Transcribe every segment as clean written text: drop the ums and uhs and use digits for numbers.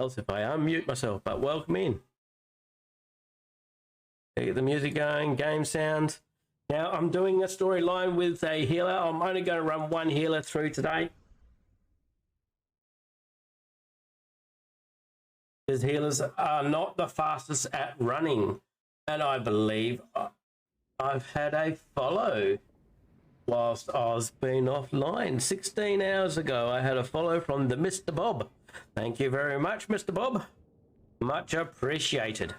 else if I unmute myself, but welcome in. Get the music going, game sound. Now I'm doing a storyline with a healer. I'm only going to run one healer through today. Because healers are not the fastest at running. And I believe I've had a follow whilst I was been offline. 16 hours ago, I had a follow from the Mr. Bob. Thank you very much, Mr. Bob. Much appreciated.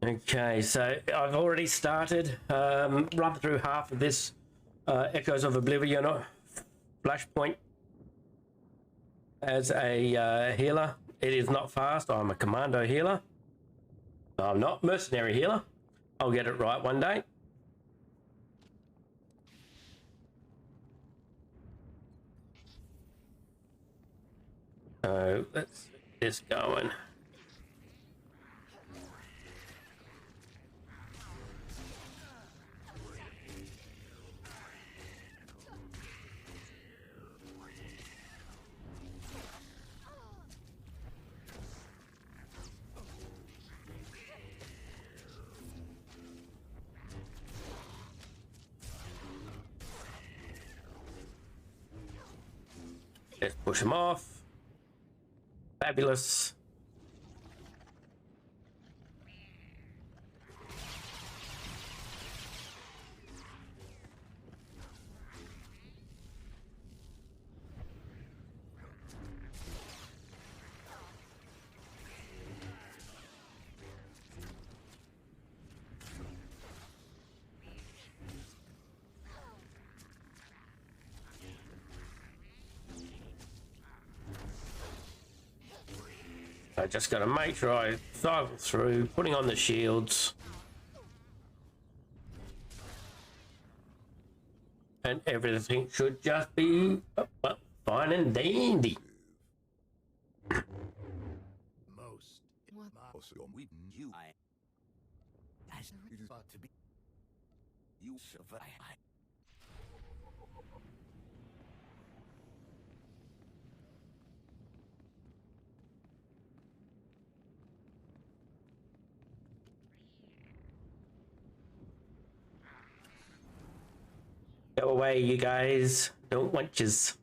Okay, so I've already started, run through half of this Echoes of Oblivion Flashpoint as a healer. It is not fast. I'm a commando healer. I'm not mercenary healer. I'll get it right one day. So let's get this going. Let's push him off. Fabulous. I just got to make sure I cycle through, putting on the shields. And everything should just be, well, fine and dandy. You survive. Go away, you guys. Don't want yous.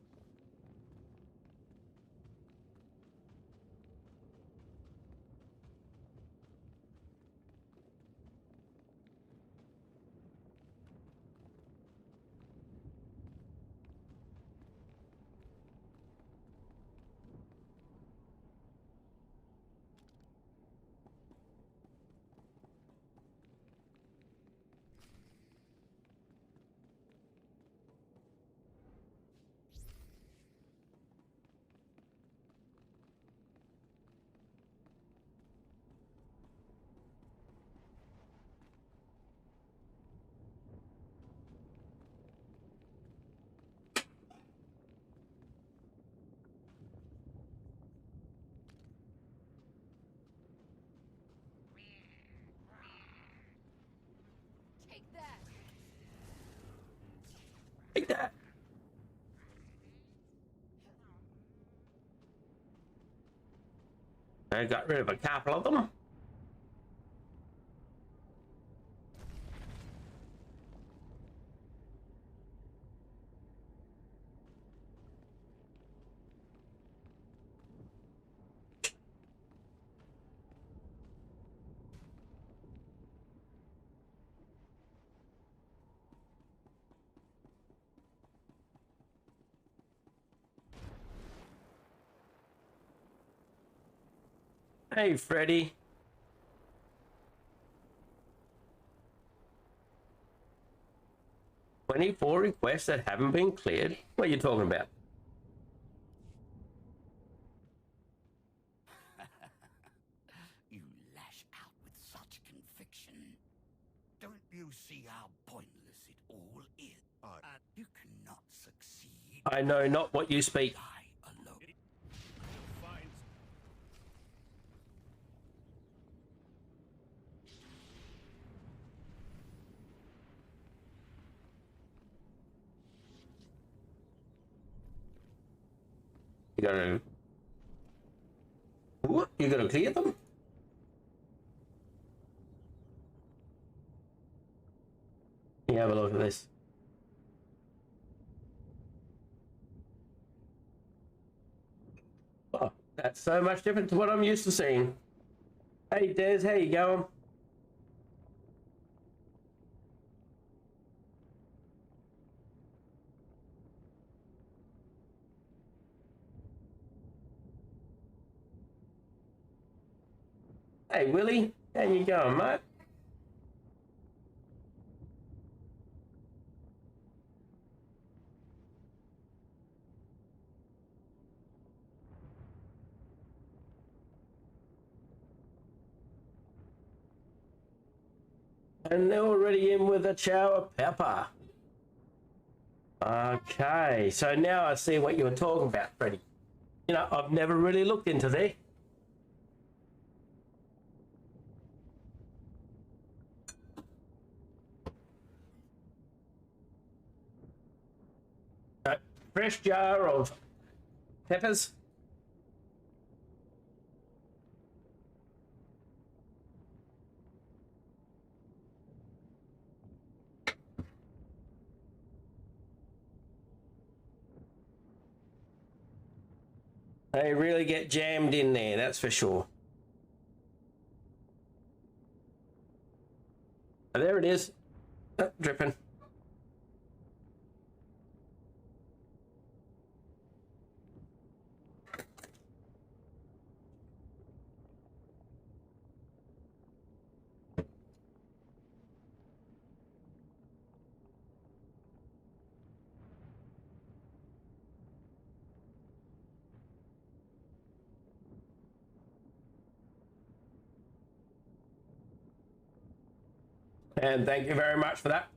Take that. I got rid of a couple of them. Hey, Freddy. "24 requests that haven't been cleared." What are you talking about? You lash out with such conviction. Don't you see how pointless it all is? You cannot succeed. I know not what you speak. You gotta... What? You gotta clear them? Yeah, have a look at this. Oh, that's so much different to what I'm used to seeing. Hey, Des, how you going? Hey, Willie, how you going, mate? And they're already in with a chow of pepper. Okay, so now I see what you were talking about, Freddie. You know, I've never really looked into there. Fresh jar of peppers. They really get jammed in there, that's for sure. Oh, there it is. Oh, dripping. And thank you very much for that.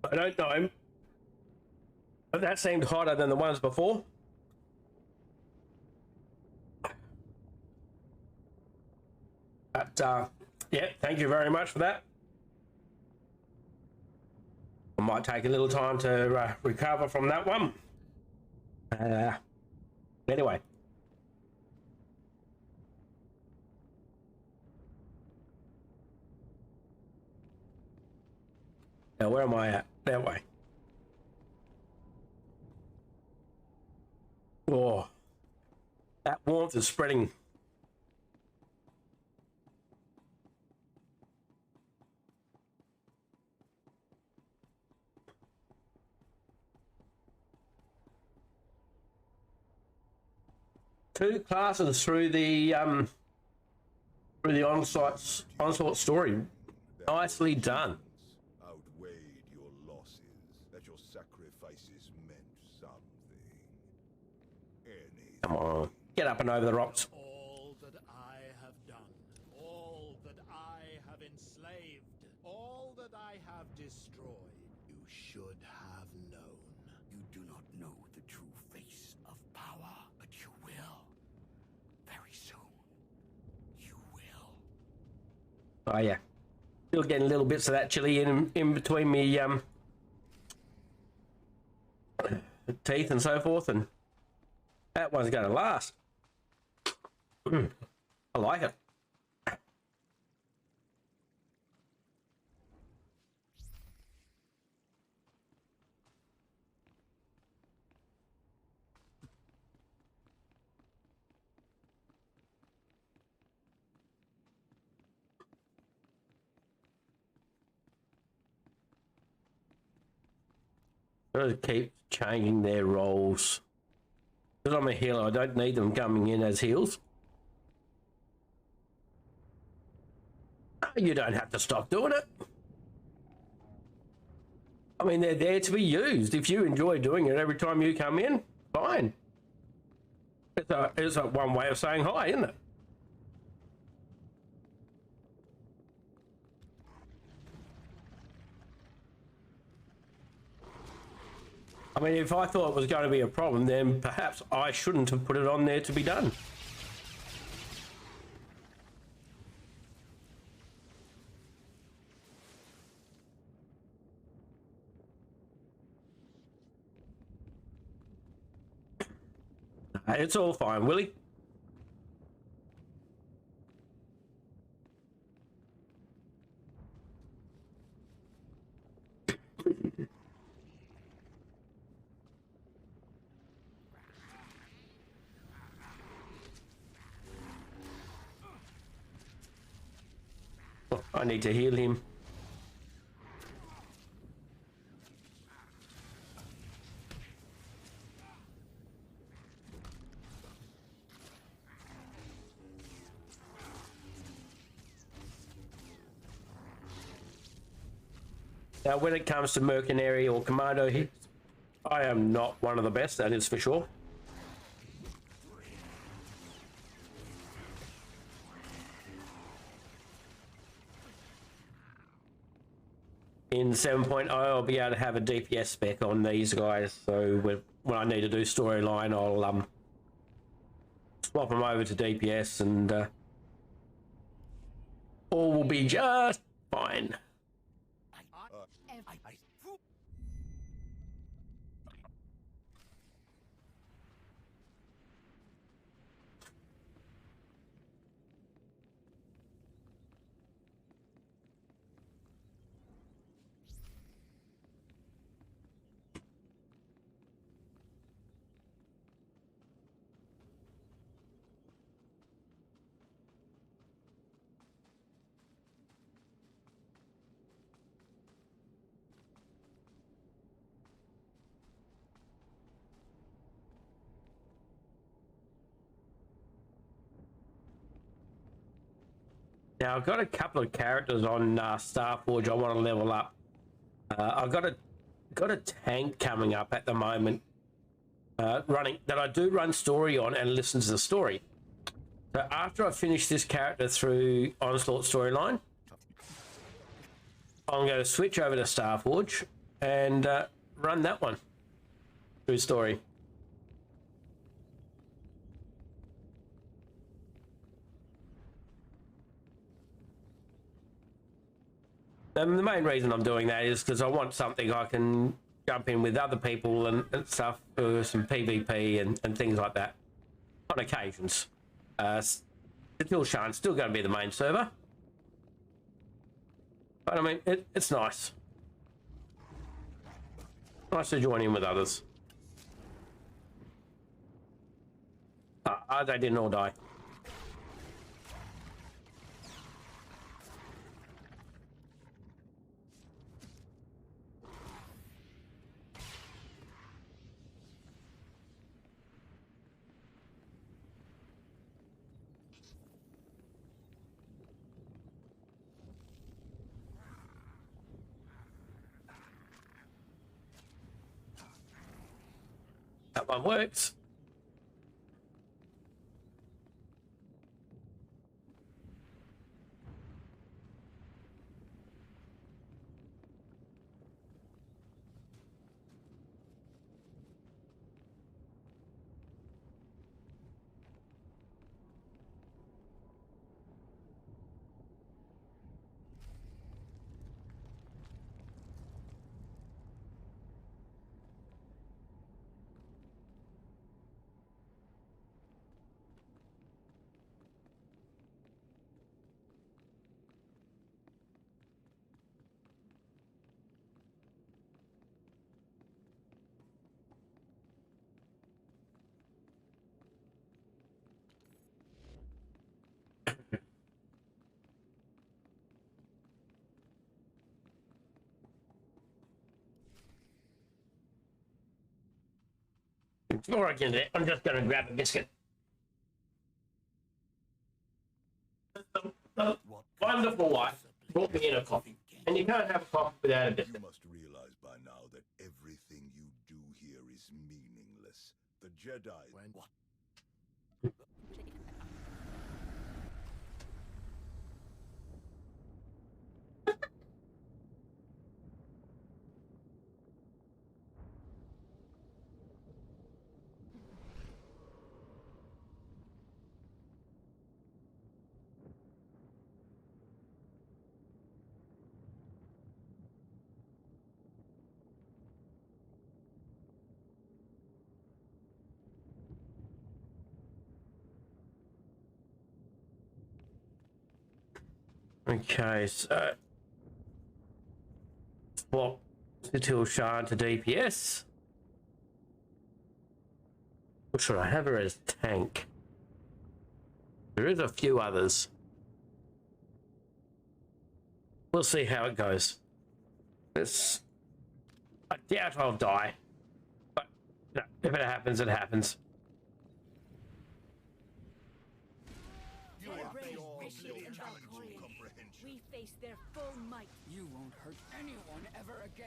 I don't know him, but that seemed hotter than the ones before. But yeah, thank you very much for that. I might take a little time to recover from that one. Anyway. Now, where am I at? That way. Oh, that warmth is spreading. Two classes through the onslaught story. Nicely done. Outweighed your losses, that your sacrifices meant something. Anything. Come on, get up and over the rocks. All that I have done, all that I have enslaved, all that I have destroyed, you should have known. You do not know the true face of power, but you will. Very soon. You will. Oh yeah, still getting little bits of that chili in between me teeth and so forth, and that one's going to last. I like it. Gotta keep changing their roles. Because I'm a healer, I don't need them coming in as heals. You don't have to stop doing it. I mean, they're there to be used. If you enjoy doing it every time you come in, fine. It's a one way of saying hi, isn't it? I mean, if I thought it was going to be a problem, then perhaps I shouldn't have put it on there to be done. It's all fine, Willie. Oh, I need to heal him. Now, when it comes to mercenary or commando hits, I am not one of the best, that is for sure. In 7.0, I'll be able to have a DPS spec on these guys, so when I need to do storyline, I'll swap them over to DPS, and all will be just fine. Now, I've got a couple of characters on Starforge I want to level up. I've got a tank coming up at the moment, running that I do run story on and listen to the story. So after I finish this character through Onslaught storyline, I'm going to switch over to Starforge and run that one through story. And the main reason I'm doing that is because I want something I can jump in with other people and stuff for some PvP and things like that on occasions. Still Shan's still going to be the main server. But I mean, it's nice. Nice to join in with others. They didn't all die. That one works. Before I get it, I'm just going to grab a biscuit. The wonderful wife brought me in a coffee, and you can't have a coffee without a biscuit. You must realize by now that everything you do here is meaningless. The Jedi... What? Okay, so swap Sitil Shah to DPS. Or should I have her as tank? There is a few others. We'll see how it goes. I doubt I'll die, but no, if it happens, it happens. You are beyond challenge comprehension. We face their full might. You won't hurt anyone ever again.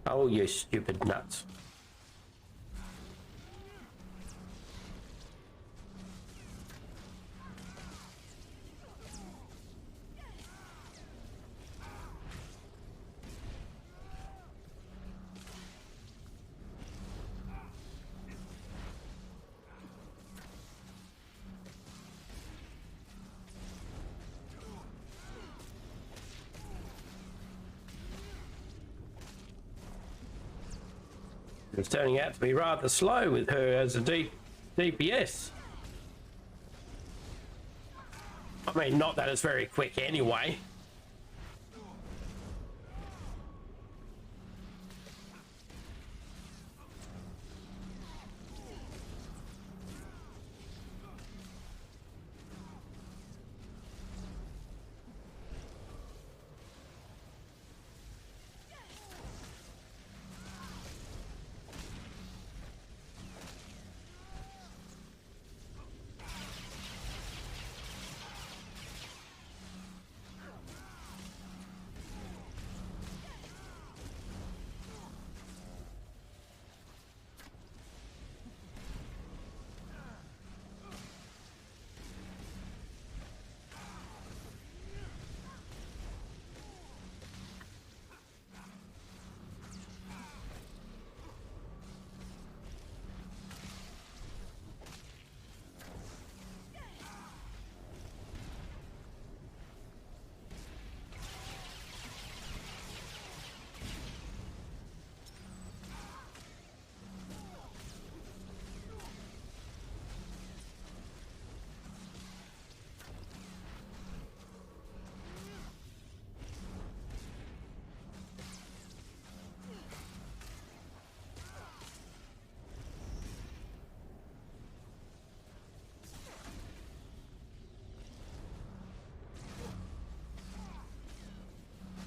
Oh, you stupid nuts. It's turning out to be rather slow with her as a DPS. I mean, not that it's very quick anyway.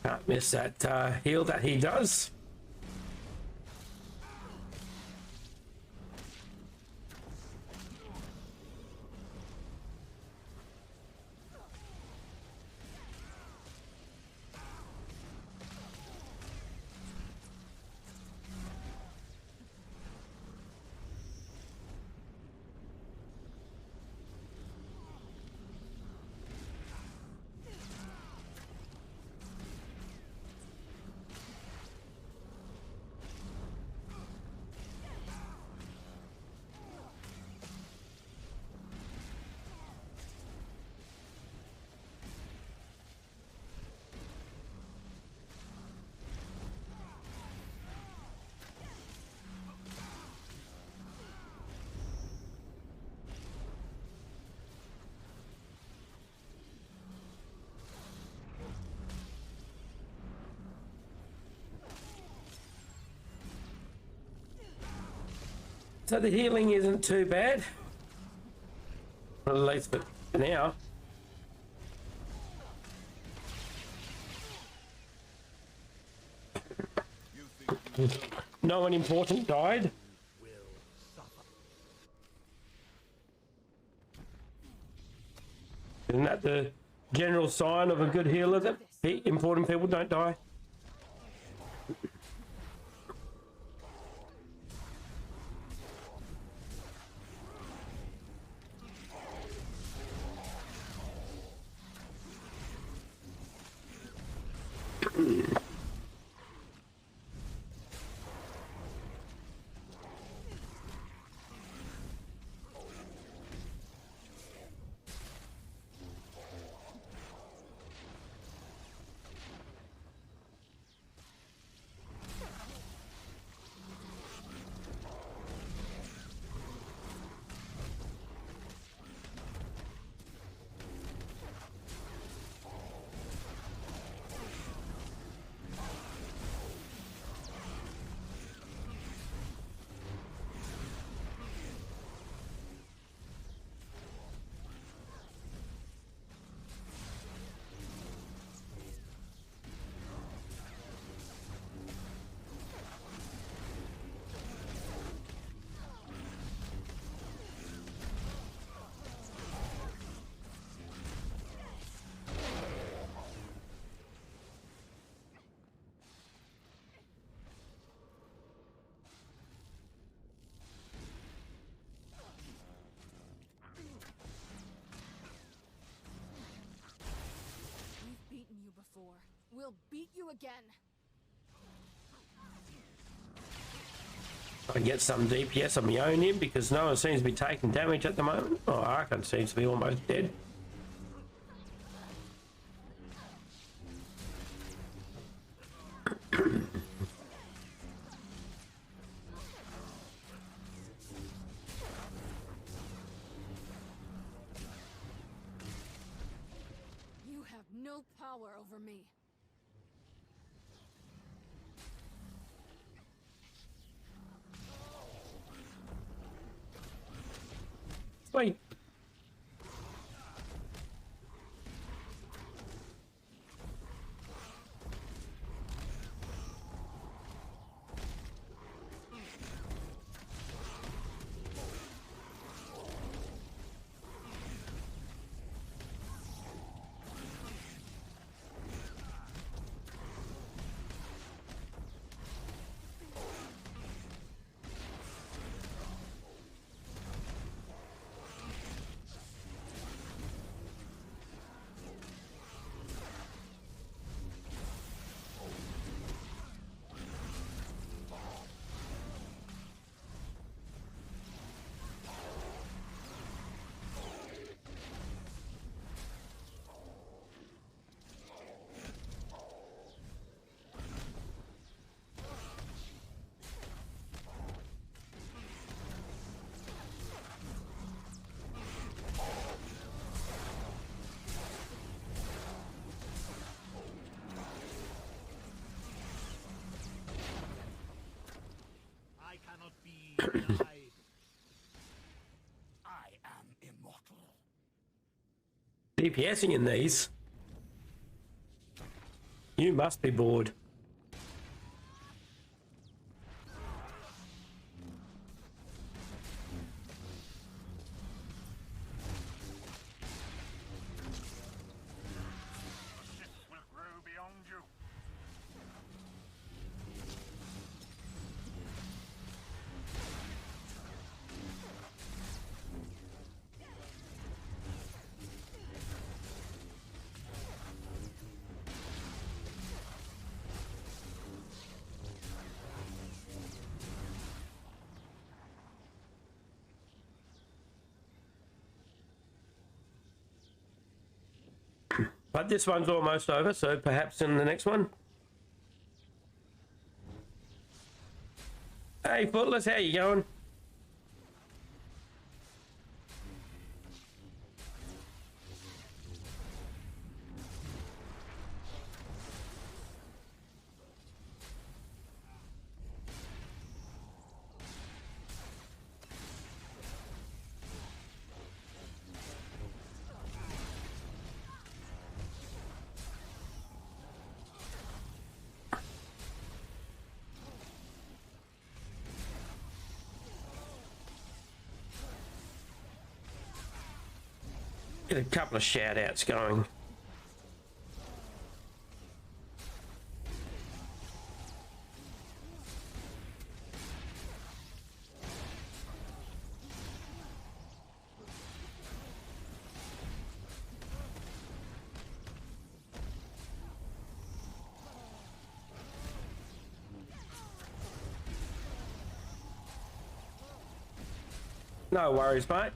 Can't miss that heal that he does. So the healing isn't too bad, at least for now. No one important died. Isn't that the general sign of a good healer, that important people don't die? you again. I get some DPS on my own here because no one seems to be taking damage at the moment. Oh, Archon seems to be almost dead. You have no power over me. Wait. I cannot be denied. I am immortal. DPSing in these. You must be bored. Ships will grow beyond you. But this one's almost over, so perhaps in the next one. Hey, Footless, how you going? Get a couple of shout outs going. No worries, mate.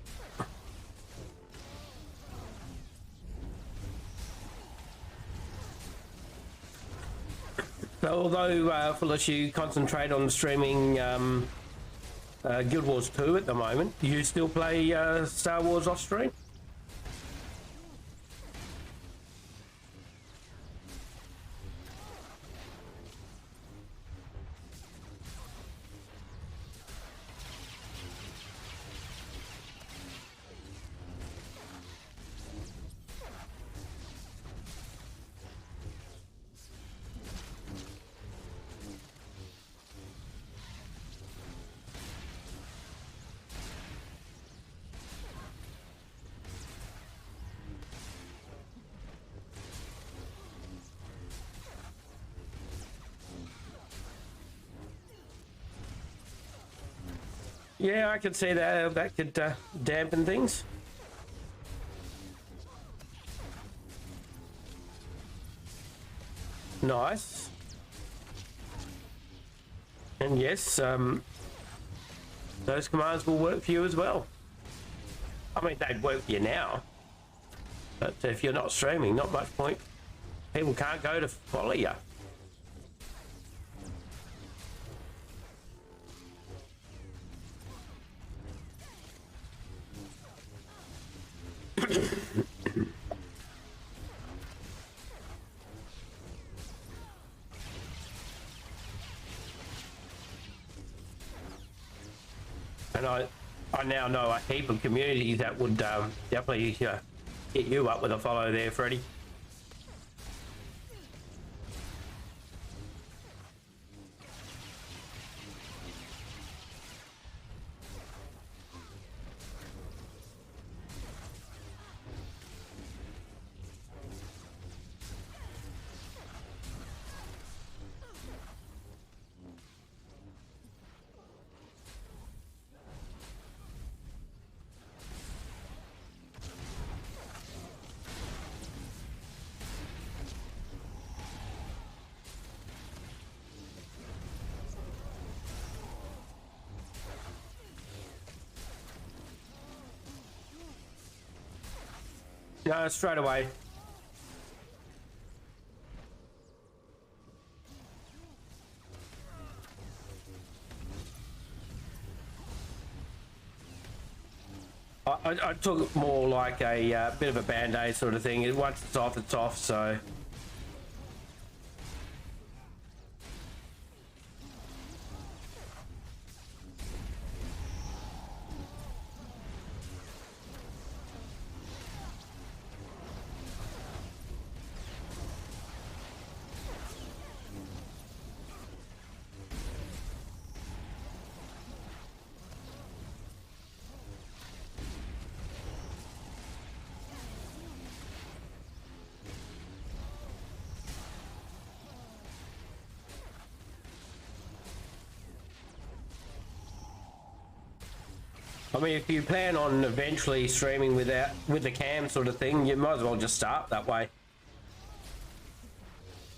So although Phyllis, you concentrate on streaming Guild Wars 2 at the moment, do you still play Star Wars off stream? Yeah, I could see that. That could dampen things. Nice. And yes, those commands will work for you as well. I mean, they'd work for you now, but if you're not streaming, not much point. People can't go to follow you. And I now know a heap of communities that would definitely hit you up with a follow there, Freddie. No, straight away. I took it more like a bit of a band-aid sort of thing. Once it's off, so... I mean, if you plan on eventually streaming with the cam sort of thing, you might as well just start that way.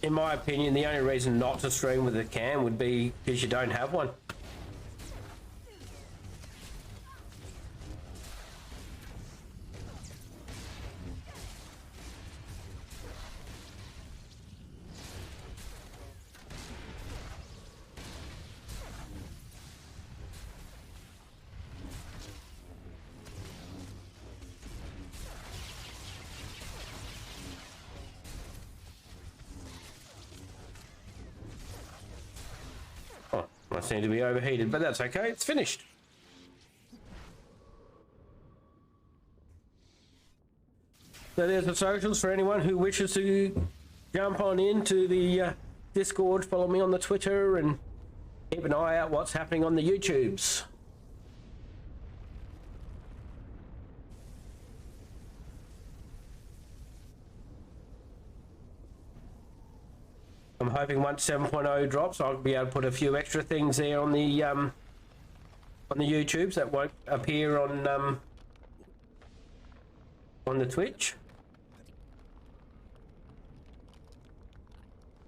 In my opinion, the only reason not to stream with a cam would be because you don't have one. I seem to be overheated, but that's okay. It's finished. So there's the socials for anyone who wishes to jump on into the Discord, follow me on the Twitter, and keep an eye out what's happening on the YouTubes. I'm hoping once 7.0 drops, I'll be able to put a few extra things there on the YouTubes that won't appear on the Twitch.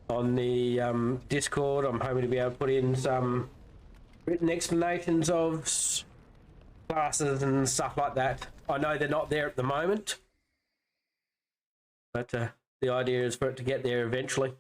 On the Discord, I'm hoping to be able to put in some written explanations of classes and stuff like that. I know they're not there at the moment, but the idea is for it to get there eventually.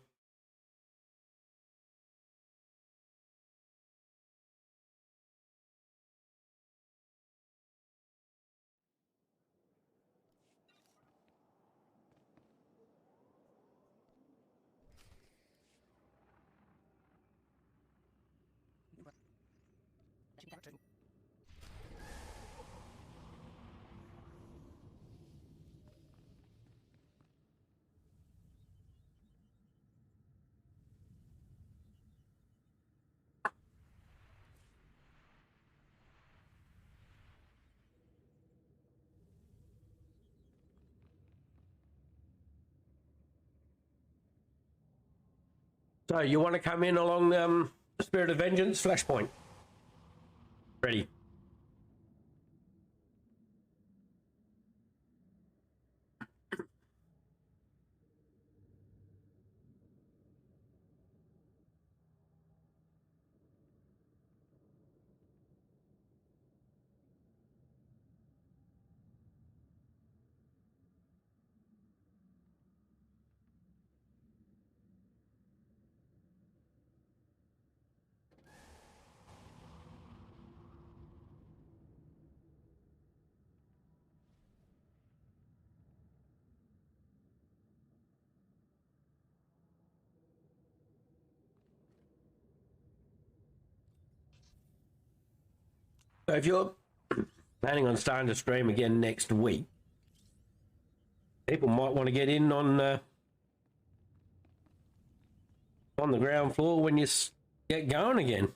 So you want to come in along Spirit of Vengeance Flashpoint? Ready. So if you're planning on starting to stream again next week, people might want to get in on the ground floor when you get going again.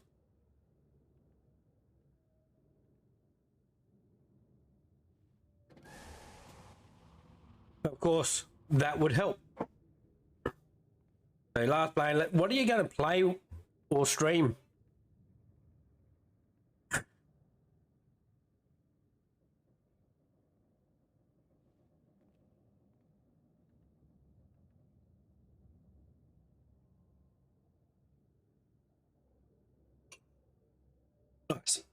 Of course, that would help. So last play, what are you going to play or stream? Nice.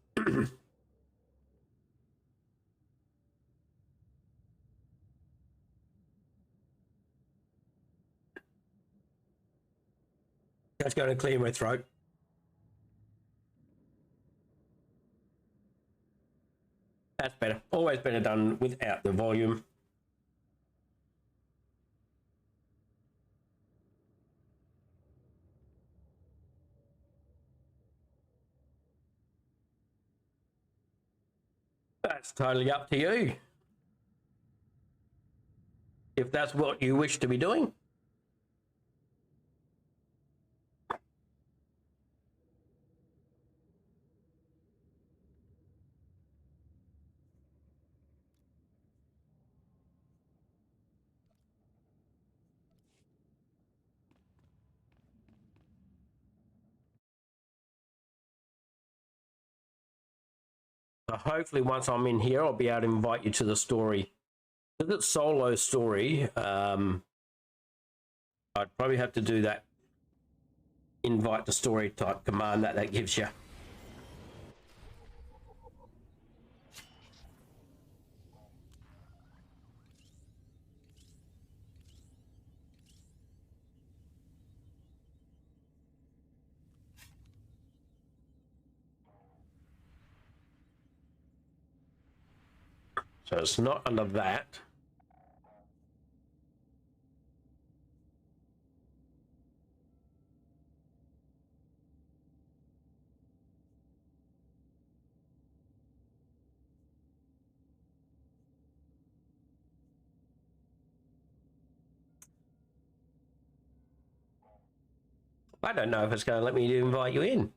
That's going to clear my throat. That's better. Always better done without the volume. That's totally up to you. If that's what you wish to be doing. So hopefully once I'm in here, I'll be able to invite you to the story. Because it's solo story, I'd probably have to do that invite to story type command that gives you. So it's not under that. I don't know if it's going to let me invite you in.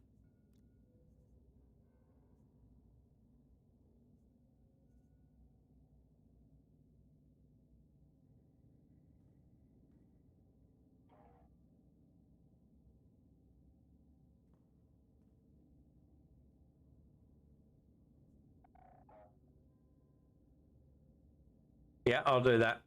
Yeah, I'll do that.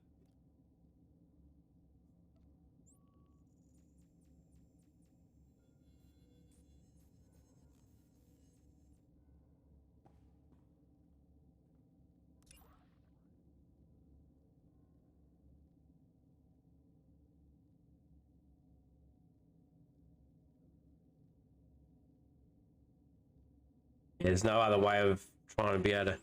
There's no other way of trying to be able to.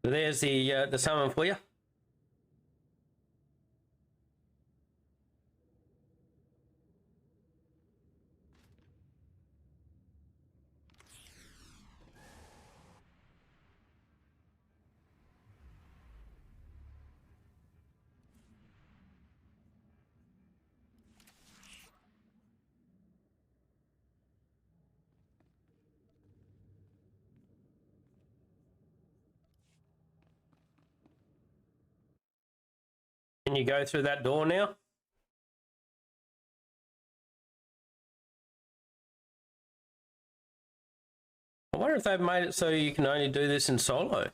There's the summon for you. Can you go through that door now? I wonder if they've made it so you can only do this in solo.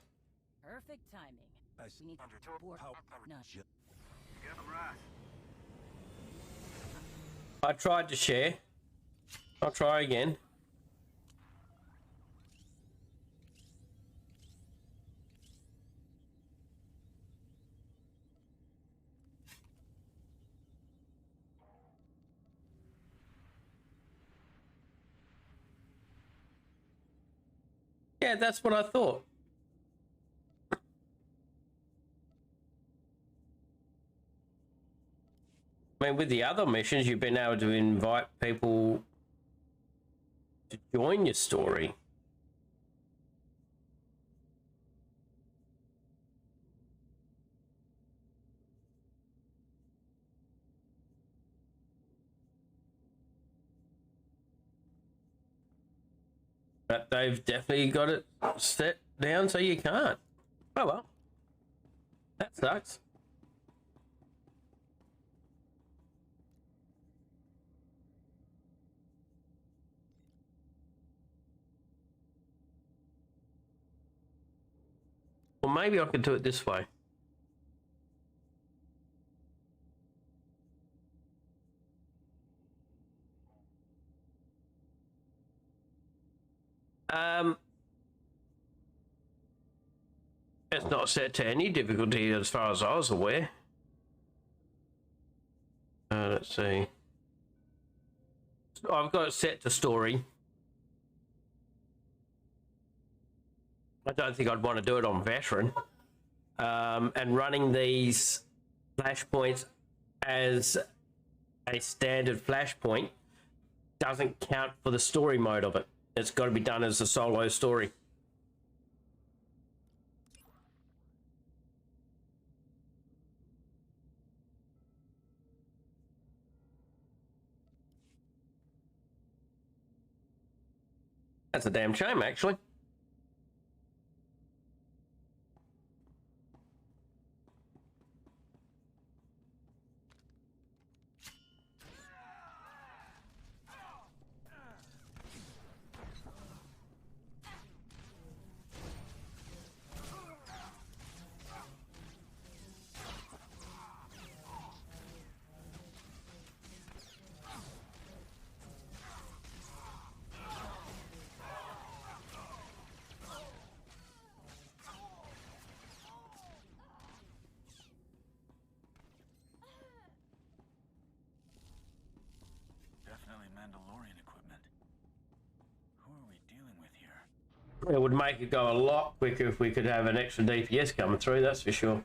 Perfect timing. We need to I tried to share. I'll try again. Yeah, that's what I thought. I mean, with the other missions, you've been able to invite people to join your story. But they've definitely got it set down so you can't. Oh well. That sucks. Well, maybe I could do it this way. It's not set to any difficulty as far as I was aware. Let's see. I've got it set to story. I don't think I'd want to do it on veteran. And running these flashpoints as a standard flashpoint doesn't count for the story mode of it. It's got to be done as a solo story. That's a damn shame, actually. It would make it go a lot quicker if we could have an extra DPS coming through, that's for sure.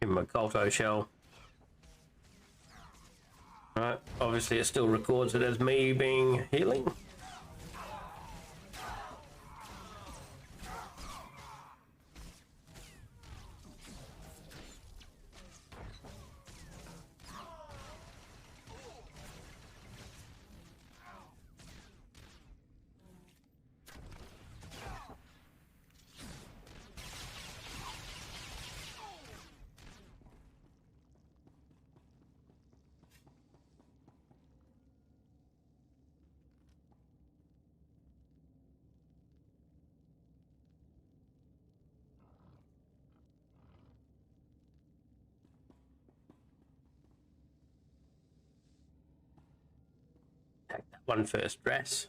Give him a Colto shell. Alright, obviously it still records it as me being healing. Take that one first, dress.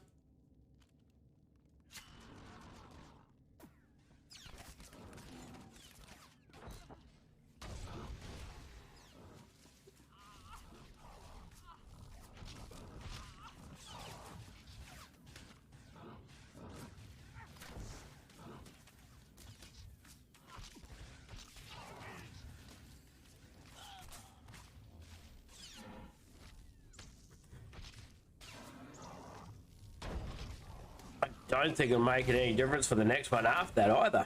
Don't think it'll make any difference for the next one after that either.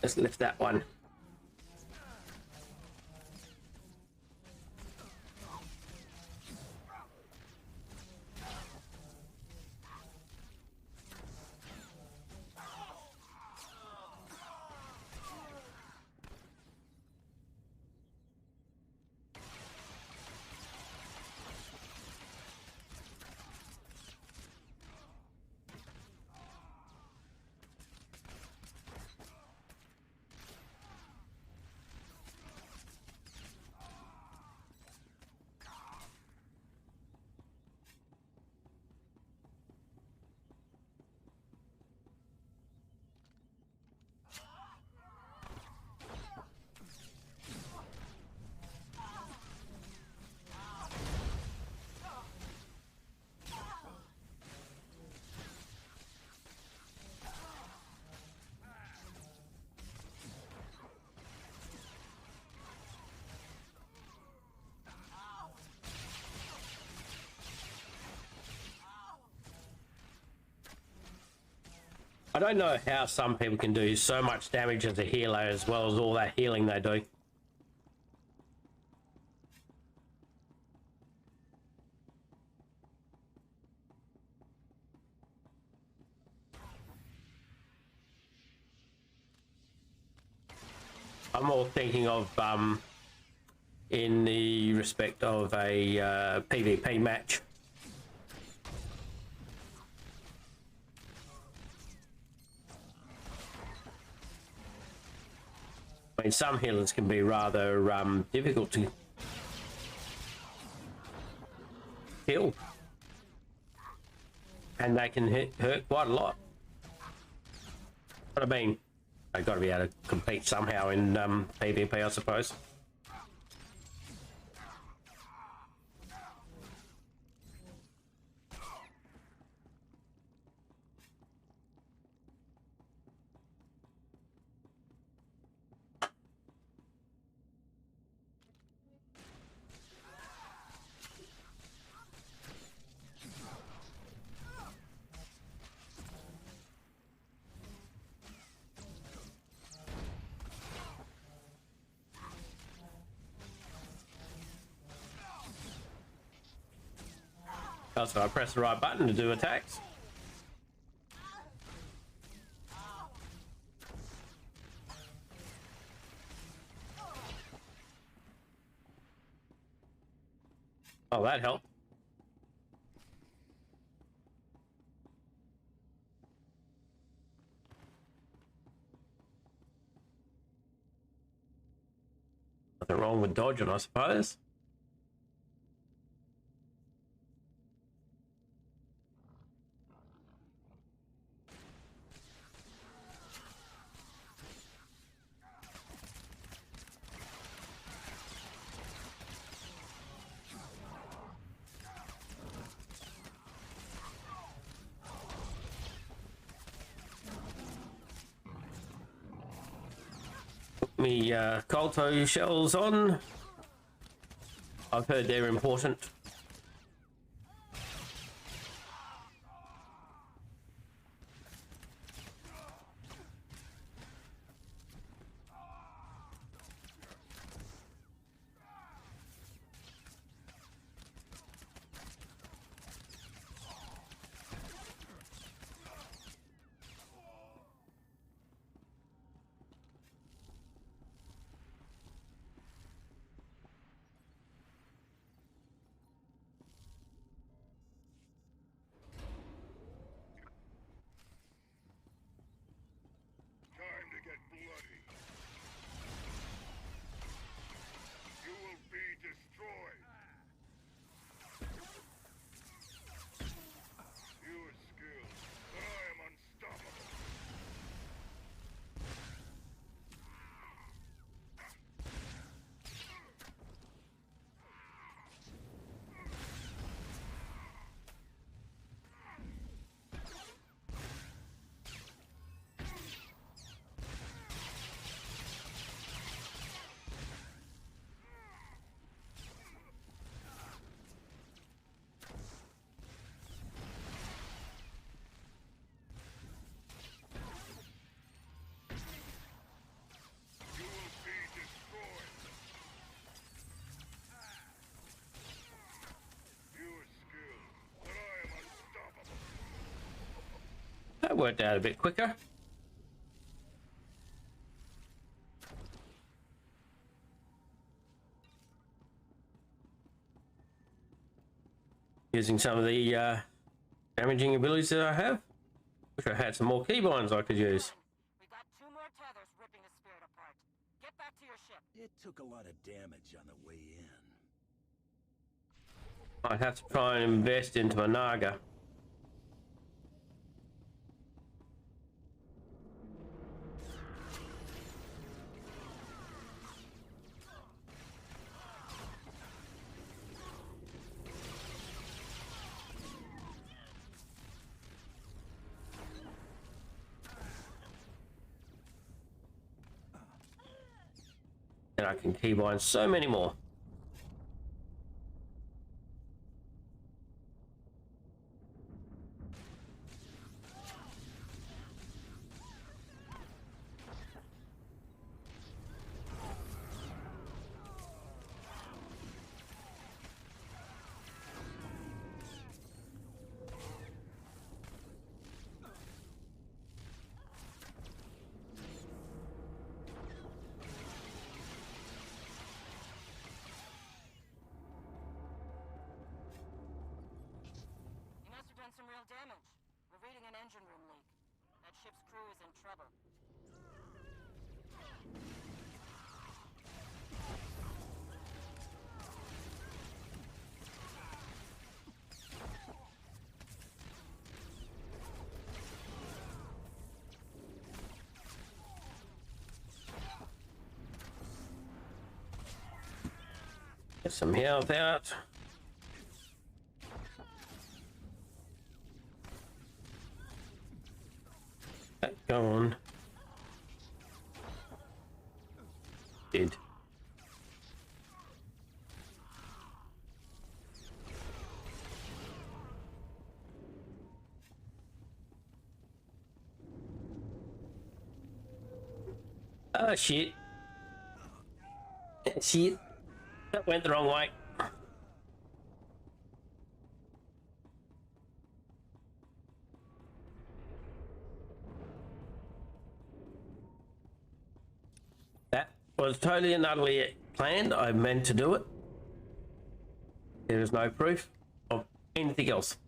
Let's lift that one. I don't know how some people can do so much damage as a healer as well as all that healing they do. I'm more thinking of in the respect of a PvP match. I mean, some healers can be rather difficult to kill, and they can hurt quite a lot. But I mean, they've got to be able to compete somehow in PvP, I suppose. Also, I press the right button to do attacks. Oh, that helped. Nothing wrong with dodging, I suppose. Me Colto shells on. I've heard they're important. That worked out a bit quicker. Using some of the damaging abilities that I have. Wish I had some more keybinds I could use. We got 2 more tethers ripping the spirit apart. Get back to your ship. It took a lot of damage on the way in. I'd have to try and invest into my Naga. And I can keybind so many more. Some real damage. We're reading an engine room leak. That ship's crew is in trouble. Get some health out. Go on. Did. Oh shit. Shit. That went the wrong way. That was totally and utterly planned. I meant to do it. There is no proof of anything else.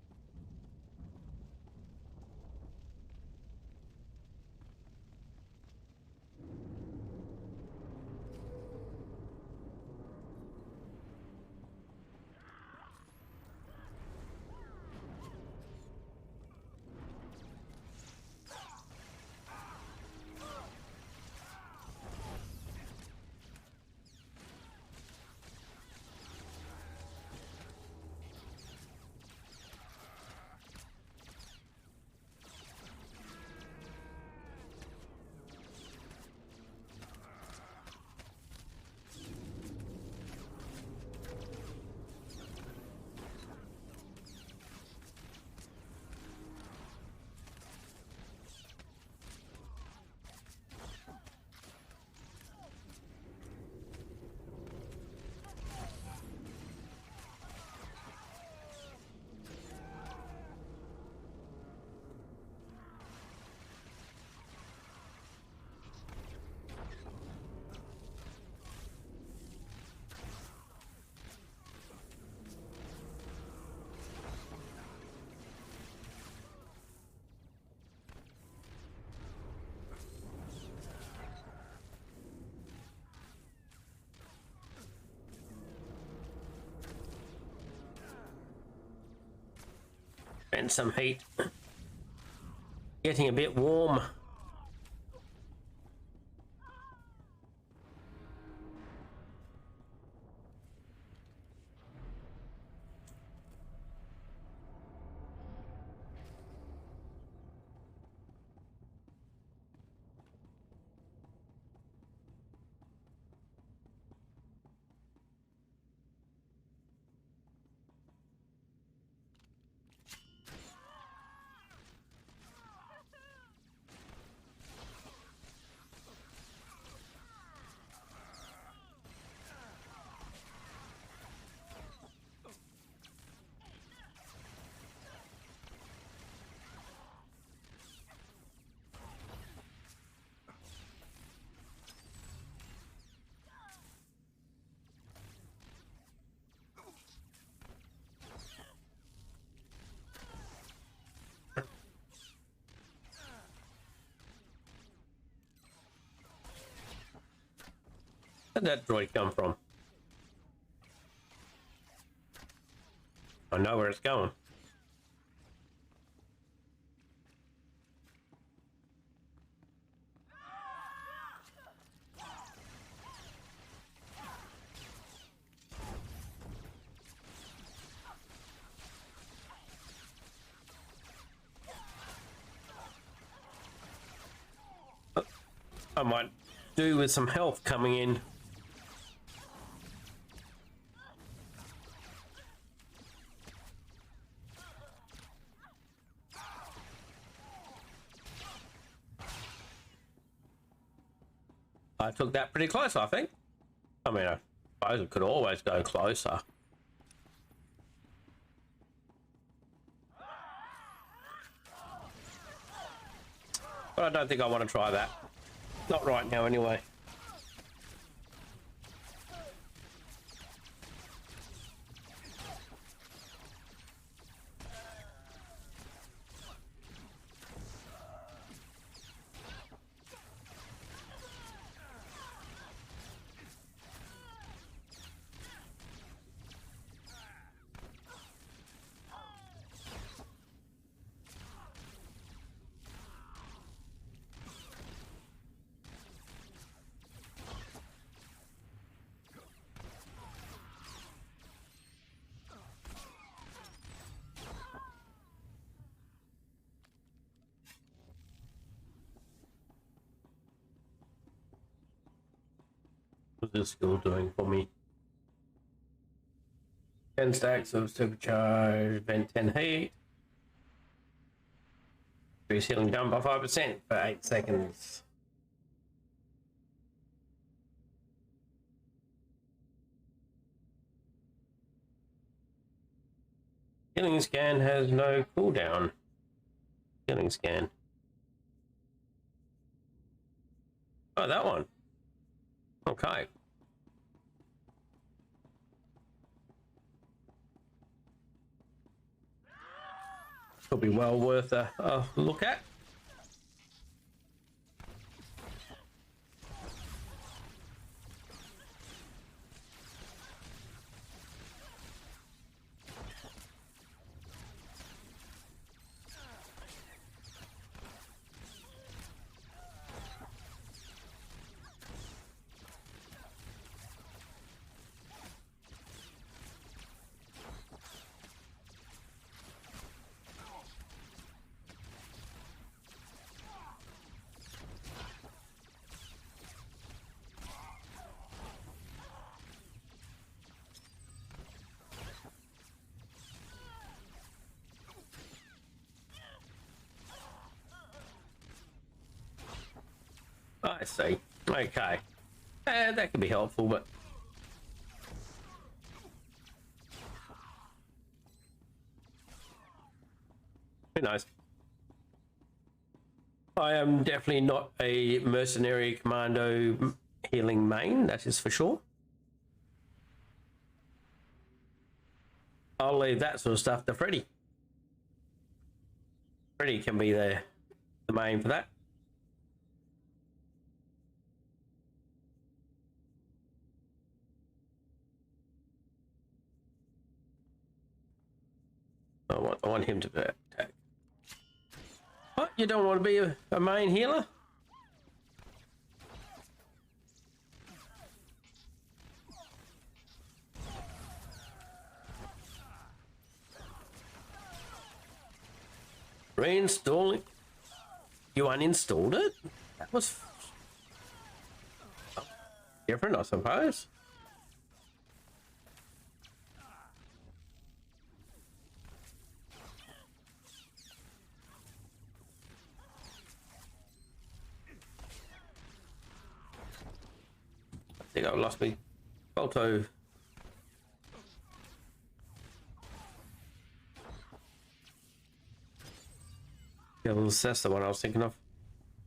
And some heat. Getting a bit warm. Where'd that droid come from? I know where it's going. I might do with some health coming in. I took that pretty close, I think. I mean, I suppose it could always go closer. But I don't think I want to try that. Not right now, anyway. What's this skill doing for me? 10 stacks of supercharge, vent 10 heat. Increase healing down by 5% for 8 seconds. Healing scan has no cooldown. Healing scan. Oh, that one. Okay. Could be well worth a look at. I see. Okay. That could be helpful, but who knows? I am definitely not a mercenary commando healing main, that is for sure. I'll leave that sort of stuff to Freddy. Freddy can be the main for that. I want him to attack. What? You don't want to be a main healer? Reinstalling? You uninstalled it? That was different, I suppose. I think I lost me photo. Yeah, well, that's the one I was thinking of.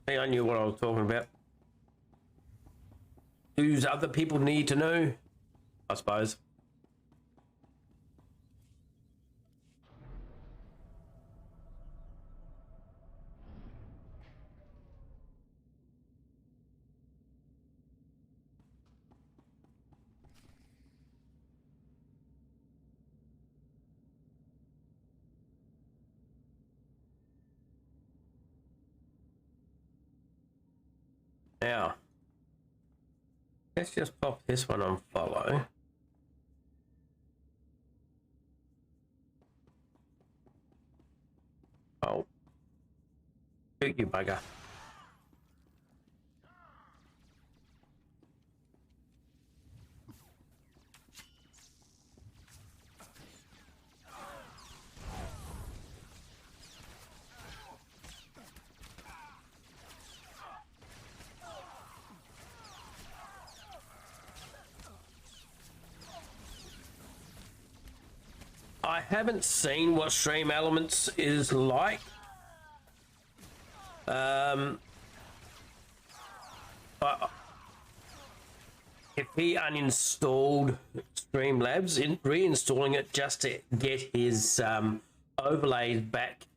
Hey, I knew what I was talking about. Do's other people need to know? I suppose. Now, let's just pop this one on follow. Oh, shoot you bugger. I haven't seen what Stream Elements is like. But if he uninstalled Streamlabs, reinstalling it just to get his overlays back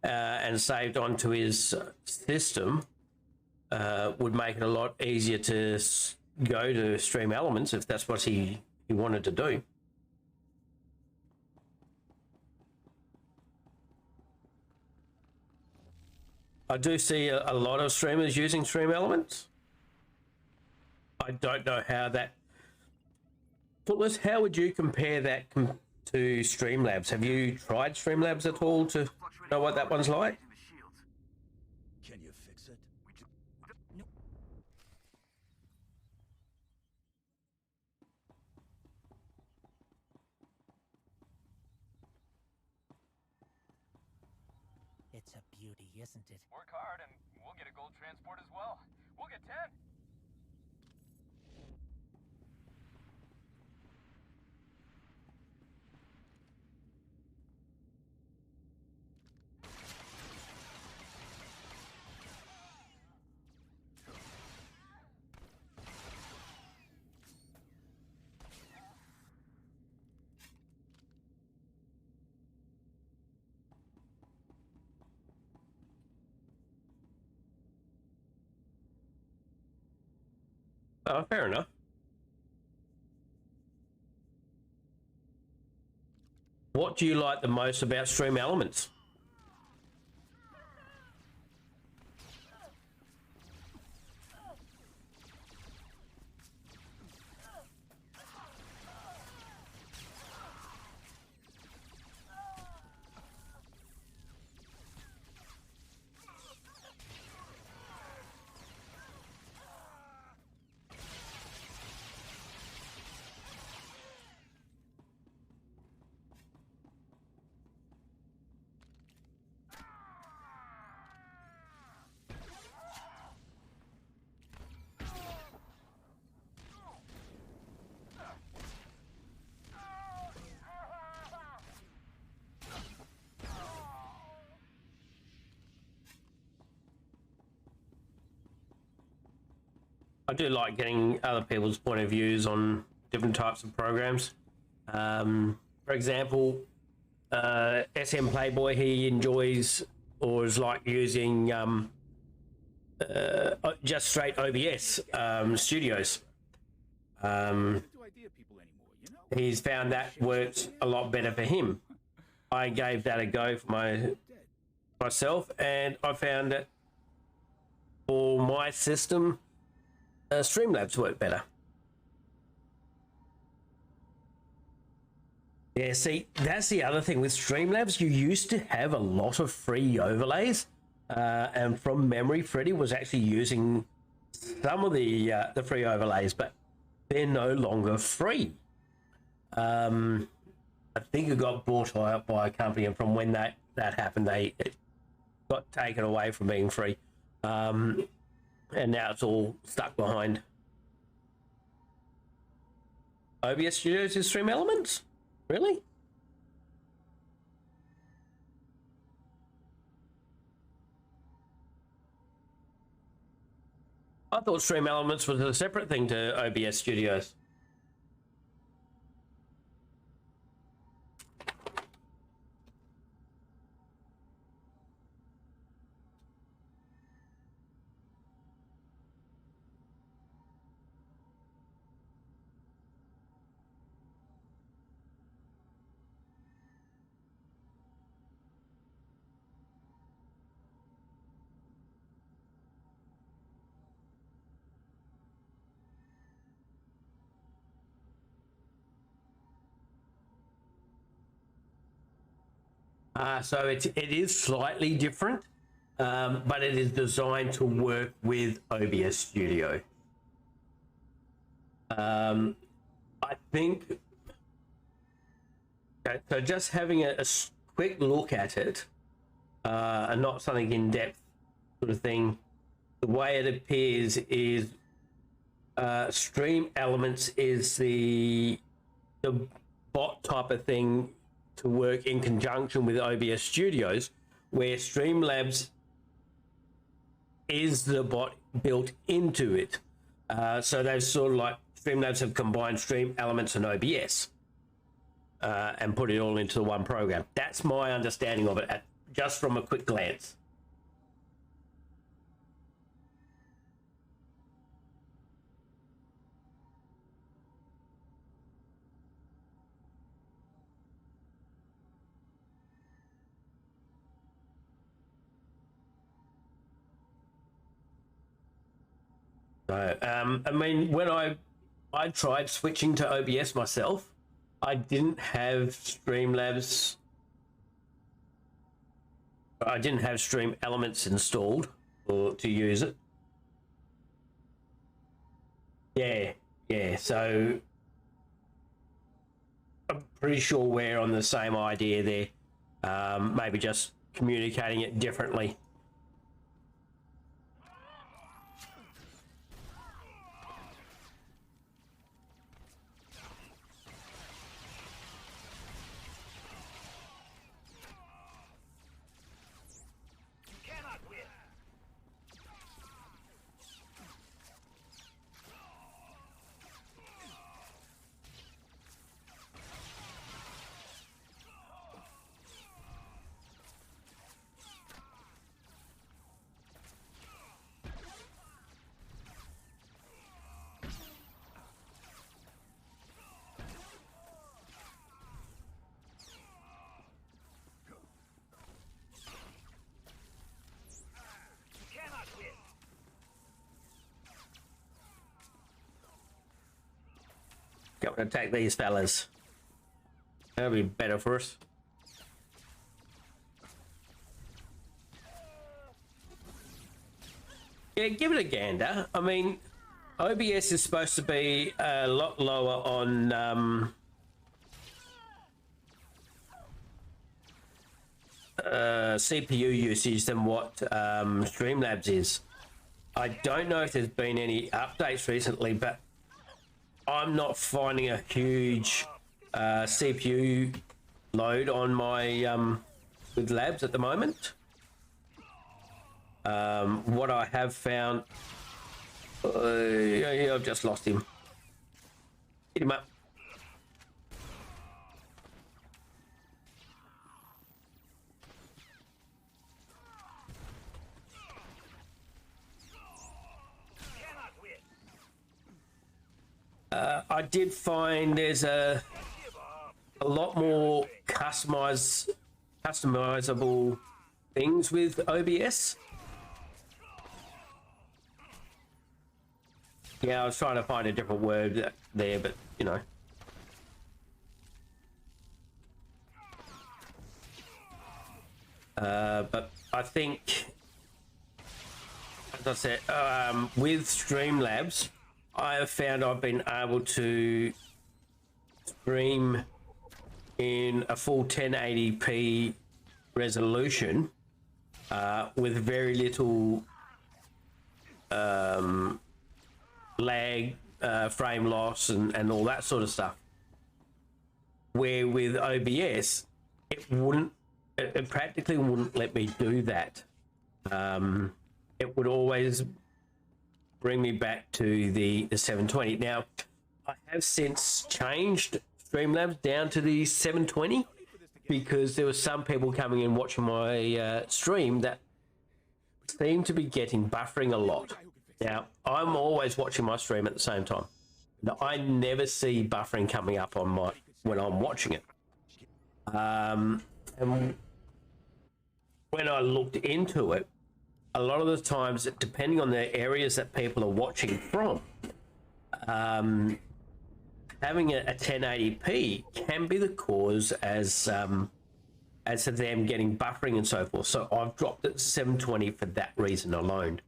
and saved onto his system would make it a lot easier to go to Stream Elements if that's what he wanted to do. I do see a lot of streamers using Stream Elements. I don't know how that... Footloose, how would you compare that to Streamlabs? Have you tried Streamlabs at all to know what that one's like? Can you fix it? No. It's a beauty, isn't it? Work hard and we'll get a gold transport as well. We'll get 10. Oh, fair enough. What do you like the most about Stream Elements? I do like getting other people's point of views on different types of programs. For example, SM Playboy, he enjoys or is like using just straight OBS studios. He's found that works a lot better for him. I gave that a go for myself, and I found that for my system, Streamlabs work better. Yeah, see, that's the other thing with Streamlabs. You used to have a lot of free overlays, and from memory, Freddie was actually using some of the free overlays, but they're no longer free. I think it got bought out by a company, and from when that happened, it got taken away from being free. And now it's all stuck behind OBS Studios is Stream Elements? Really? I thought Stream Elements was a separate thing to OBS Studios. So it is slightly different, but it is designed to work with OBS Studio. I think, okay, so just having a quick look at it, and not something in depth sort of thing, the way it appears is Stream Elements is the bot type of thing to work in conjunction with OBS Studios, where Streamlabs is the bot built into it. So they've sort of like, Streamlabs have combined Stream Elements and OBS and put it all into one program. That's my understanding of it, just from a quick glance. So, I mean, when I tried switching to OBS myself, I didn't have Streamlabs. I didn't have Stream Elements installed or to use it. Yeah. So I'm pretty sure we're on the same idea there. Maybe just communicating it differently. Got to attack these fellas. That'll be better for us. Yeah, give it a gander. I mean, OBS is supposed to be a lot lower on CPU usage than what Streamlabs is. I don't know if there's been any updates recently, but I'm not finding a huge CPU load on my with labs at the moment. What I have found, yeah, I've just lost him. Hit him up. I did find there's a lot more customizable things with OBS. Yeah, I was trying to find a different word there, but you know. But I think, as I said, with Streamlabs, I have found I've been able to stream in a full 1080p resolution with very little lag, frame loss, and all that sort of stuff. Where with OBS, it practically wouldn't let me do that. It would always bring me back to the 720. Now, I have since changed Streamlabs down to the 720 because there were some people coming in watching my stream that seem to be getting buffering a lot. Now, I'm always watching my stream at the same time. Now, I never see buffering coming up on when I'm watching it. And when I looked into it, a lot of the times, depending on the areas that people are watching from, having a 1080p can be the cause as as to them getting buffering and so forth. So I've dropped it to 720 for that reason alone.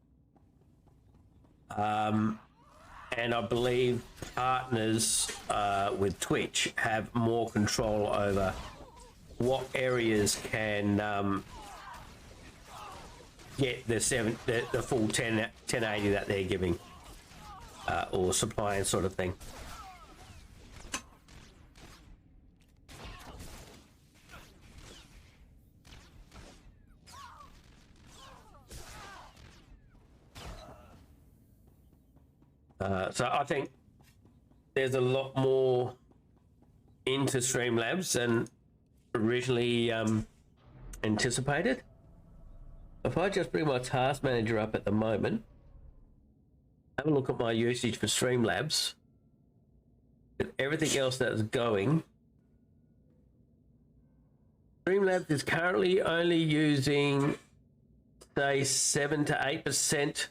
And I believe partners with Twitch have more control over what areas can get the full 1080 that they're giving or supplying, sort of thing. So I think there's a lot more into Streamlabs than originally anticipated. If I just bring my task manager up at the moment, have a look at my usage for Streamlabs, and everything else that's going, Streamlabs is currently only using, say, 7 to 8%.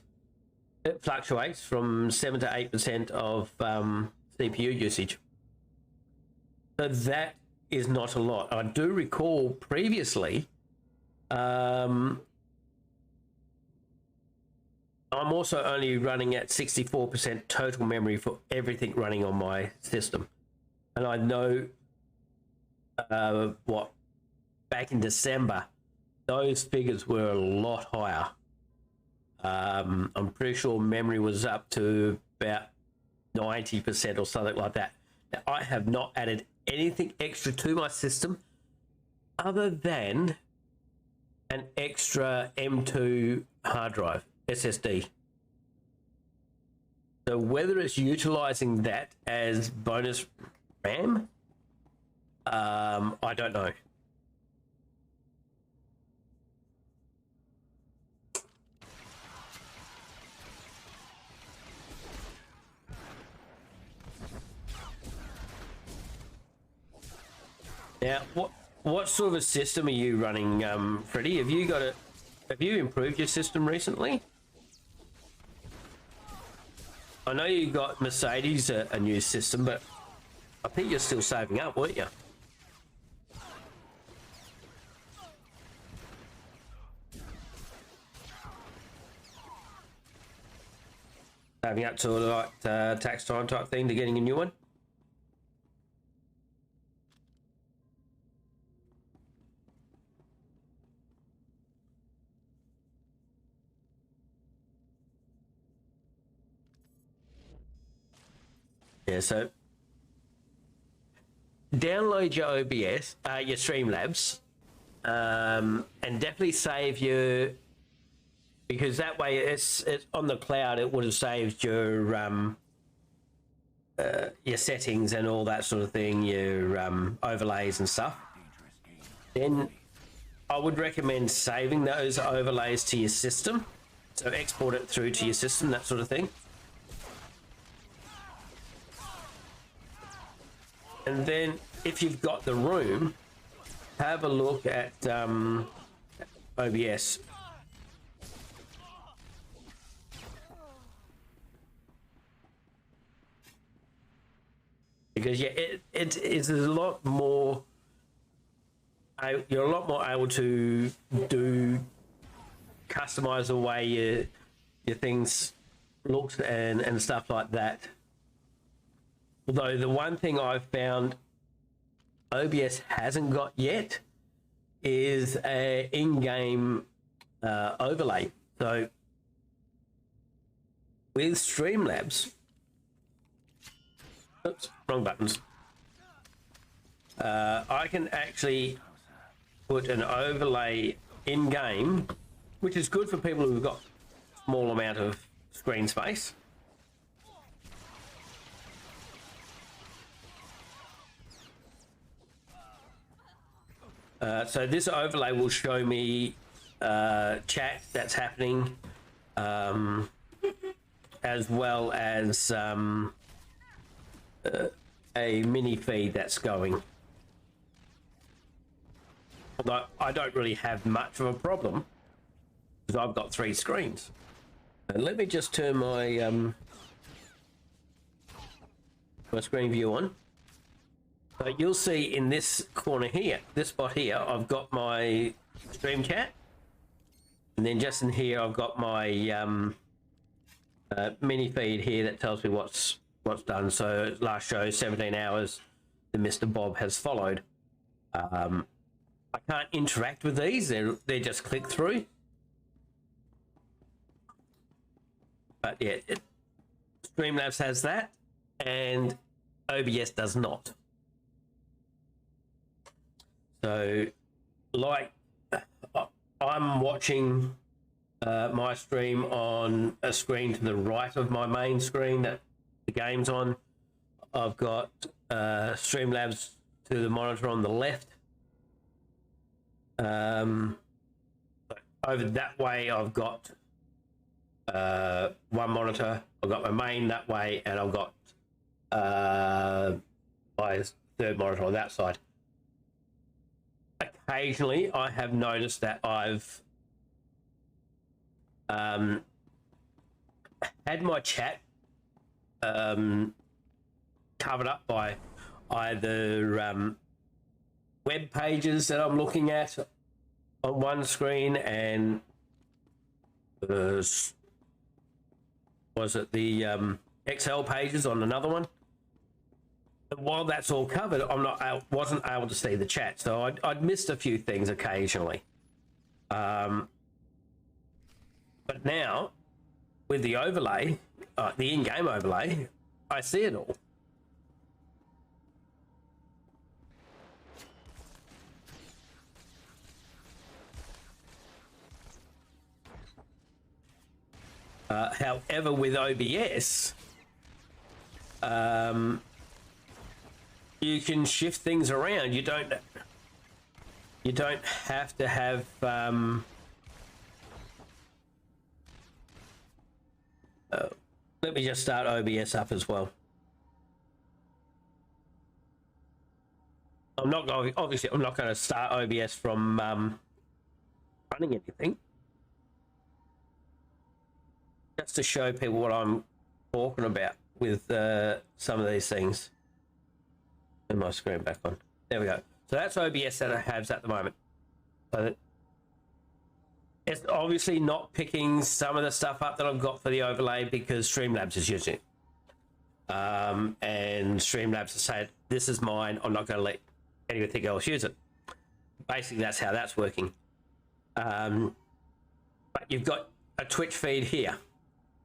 It fluctuates from 7 to 8% of CPU usage. So that is not a lot. I do recall previously, I'm also only running at 64% total memory for everything running on my system. And I know back in December, those figures were a lot higher. I'm pretty sure memory was up to about 90% or something like that. Now, I have not added anything extra to my system other than an extra M2 hard drive, SSD. So whether it's utilizing that as bonus RAM, I don't know. Now, what sort of a system are you running, Freddie? Have you improved your system recently? I know you got Mercedes a new system, but I think you're still saving up, weren't you? Saving up to like tax time type thing to getting a new one? Yeah, so download your OBS, your Streamlabs, and definitely save your, because that way it's on the cloud. It would have saved your settings and all that sort of thing, your overlays and stuff. Then I would recommend saving those overlays to your system, so export it through to your system, that sort of thing. And then, if you've got the room, have a look at OBS. Because yeah, it is a lot more. You're a lot more able to customize the way your things looks and stuff like that. Although the one thing I've found OBS hasn't got yet is an in-game overlay. So with Streamlabs, oops, wrong buttons. I can actually put an overlay in-game, which is good for people who've got a small amount of screen space. So this overlay will show me chat that's happening, as well as a mini feed that's going. Although I don't really have much of a problem because I've got 3 screens. And let me just turn my my screen view on. So you'll see in this corner here, this spot here, I've got my stream chat, and then just in here I've got my mini feed here that tells me what's done. So last show 17 hours, the Mr. Bob has followed. I can't interact with these; they're just click through. But yeah, Streamlabs has that, and OBS does not. So, like, I'm watching my stream on a screen to the right of my main screen that the game's on. I've got Streamlabs to the monitor on the left. Over that way, I've got one monitor. I've got my main that way, and I've got my third monitor on that side. Occasionally, I have noticed that I've had my chat covered up by either web pages that I'm looking at on one screen and was it the Excel pages on another one. And while that's all covered, wasn't able to see the chat, so I'd missed a few things occasionally. But now, with the overlay, the in-game overlay, I see it all. However, with OBS, you can shift things around. You don't have to have let me just start OBS up as well. I'm not going to start OBS from running anything, just to show people what I'm talking about with some of these things. Turn my screen back on. There we go. So that's OBS that I have at the moment. So it's obviously not picking some of the stuff up that I've got for the overlay because Streamlabs is using it. And Streamlabs has said, this is mine, I'm not going to let anything else use it. Basically, that's how that's working. But you've got a Twitch feed here.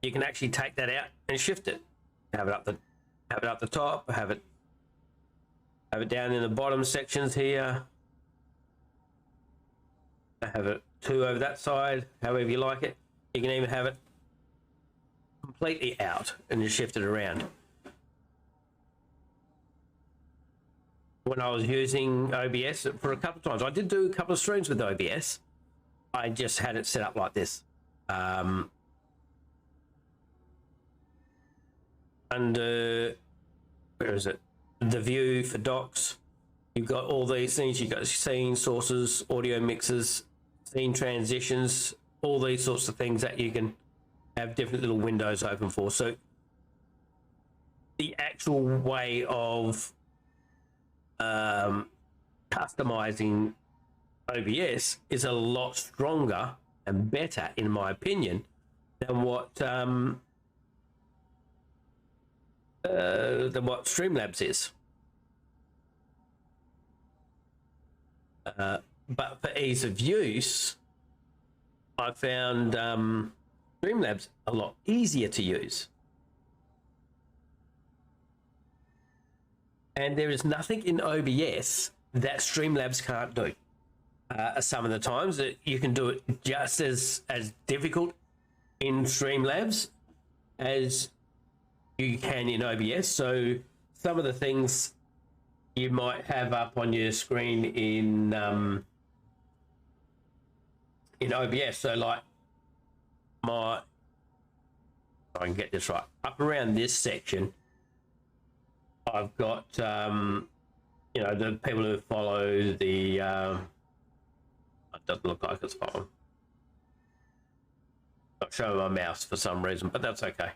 You can actually take that out and shift it. Have it up the top, have it down in the bottom sections here. Have it two over that side, however you like it. You can even have it completely out and just shift it around. When I was using OBS for a couple of times, I did do a couple of streams with OBS. I just had it set up like this. Under, where is it? The view for docs. You've got all these things. You've got scene sources, audio mixes, scene transitions, all these sorts of things that you can have different little windows open for. So the actual way of customizing OBS is a lot stronger and better, in my opinion, than what Streamlabs is. But for ease of use, I found Streamlabs a lot easier to use. And there is nothing in OBS that Streamlabs can't do. Some of the times that you can do it just as difficult in Streamlabs as you can in OBS. So some of the things you might have up on your screen in OBS. So like I can get this right. Up around this section, I've got the people who follow the it doesn't look like it's following. Not showing my mouse for some reason, but that's okay.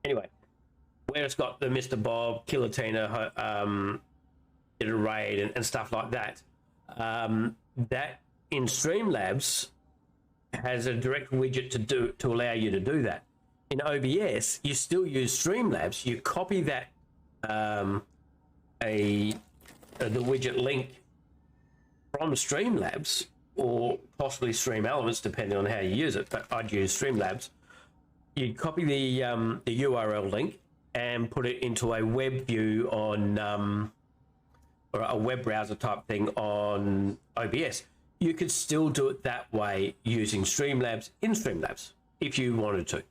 Anyway, where it's got the Mr. Bob, Killatina, did a raid and stuff like that. That in Streamlabs has a direct widget to allow you to do that. In OBS, you still use Streamlabs. You copy that the widget link from Streamlabs or possibly Stream Elements, depending on how you use it. But I'd use Streamlabs. You copy the URL link and put it into a web view on or a web browser type thing on OBS. You could still do it that way using Streamlabs in Streamlabs if you wanted to.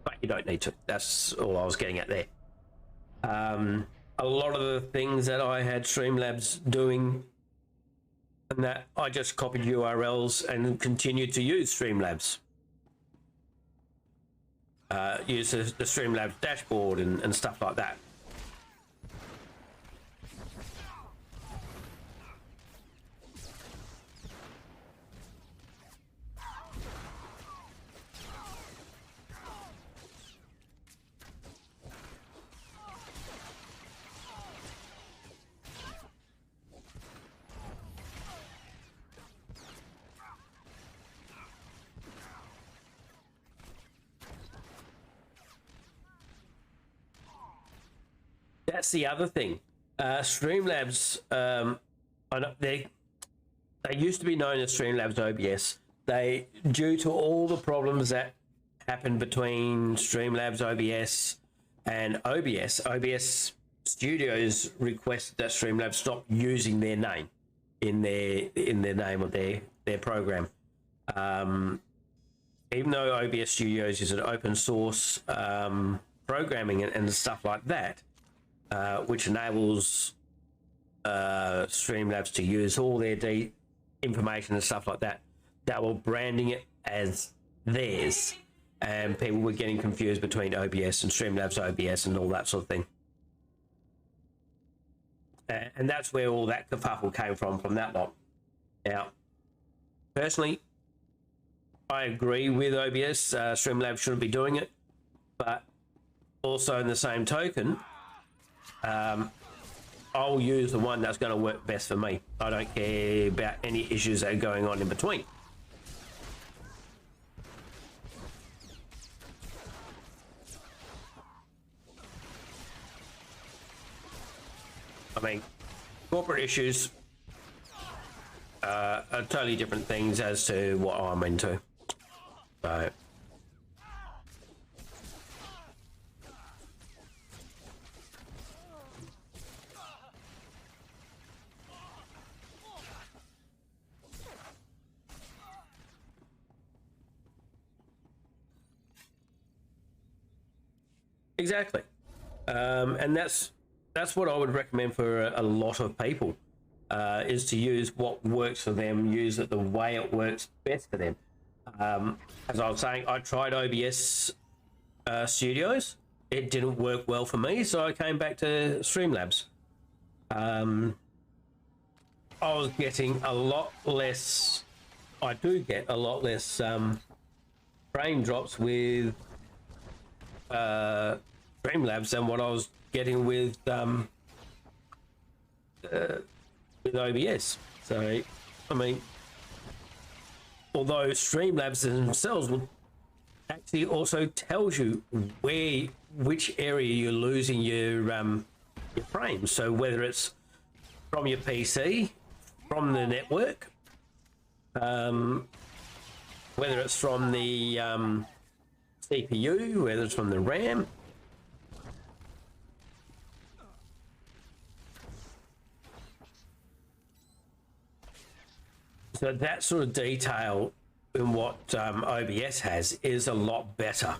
But you don't need to. That's all I was getting at there. A lot of the things that I had Streamlabs doing and that I just copied URLs and continued to use Streamlabs. Use the Streamlabs dashboard and stuff like that. That's the other thing. Streamlabs, I know they used to be known as Streamlabs OBS. They, due to all the problems that happened between Streamlabs OBS and OBS Studios requested that Streamlabs stop using their name in their name of their program. Even though OBS Studios is an open source programming and stuff like that, which enables Streamlabs to use all their information and stuff like that. They were branding it as theirs, and people were getting confused between OBS and Streamlabs OBS and all that sort of thing. And that's where all that kerfuffle came from that lot. Now, personally, I agree with OBS. Streamlabs shouldn't be doing it, but also in the same token, I'll use the one that's going to work best for me. I don't care about any issues that are going on in between. I mean, corporate issues are totally different things as to what I'm into. So. Exactly, and that's what I would recommend for a lot of people, is to use what works for them, use it the way it works best for them. As I was saying, I tried OBS Studios. It didn't work well for me, so I came back to Streamlabs. I was getting a lot less. I do get a lot less frame drops with Streamlabs than what I was getting with OBS. So, I mean, although Streamlabs themselves will actually also tells you which area you're losing your frames. So whether it's from your PC, from the network, whether it's from the CPU, whether it's from the RAM. So that sort of detail in what OBS has is a lot better.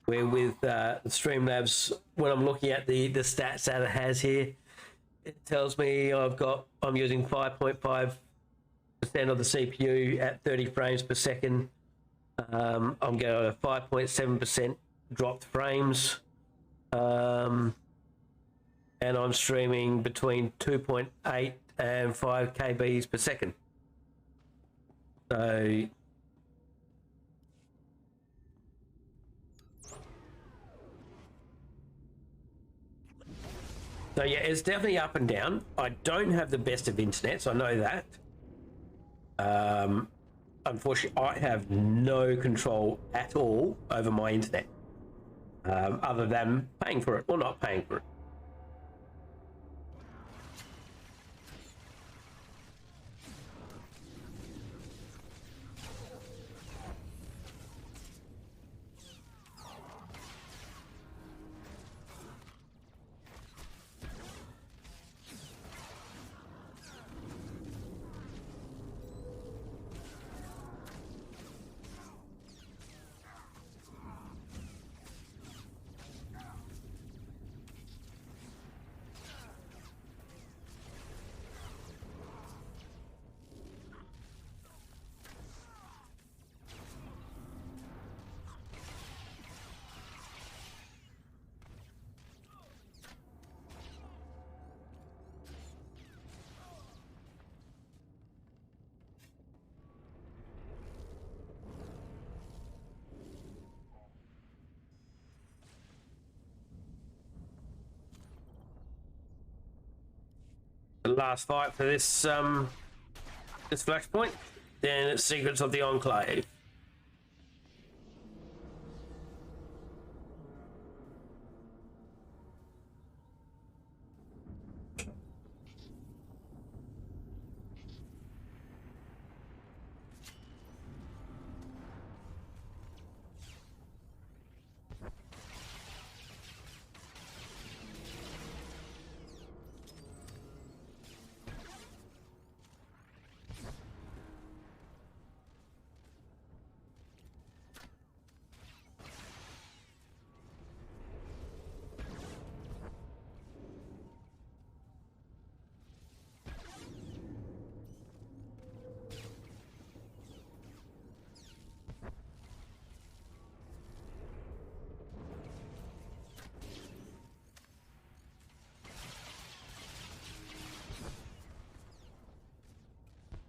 Where with Streamlabs, when I'm looking at the stats that it has here, it tells me I'm using 5.5% of the CPU at 30 frames per second, I'm getting a 5.7% dropped frames. And I'm streaming between 2.8 and 5 kbs per second. So yeah, it's definitely up and down. I don't have the best of internet, so I know that. Unfortunately, I have no control at all over my internet, other than paying for it or not paying for it. The last fight for this this flashpoint, then it's Secrets of the Enclave.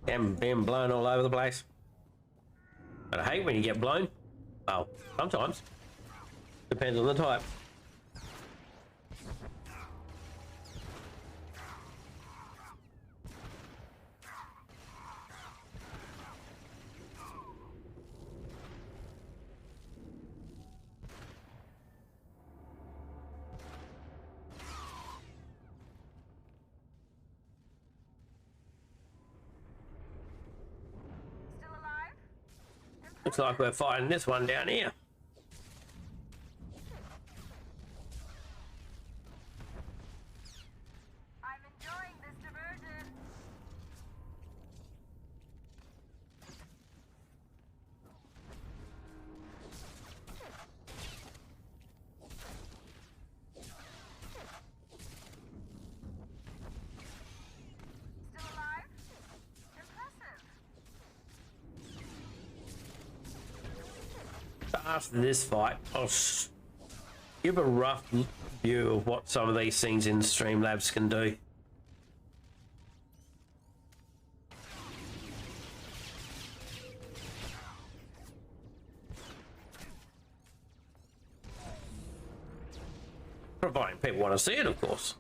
And being blown all over the place. But I hate when you get blown. Oh, sometimes. Depends on the type. Looks like we're fighting this one down here. I'm enjoying this diversion. Still alive? Impressive. After this fight, I'll give a rough view of what some of these things in Streamlabs can do. Providing people want to see it, of course.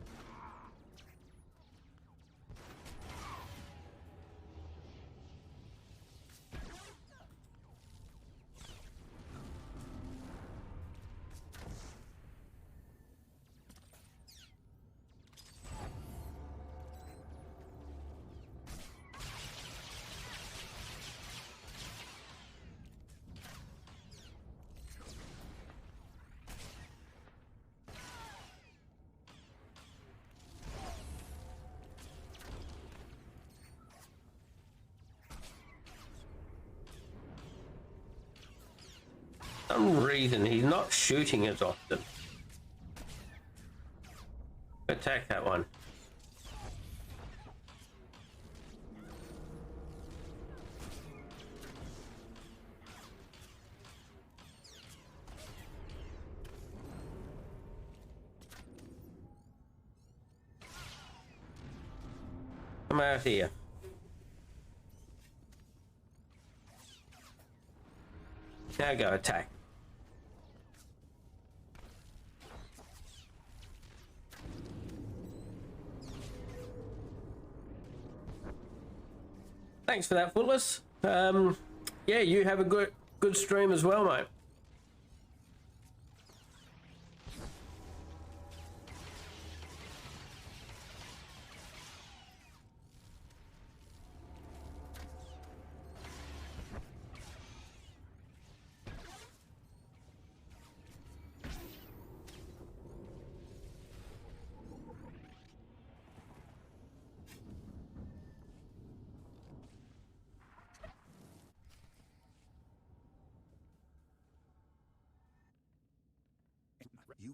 For some reason he's not shooting as often. Attack that one. Come out here. Now go attack. Thanks for that, Footless. Yeah, you have a good stream as well, mate. You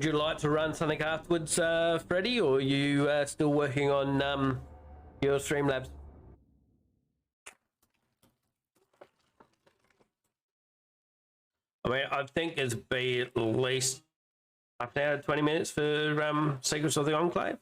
Would you like to run something afterwards, Freddie, or are you still working on your Streamlabs? I mean, I think it'd be at least half an hour, 20 minutes for Secrets of the Enclave.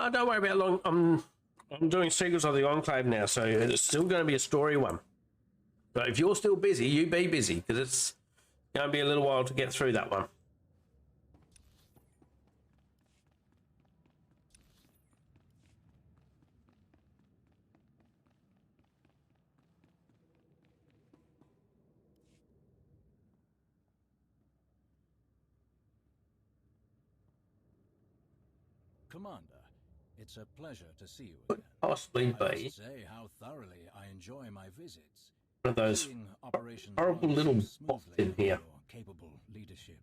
Oh, don't worry about long. I'm doing Secrets of the Enclave now, so it's still going to be a story one. But if you're still busy, you be busy, because it's going to be a little while to get through that one. Commander, it's a pleasure to see you Could again. possibly I be must say how thoroughly I enjoy my visits. one of those Seeing operations horrible run little so bots smoothly in under here. your capable leadership.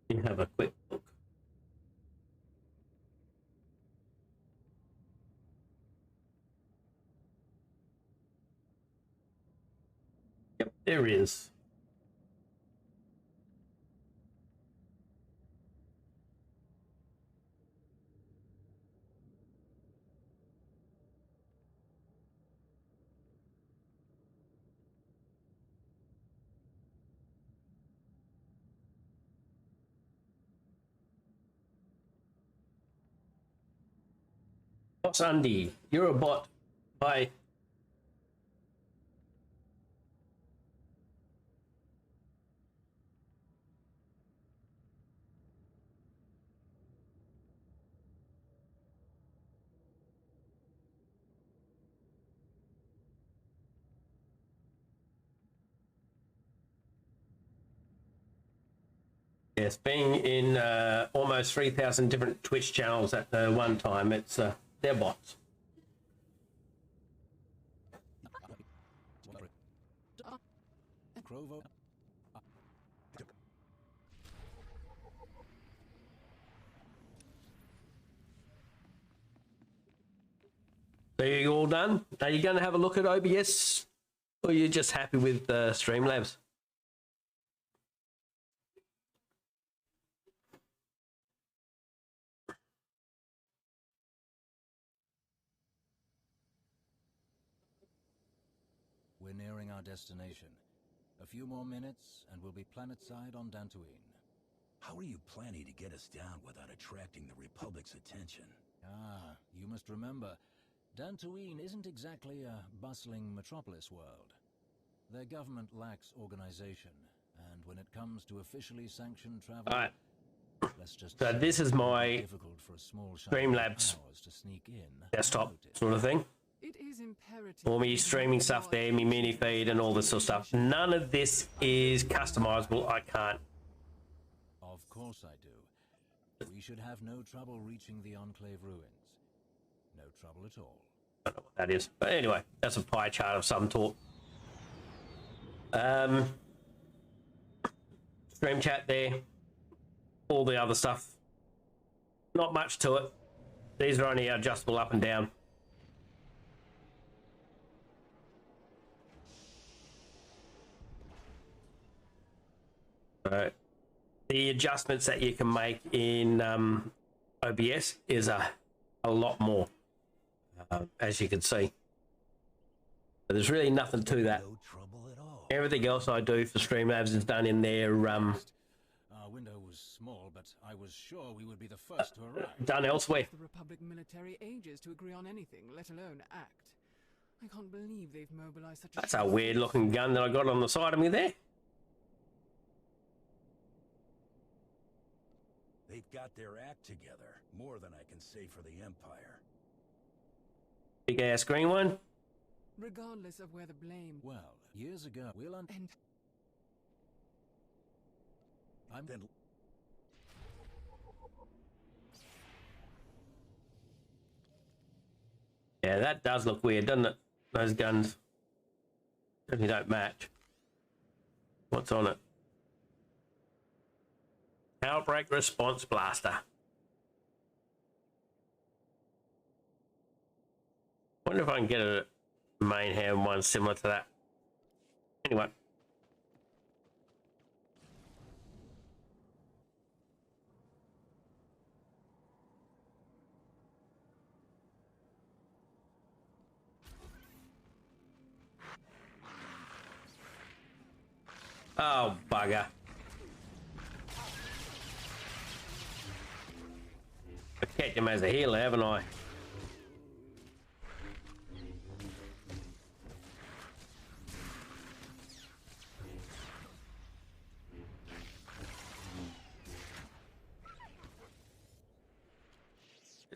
You have a quick look. Yep, there is. What's Andy? You're a bot. Bye. Yes, being in almost 3,000 different Twitch channels at one time, it's they're bots. Crovo. So you all done? Are you going to have a look at OBS, or are you just happy with Streamlabs? We're nearing our destination. A few more minutes and we'll be planetside on Dantooine. How are you planning to get us down without attracting the Republic's attention? Ah, you must remember, Dantooine isn't exactly a bustling metropolis world. Their government lacks organization, and when it comes to officially sanctioned travel, Alright, let's just so say this is it would be my difficult for a small Streamlabs to sneak in desktop unnoticed. sort of thing. It is imperative. All me streaming stuff there, me mini feed and all this sort of stuff. None of this is customizable. I can't. Of course I do. We should have no trouble reaching the Enclave ruins. No trouble at all. I don't know what that is. But anyway, that's a pie chart of some sort. Stream chat there. All the other stuff. Not much to it. These are only adjustable up and down. The adjustments that you can make in OBS is a lot more, as you can see. But there's really nothing to that. No trouble at all. Everything else I do for Streamlabs is done in their Our window was small, but I was sure we would be the first to arrive. done elsewhere. The Republic military ages to agree on anything, let alone act. I can't believe they've mobilized such a... That's a weird looking gun that I got on the side of me there. They've got their act together, more than I can say for the Empire. Big ass green one. Regardless of where the blame... Well, years ago, And Then Yeah, that does look weird, doesn't it? Those guns certainly don't match. What's on it? Outbreak Response Blaster. Wonder if I can get a main hand one similar to that. Anyway. Oh, bugger. I've kept him as a healer, haven't I?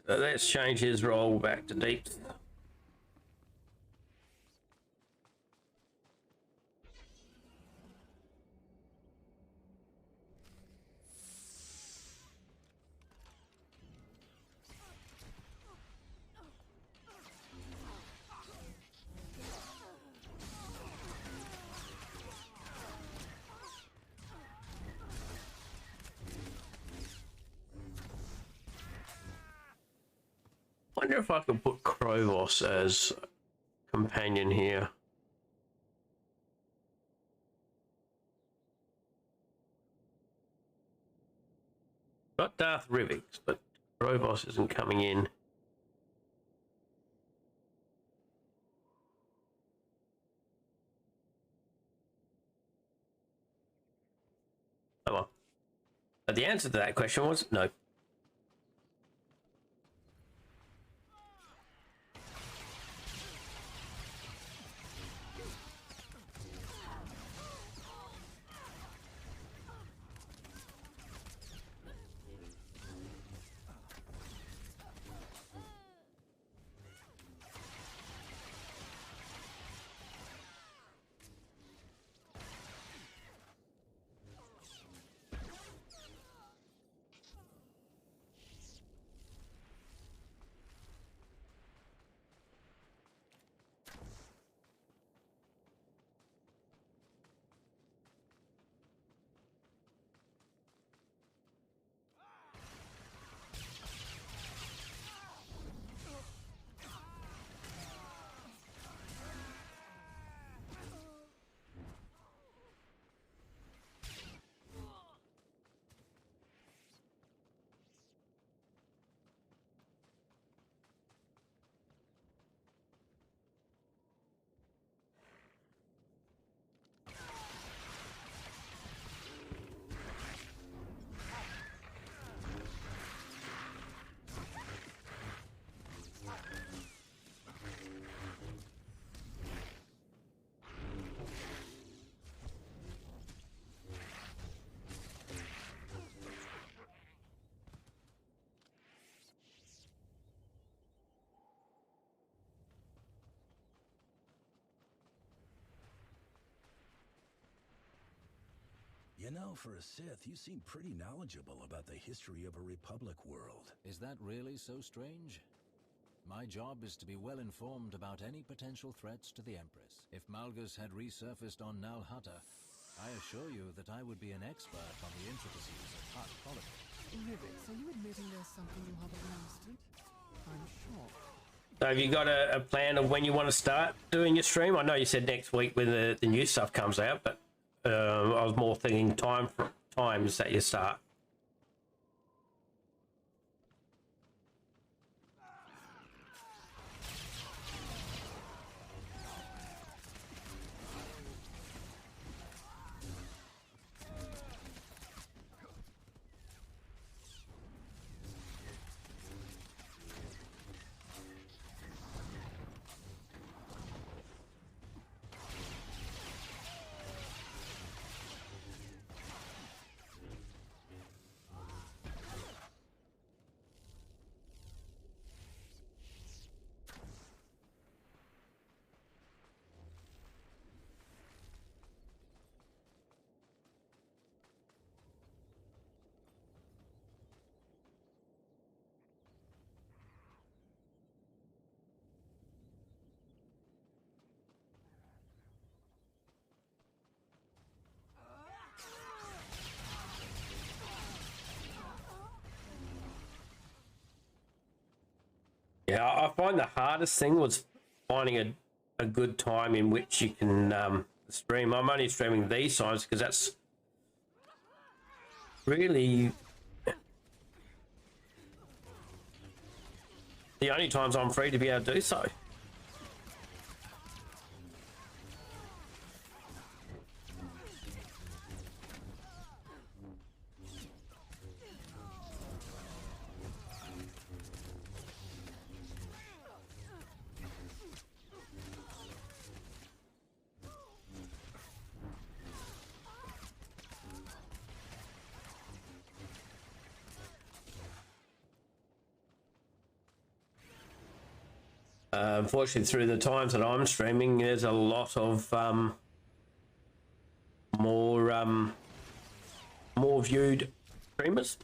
So let's change his role back to deep. Wonder if I could put Krovos as companion here. Got Darth Rivix, but Krovos isn't coming in. Oh well. But the answer to that question was no. You know, for a Sith, you seem pretty knowledgeable about the history of a Republic world. Is that really so strange? My job is to be well informed about any potential threats to the Empress. If Malgus had resurfaced on Nal Hutta, I assure you that I would be an expert on the intricacies of Hutt politics. Rivets, are you admitting there's something you haven't mastered? I'm shocked. So have you got a plan of when you want to start doing your stream? I know you said next week when the new stuff comes out, but I was more thinking times that you start. Yeah, I find the hardest thing was finding a good time in which you can stream. I'm only streaming these times because that's really the only times I'm free to be able to do so. Unfortunately, through the times that I'm streaming, there's a lot of more viewed streamers.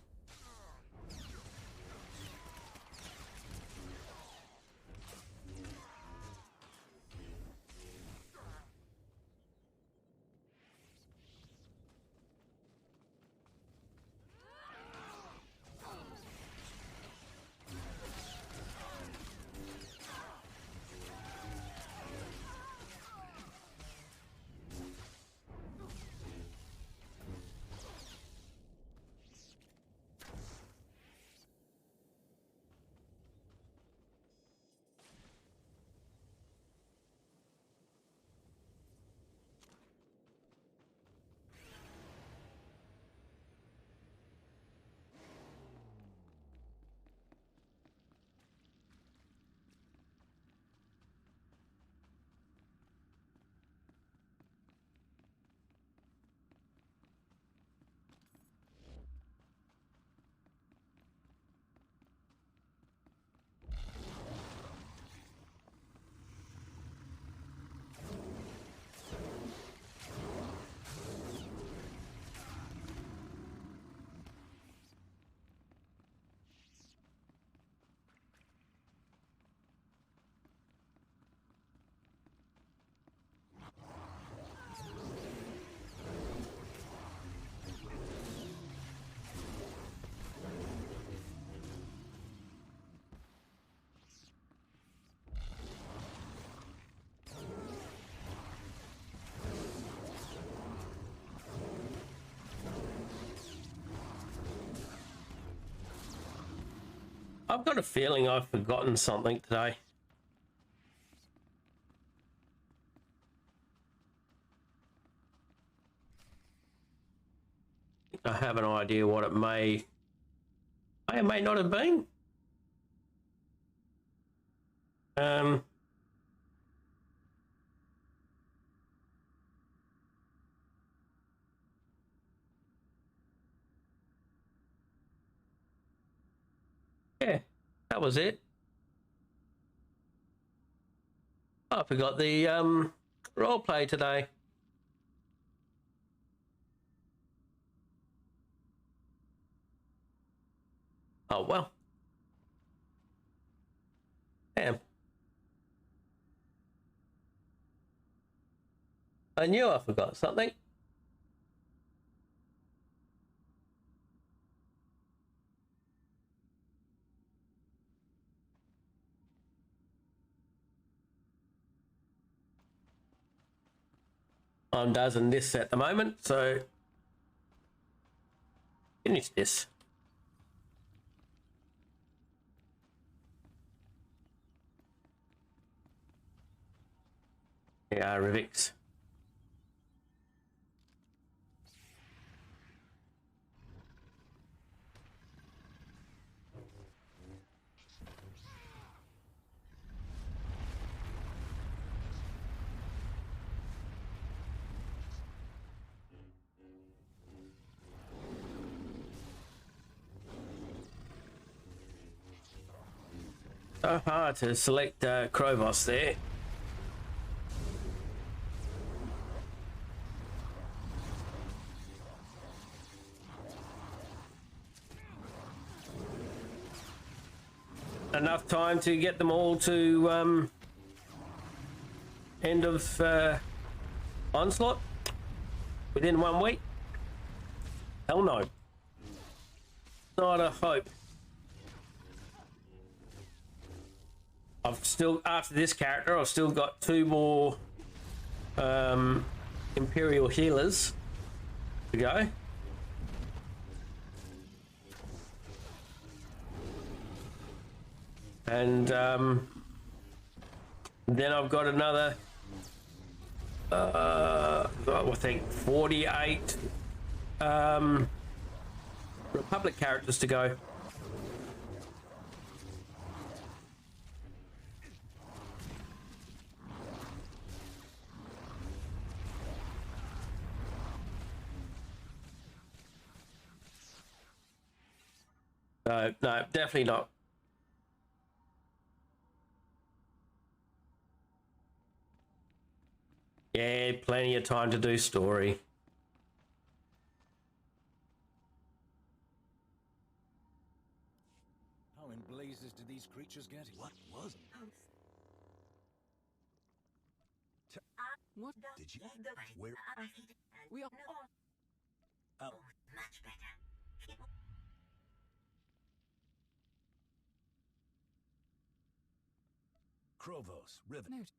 I've got a feeling I've forgotten something today. I have an idea what it may or may not have been. Yeah, that was it. I forgot the role play today. Oh, well. Damn. I knew I forgot something. I'm doing this at the moment, so finish this. Yeah, Rivix. So hard to select Krovos there. Enough time to get them all to end of onslaught within 1 week? Hell no. Not a hope. I've still, after this character, I've still got 2 more Imperial healers to go. And then I've got another, I think 48 Republic characters to go. No, definitely not. Yeah, plenty of time to do story. How in blazes did these creatures get here? What was it? What? Did you? Where? We are. Oh. Krovos, Rivet. Note.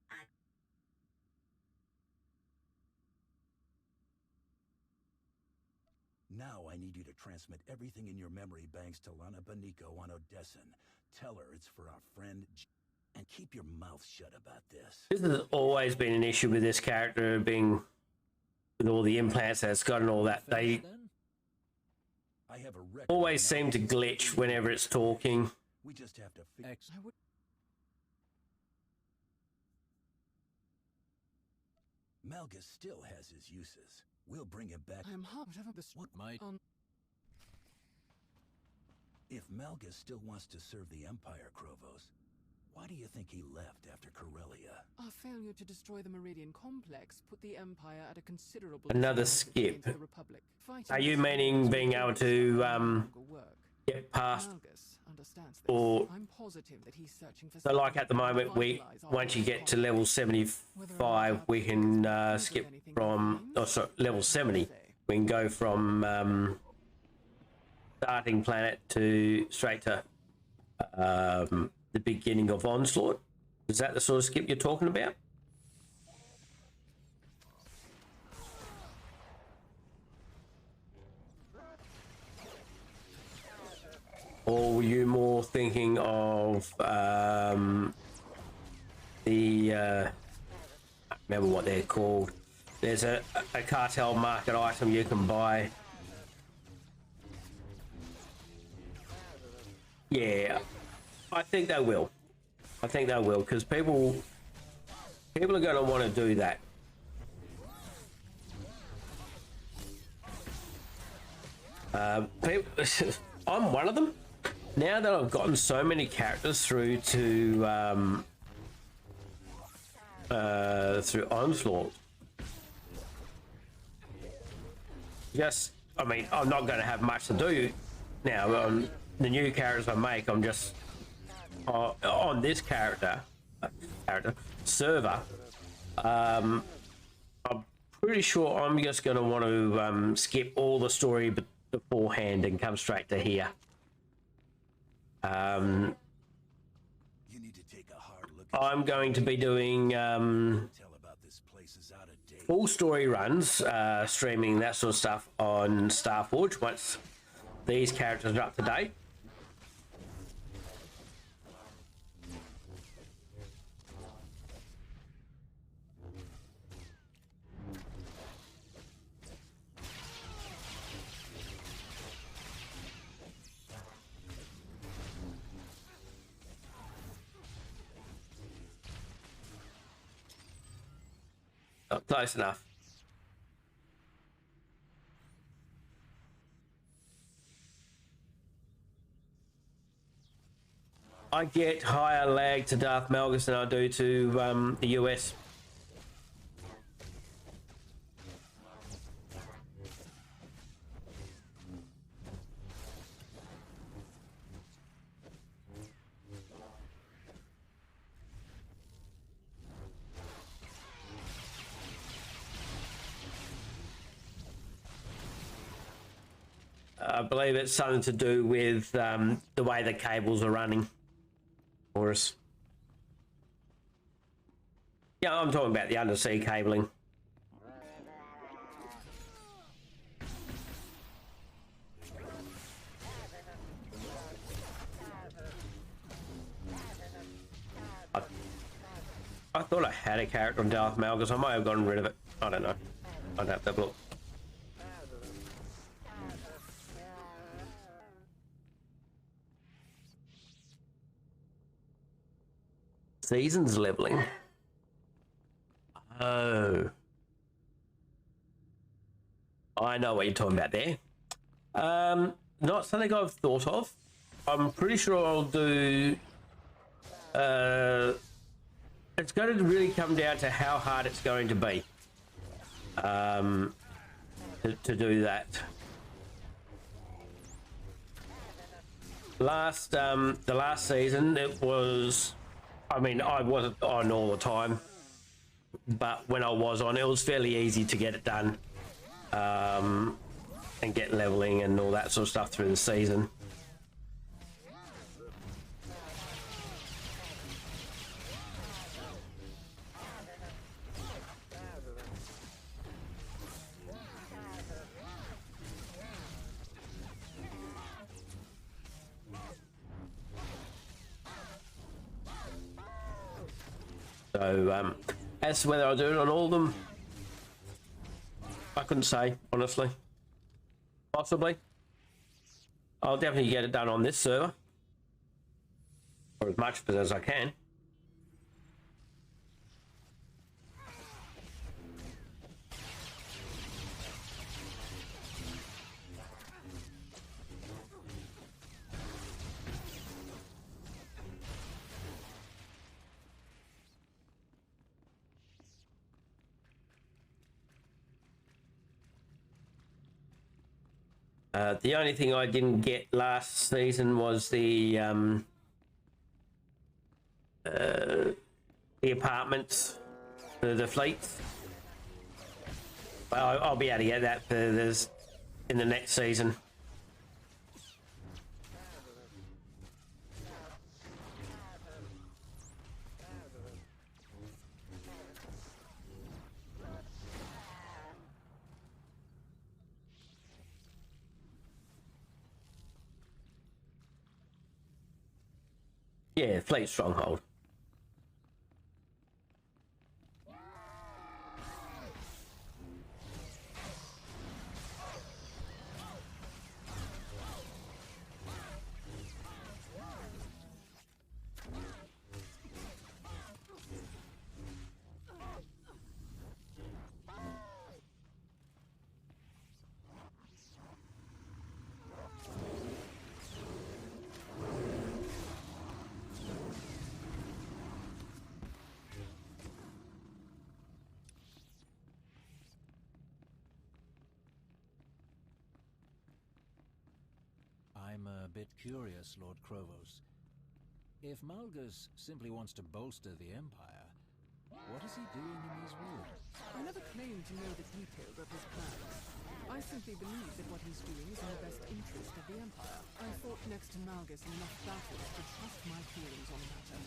Now I need you to transmit everything in your memory banks to Lana Beniko on Odessen. Tell her it's for our friend and keep your mouth shut about this. This has always been an issue with this character being with all the implants that it's got and all that. They I have a record always seem to glitch whenever it's talking. We just have to fix. I would. Malgus still has his uses. We'll bring him back. I am hard. Whatever this. What might... If Malgus still wants to serve the Empire, Krovos, why do you think he left after Corellia? Our failure to destroy the Meridian complex put the Empire at a considerable Another disadvantage skip. against the Republic. Are you meaning being able to get past, Malgus understands this. or I'm positive that he's searching for so like at the moment once you get to level 75 we can skip from, oh sorry, level 70 we can go from starting planet to straight to the beginning of Onslaught. Is that the sort of skip you're talking about? Or were you more thinking of the I can't remember what they're called. There's a cartel market item you can buy. Yeah, I think they will. I think they will, because people are going to want to do that. I'm one of them. Now that I've gotten so many characters through to through Onslaught, I mean, I'm not going to have much to do now. the new characters I make, I'm just on this character server. I'm pretty sure I'm just going to want to skip all the story beforehand and come straight to here. You need to take a hard look at I'm going to be doing tell about this place is out of date. full story runs, streaming that sort of stuff on Starforge once these characters are up to date. Not close enough. I get higher lag to Darth Malgus than I do to the US. I believe it's something to do with the way the cables are running for us. Yeah, I'm talking about the undersea cabling. I thought I had a character on Darth Malgus. I might have gotten rid of it. I don't know. I'd have to have a look. Seasons leveling. Oh. I know what you're talking about there. Not something I've thought of. I'm pretty sure I'll do... it's going to really come down to how hard it's going to be to do that. The last season, it was... I mean, I wasn't on all the time, but when I was on, it was fairly easy to get it done and get leveling and all that sort of stuff through the season. So, as to whether I'll do it on all of them, I couldn't say, honestly. Possibly. I'll definitely get it done on this server. Or as much of it as I can. The only thing I didn't get last season was the apartments for the fleets. But I'll be able to get that for this in the next season. Yeah, Fleet Stronghold. I'm a bit curious, Lord Krovos. If Malgus simply wants to bolster the Empire, what is he doing in these ruins? I never claimed to know the details of his plans. I simply believe that what he's doing is in the best interest of the Empire. I fought next to Malgus in enough battles to trust my feelings on the matter.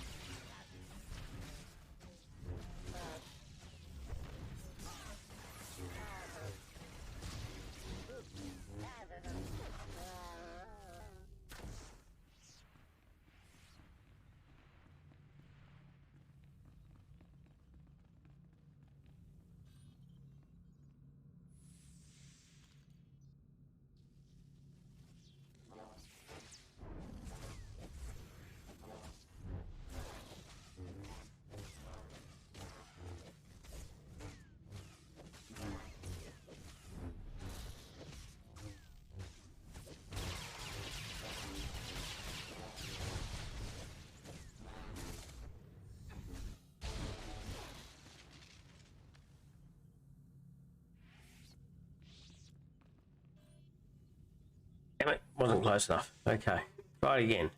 Damn it, wasn't close enough. Okay, try it again.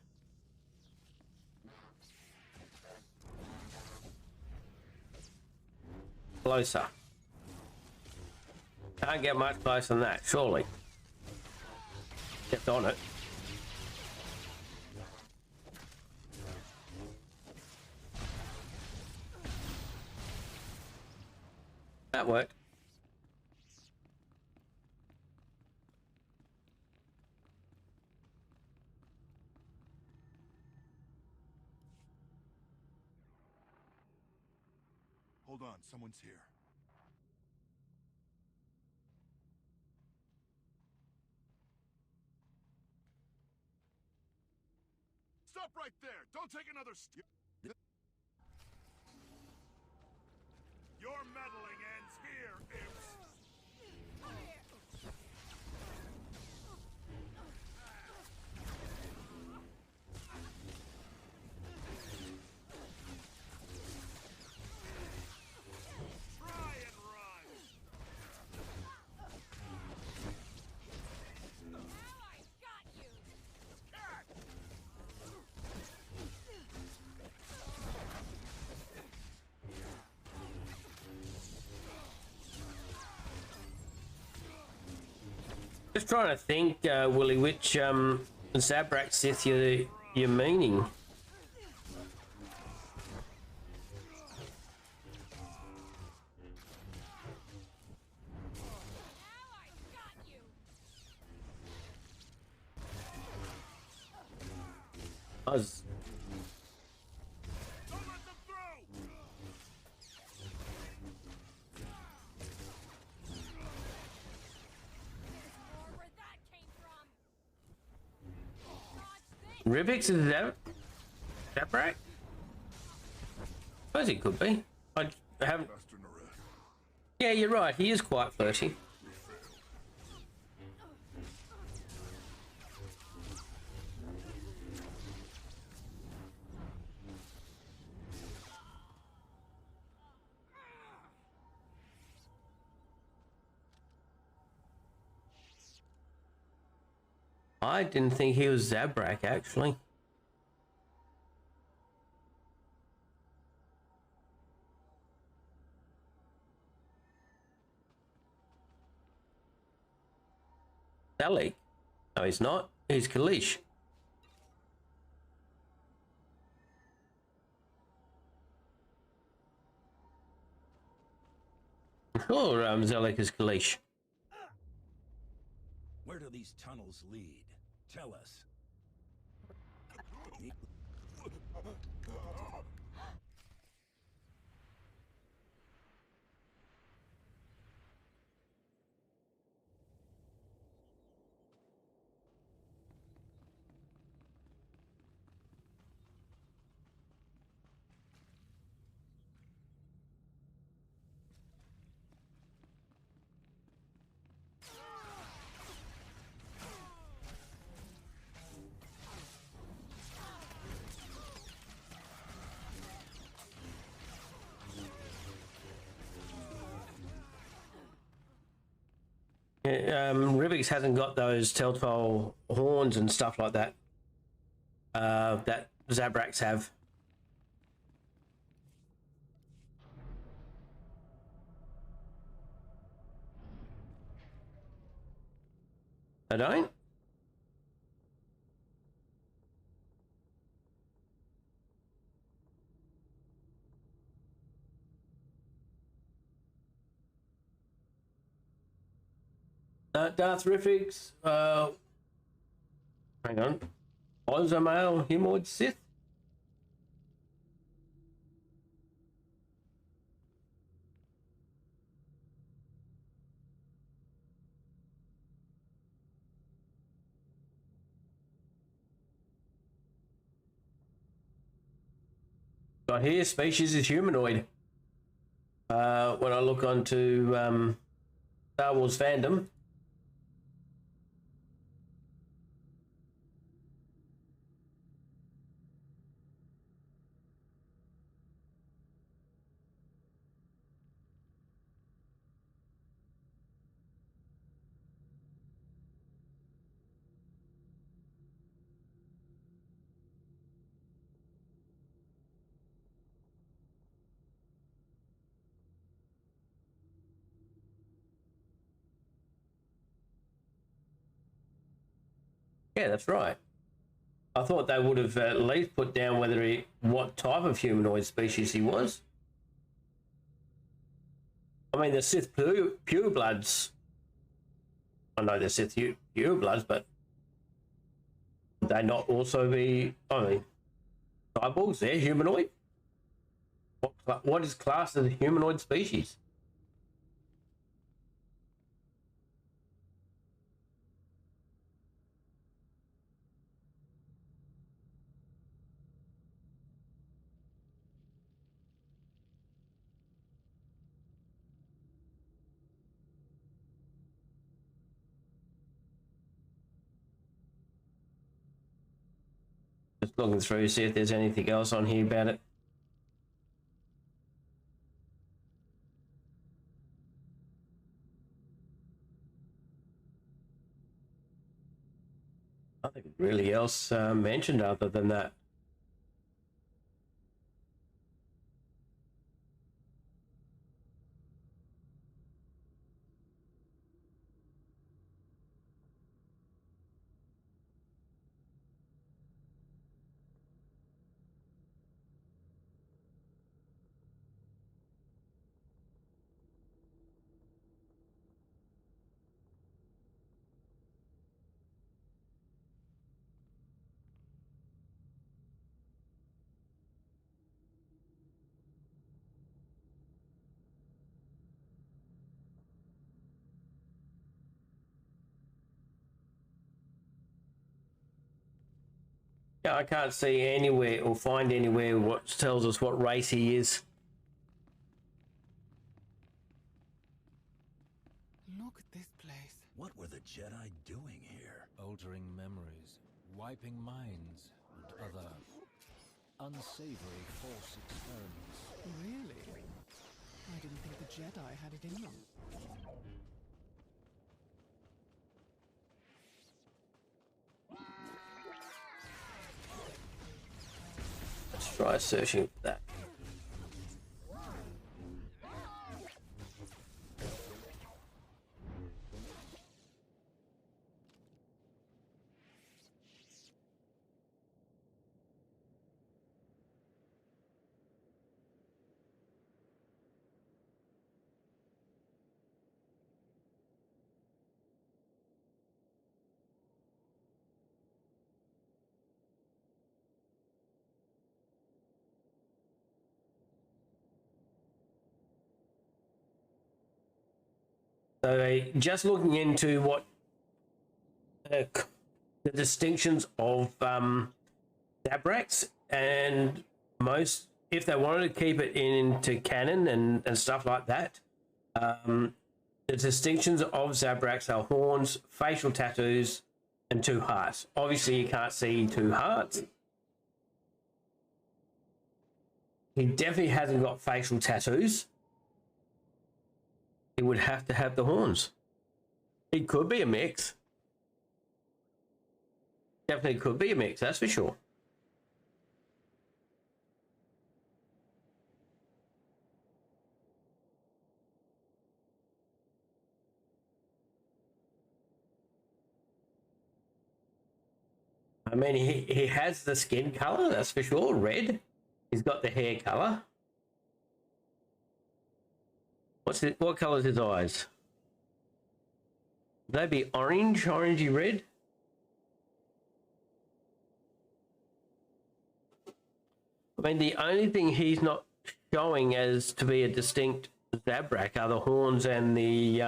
Closer. Can't get much closer than that, surely. Kept on it. That worked. Hold on, someone's here. Stop right there! Don't take another step. Your meddling ends here, imps! Try and run! Now I got you! Just trying to think, Willie, which Zabrak Sith you're meaning. I was... Don't let them through! Or where that came from! Rivix is Zabrak? Suppose he could be. I haven't... Yeah, you're right. He is quite flirty. I didn't think he was Zabrak, actually. Salik? No, he's not. He's Kalish. Sure, Zelik is Kalish. Where do these tunnels lead? Tell us. Rivix hasn't got those telltale horns and stuff like that that Zabraks have. I don't. Darth Rifix. Hang on. Ozamale Humanoid Sith. Got here, species is humanoid. When I look onto Star Wars fandom. Yeah, that's right. I thought they would have at least put down what type of humanoid species he was. I mean, the Sith purebloods. I know they're Sith purebloods, but would they not also be? I mean, cyborgs. They're humanoid. What is classed as a humanoid species? Just looking through, see if there's anything else on here about it. Nothing really else mentioned other than that. Yeah, I can't see anywhere or find anywhere what tells us what race he is. Look at this place. What were the Jedi doing here? Altering memories, wiping minds, and other unsavory false experiments. Really? I didn't think the Jedi had it in them. Let's try searching for that. So just looking into what the distinctions of Zabraks, and most, if they wanted to keep it into canon and stuff like that, the distinctions of Zabraks are horns, facial tattoos, and 2 hearts. Obviously, you can't see 2 hearts. He definitely hasn't got facial tattoos. He would have to have the horns. It could be a mix. Definitely could be a mix, that's for sure. I mean, he has the skin color, that's for sure, red. He's got the hair color. What color is his eyes? Would they be orange, orangey red? I mean, the only thing he's not showing as to be a distinct Zabrak are the horns and the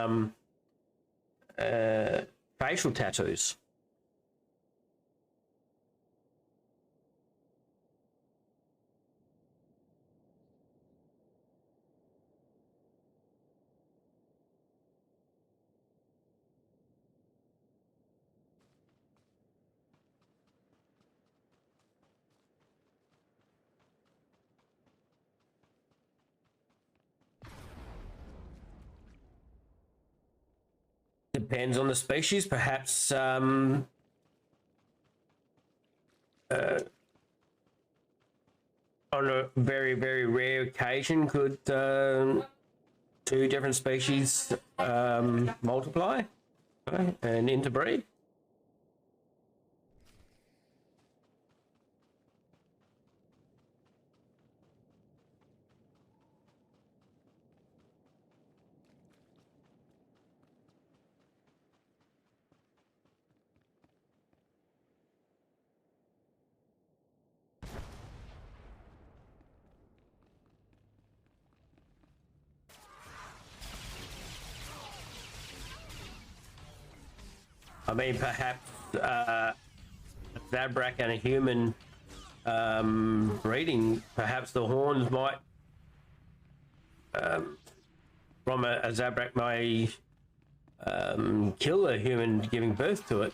facial tattoos. Depends on the species, perhaps on a very, very rare occasion could two different species multiply and interbreed. I mean, perhaps Zabrak and a human breeding, perhaps the horns might, from a Zabrak may kill a human giving birth to it.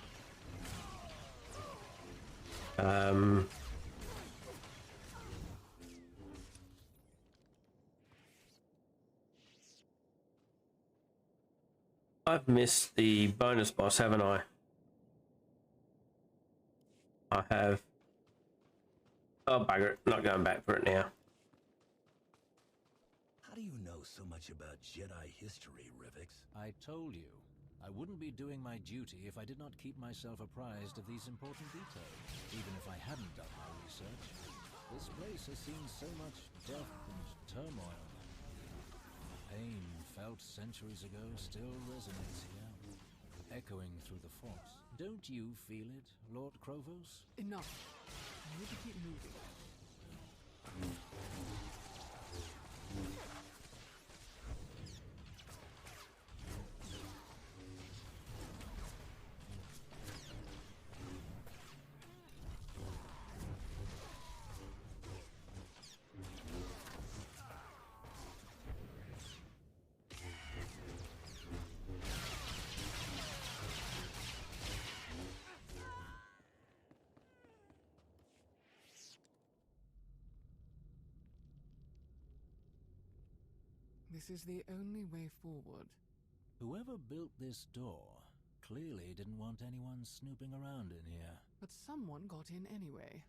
I've missed the bonus boss, haven't I? I have. Oh, bugger it. Not going back for it now. How do you know so much about Jedi history, Rivix? I told you. I wouldn't be doing my duty if I did not keep myself apprised of these important details, even if I hadn't done my research. This place has seen so much death and turmoil. Pain felt centuries ago still resonates here, echoing through the force. Don't you feel it, Lord Krovos? Enough. I need to keep moving. This is the only way forward. Whoever built this door clearly didn't want anyone snooping around in here. But someone got in anyway.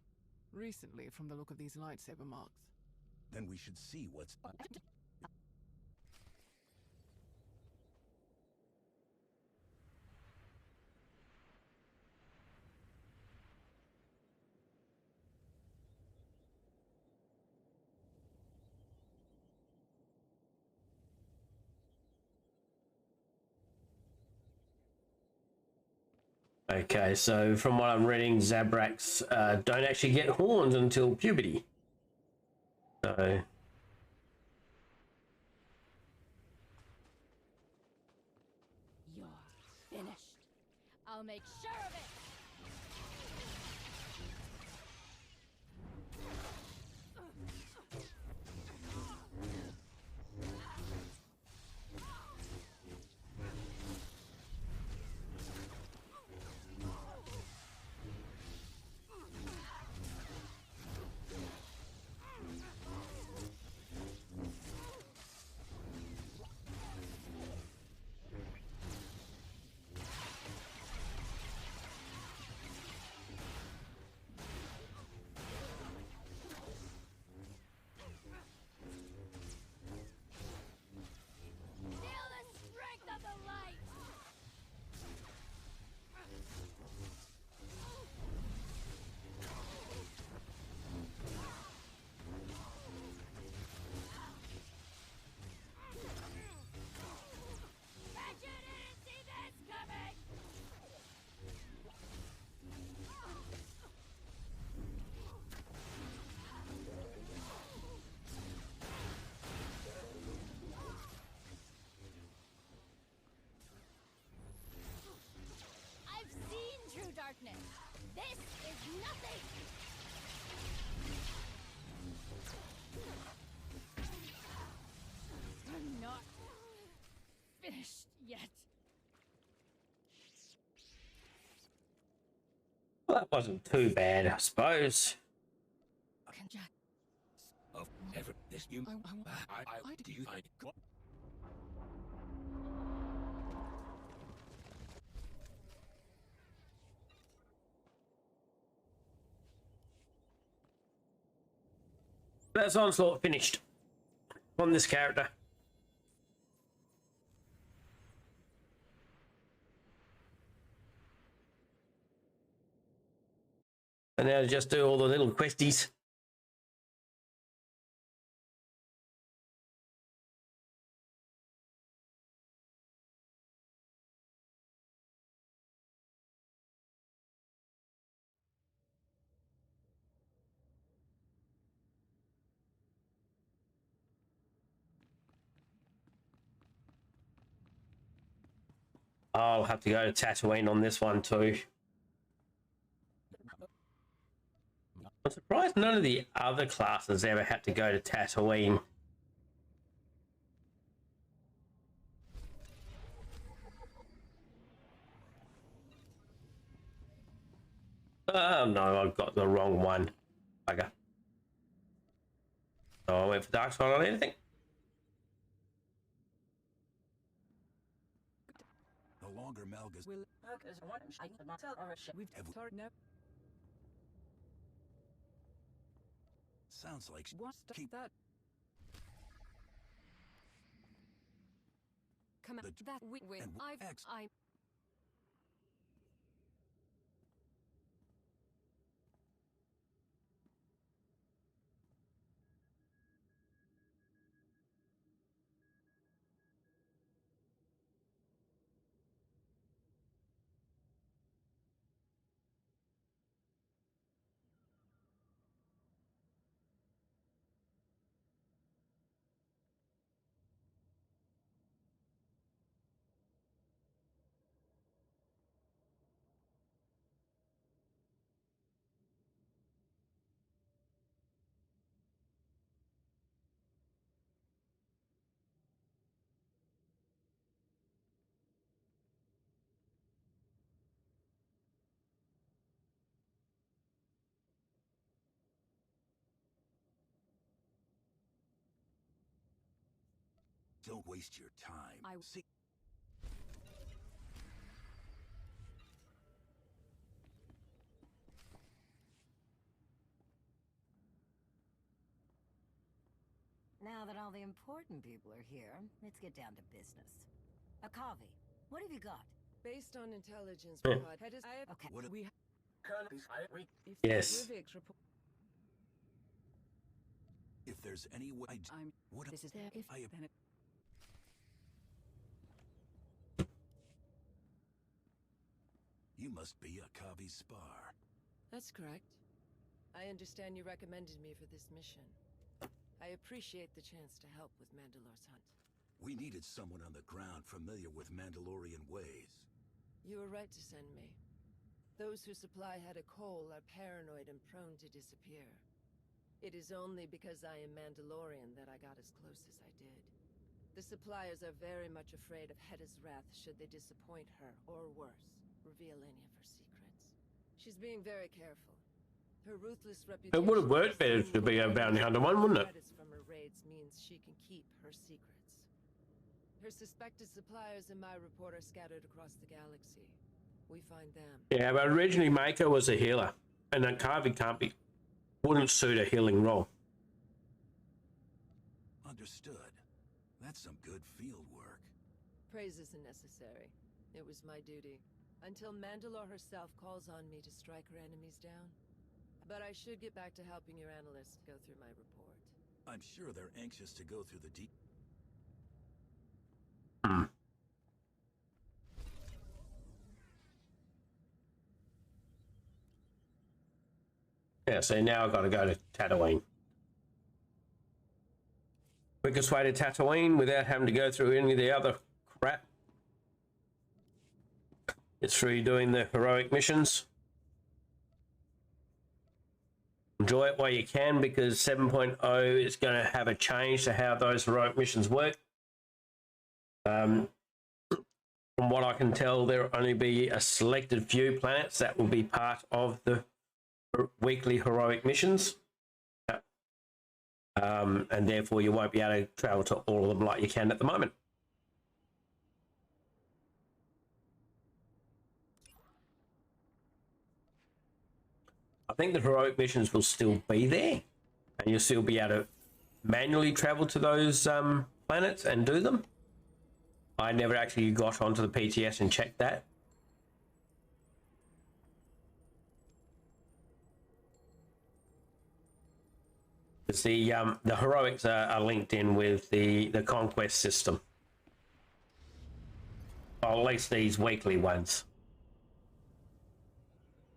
Recently, from the look of these lightsaber marks. Then we should see what's... Okay, so from what I'm reading, Zabraks don't actually get horns until puberty. So... You're finished. I'll make sure of it! Well, that wasn't too bad, I suppose. Of ever this you I do you find God? That's onslaught finished on this character. And now just do all the little questies. I'll have to go to Tatooine on this one too. I'm surprised none of the other classes ever had to go to Tatooine. Oh no, I've got the wrong one. Bugger. So I went for Dark Side on anything. No longer Malgus. We've Sounds like what keep that. Come on, that we and I don't waste your time. See. Now that all the important people are here, let's get down to business. Akavi, what have you got? based on intelligence Yeah. report. Okay. What We if Yes. Rivik's report if there's any way I'm what this is there if I then it, you must be a Kavi Spar. that's correct. I understand you recommended me for this mission. I appreciate the chance to help with Mandalore's hunt. We needed someone on the ground familiar with Mandalorian ways. You were right to send me. Those who supply Hedda coal are paranoid and prone to disappear. It is only because I am Mandalorian that I got as close as I did. The suppliers are very much afraid of Hedda's wrath should they disappoint her, or worse, reveal any of her secrets. She's being very careful. Her ruthless reputation... It would have worked better to be a bounty hunter one, wouldn't it? Credits from her raids means she can keep her secrets. Her suspected suppliers in my report are scattered across the galaxy. We find them. Yeah, but originally Mako was a healer, and that Kavi wouldn't suit a healing role. Understood. That's some good field work. Praise isn't necessary. It was my duty. Until Mandalore herself calls on me to strike her enemies down. But I should get back to helping your analysts go through my report. I'm sure they're anxious to go through the deep. Yeah, so now I've got to go to Tatooine. Quickest way to Tatooine without having to go through any of the other crap. It's through doing the heroic missions. Enjoy it while you can, because 7.0 is going to have a change to how those heroic missions work. From what I can tell, there will only be a selected few planets that will be part of the weekly heroic missions. And therefore you won't be able to travel to all of them like you can at the moment. I think the heroic missions will still be there, and you'll still be able to manually travel to those planets and do them. I never actually got onto the PTS and checked that. Because the heroics are linked in with the conquest system. Or at least these weekly ones.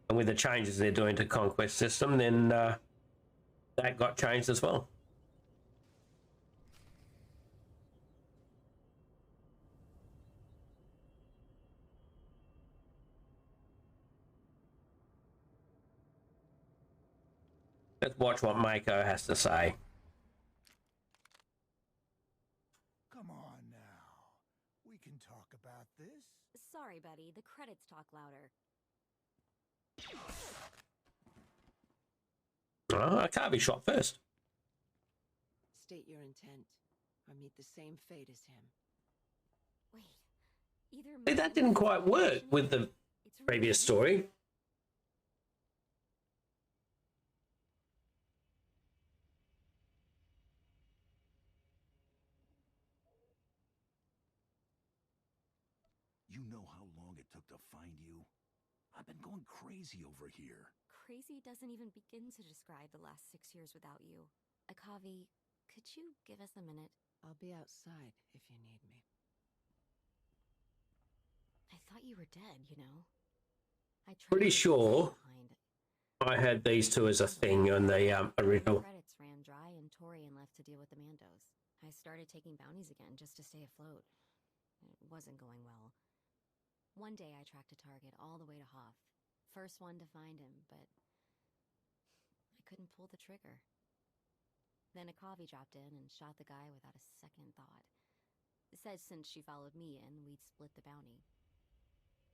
And with the changes they're doing to conquest system, then that got changed as well. Let's watch what Mako has to say. Come on now. We can talk about this. Sorry, buddy. The credits talk louder. Oh, I can't be shot first. State your intent, or meet the same fate as him. Wait. Either See, that didn't quite work with the previous story. You know how long it took to find you? I've been going crazy over here. Crazy doesn't even begin to describe the last 6 years without you. Akavi, could you give us a minute? I'll be outside if you need me. I thought you were dead, you know? Pretty sure I had these two as a thing on the original. The credits ran dry and Torian left to deal with the Mandos. I started taking bounties again just to stay afloat. It wasn't going well. One day I tracked a target all the way to Hoth. First one to find him, but I couldn't pull the trigger. Then Akavi dropped in and shot the guy without a second thought. Said since she followed me in, we'd split the bounty.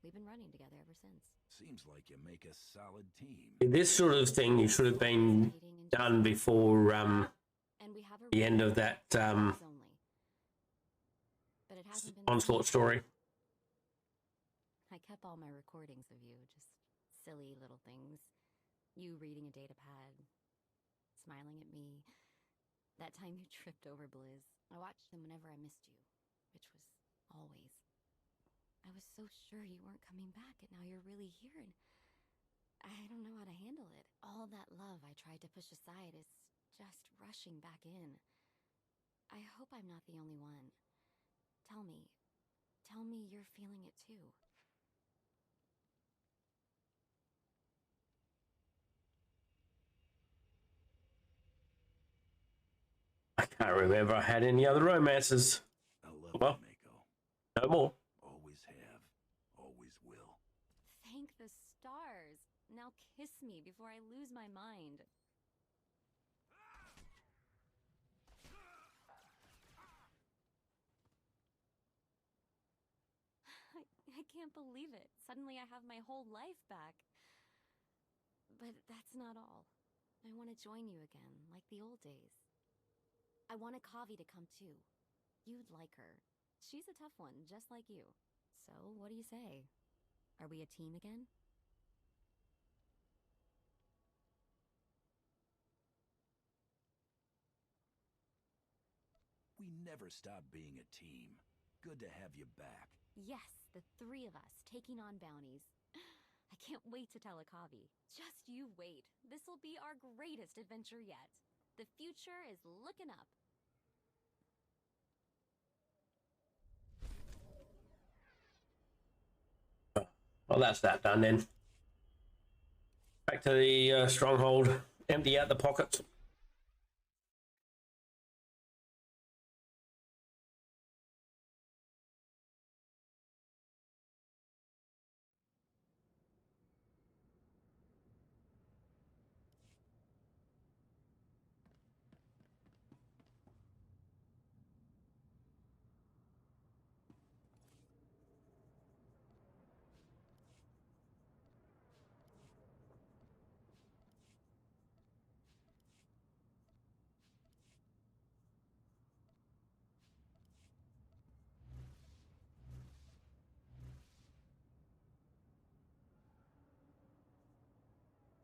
We've been running together ever since. Seems like you make a solid team. This sort of thing you should have been done before the end of that Onslaught story. I kept all my recordings of you, just silly little things. You reading a data pad, smiling at me. That time you tripped over Blizz. I watched them whenever I missed you, which was always. I was so sure you weren't coming back, and now you're really here, and I don't know how to handle it. All that love I tried to push aside is just rushing back in. I hope I'm not the only one. Tell me you're feeling it too. I can't remember I had any other romances. I love Well, you, Mako. No more. Always have. Always will. Thank the stars. Now kiss me before I lose my mind. I can't believe it. Suddenly I have my whole life back. But that's not all. I want to join you again, like the old days. I want Akavi to come too. You'd like her. She's a tough one, just like you. So, what do you say? Are we a team again? We never stop being a team. Good to have you back. Yes, the three of us taking on bounties. I can't wait to tell Akavi. Just you wait. This'll be our greatest adventure yet. The future is looking up. Well, that's that done then. Back to the stronghold. Empty out the pockets.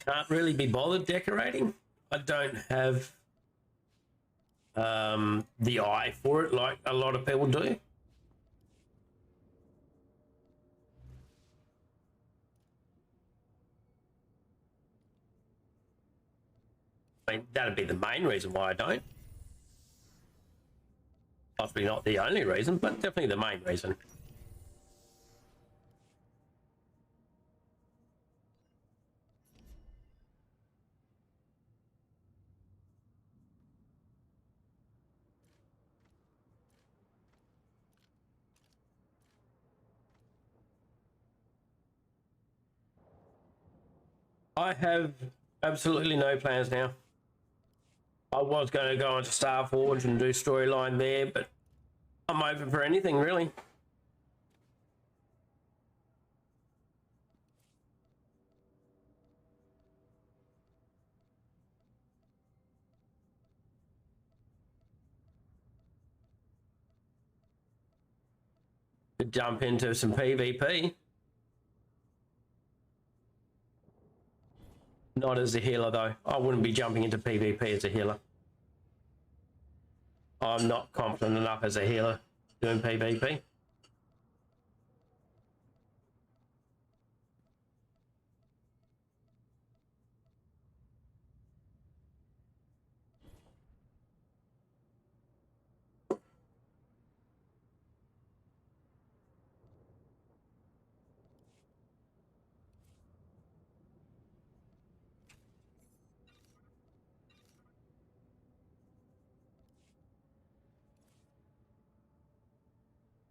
can't really be bothered decorating. I don't have the eye for it like a lot of people do. I mean, that'd be the main reason why I don't. Possibly not the only reason, but definitely the main reason. I have absolutely no plans now. I was going to go into Starforge and do storyline there, but I'm open for anything really. Could jump into some PvP. Not as a healer though. I wouldn't be jumping into PvP as a healer. I'm not confident enough as a healer doing PvP.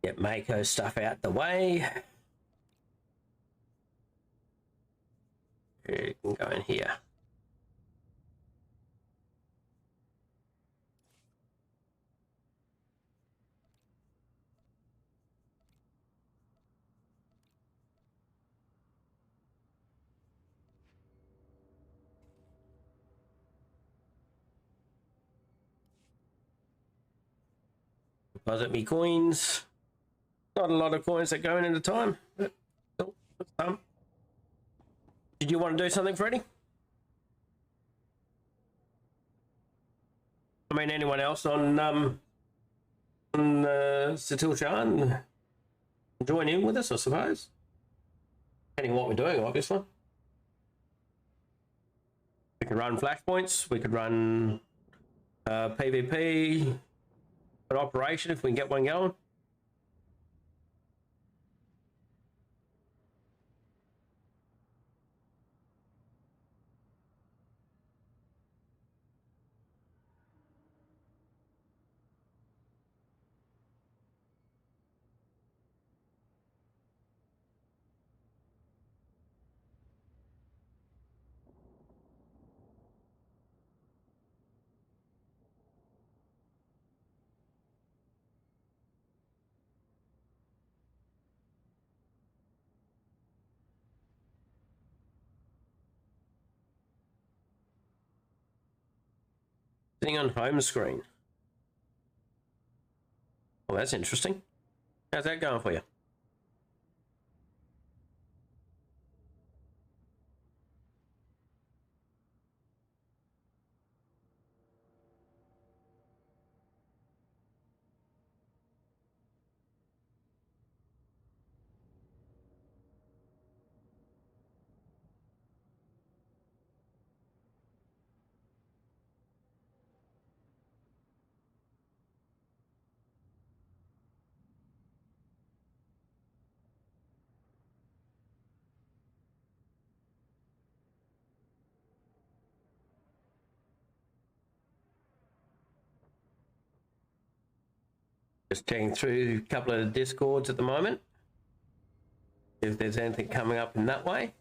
Get Mako stuff out the way. You can go in here. Deposit me coins. Not a lot of coins that go in at a time, but some. Did you want to do something, Freddie? I mean, anyone else on Satil Chan join in with us, I suppose. Depending on what we're doing, obviously. We could run flashpoints. We could run PvP, an operation if we can get one going. Sitting on home screen. Well, that's interesting. How's that going for you? Just checking through a couple of the discords at the moment. If there's anything coming up in that way.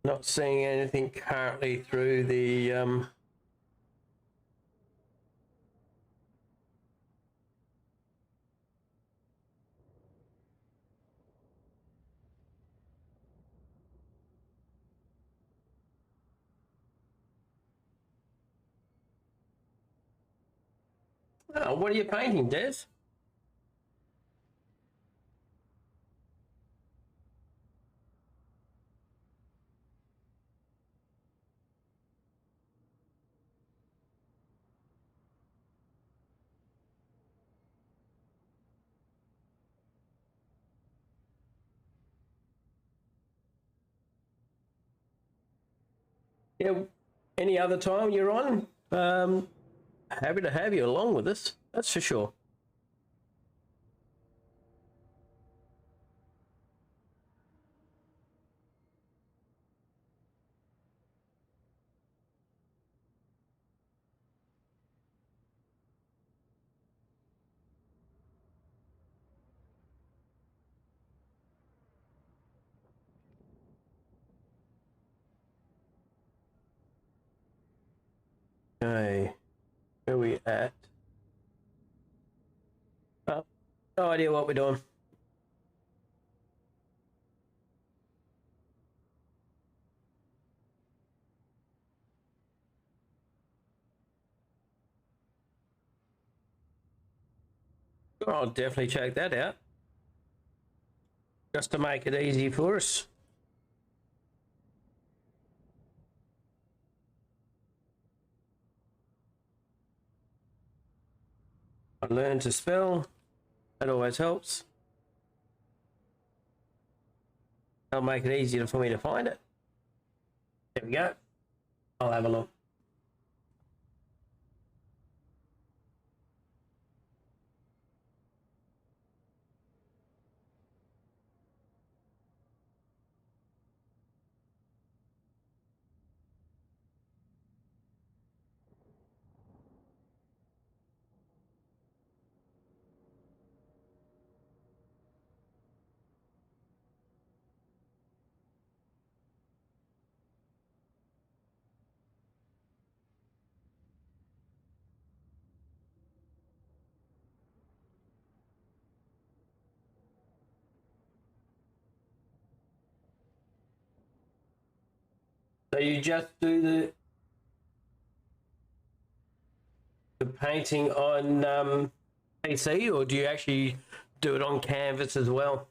Not seeing anything currently through the oh, what are you painting, Des? Yeah, any other time you're on, happy to have you along with us. That's for sure. Okay, where are we at? Oh, no idea what we're doing. I'll definitely check that out. Just to make it easy for us. I learned to spell. That always helps. That'll make it easier for me to find it. There we go. I'll have a look. So you just do the painting on PC, or do you actually do it on canvas as well?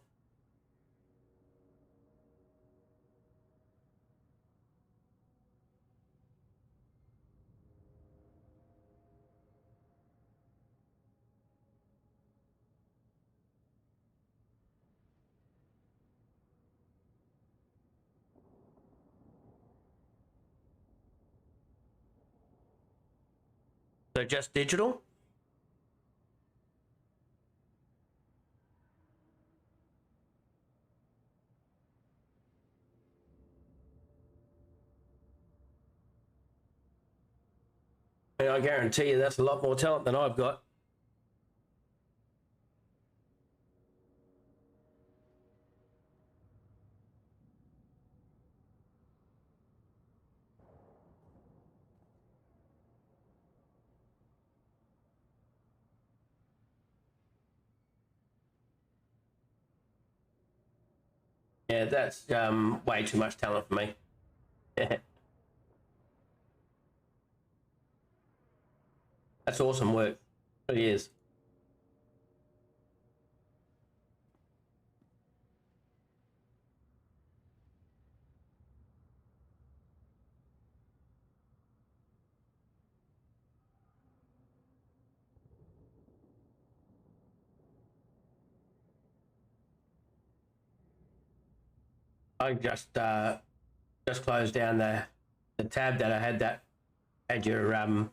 So just digital? And I guarantee you that's a lot more talent than I've got. Yeah, that's way too much talent for me. That's awesome work. It really is. I just closed down the tab that I had your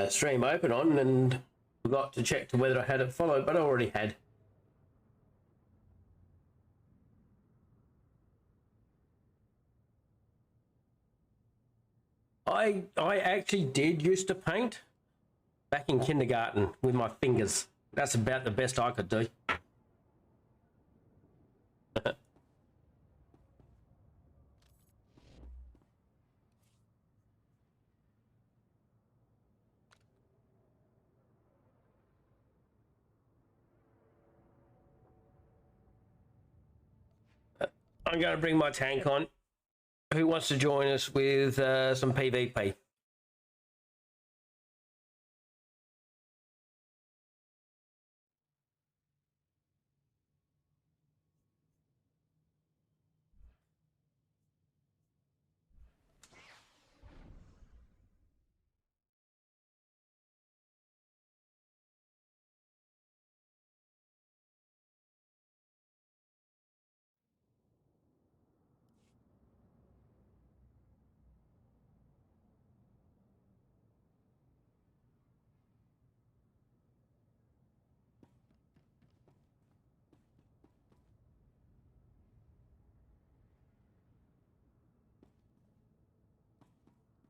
stream open on, and forgot to check to whether I had it followed, but I already had. I actually did used to paint back in kindergarten with my fingers. That's about the best I could do. I'm going to bring my tank on. Who wants to join us with some PvP?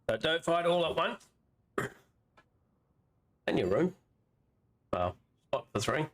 So don't fight all at once. In your room. Well, spot for 3.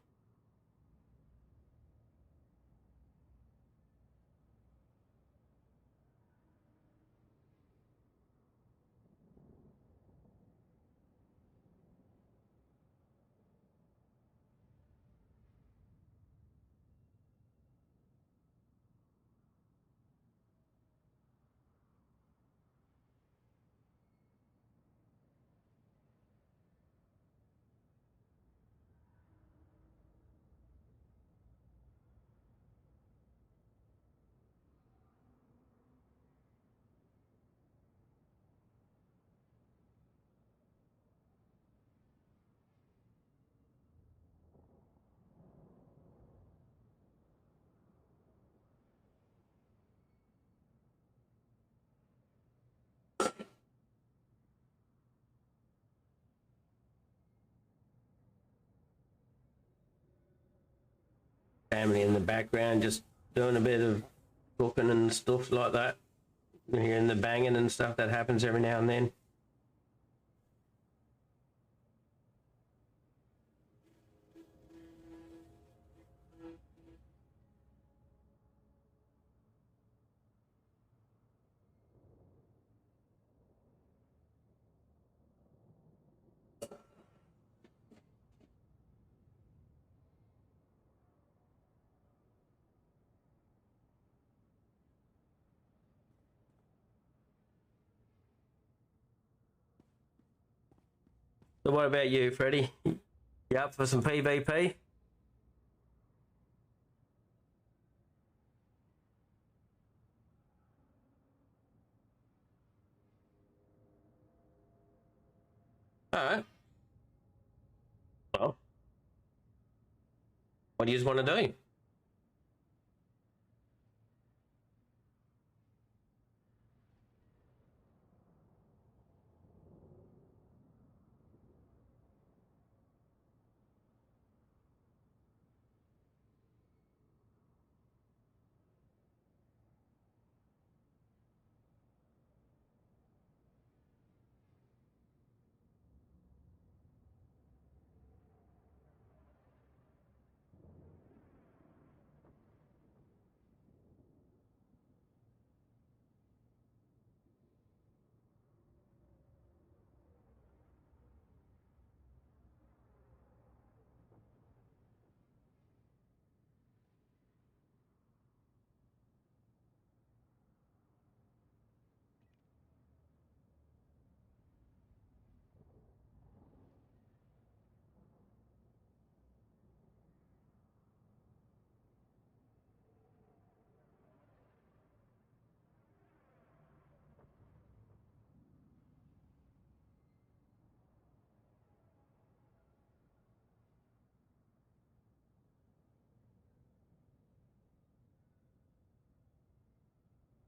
Family in the background just doing a bit of cooking and stuff like that. You're hearing the banging and stuff that happens every now and then. So what about you, Freddie? You up for some PvP? Alright. Well, what do you just want to do?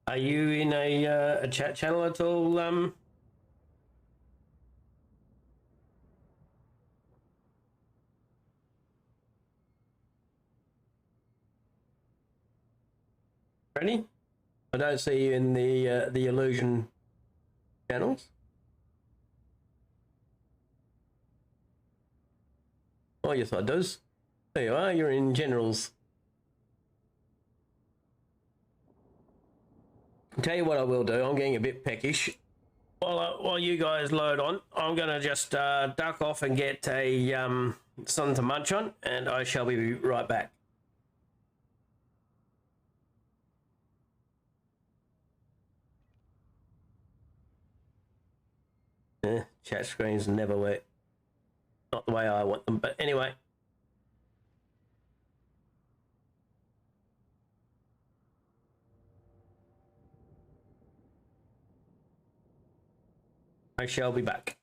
Are you in a chat channel at all, Freddie? I don't see you in the illusion channels. Oh yes, I does. There you are. You're in generals. I'll tell you what I will do. I'm getting a bit peckish. While you guys load on, I'm gonna just duck off and get a something to munch on, and I shall be right back. Chat screens never work. Not the way I want them, but anyway. I shall be back.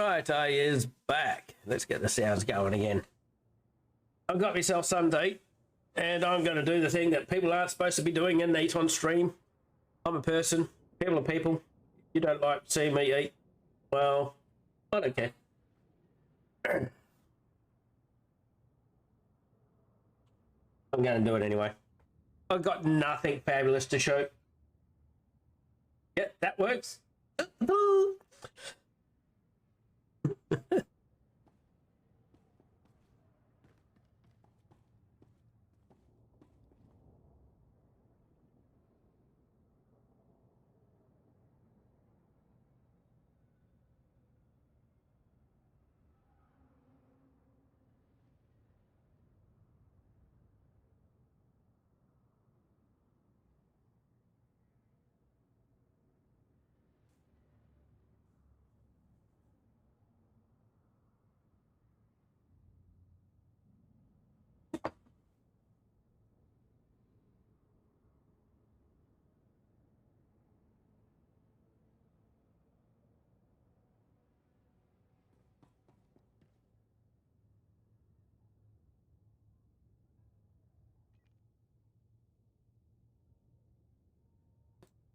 Right, I is back. Let's get the sounds going again. I've got myself some to eat, and I'm going to do the thing that people aren't supposed to be doing and eat on stream. I'm a person. People are people. You don't like seeing me eat. Well, I don't care. I'm going to do it anyway. I've got nothing fabulous to show. Yep, that works.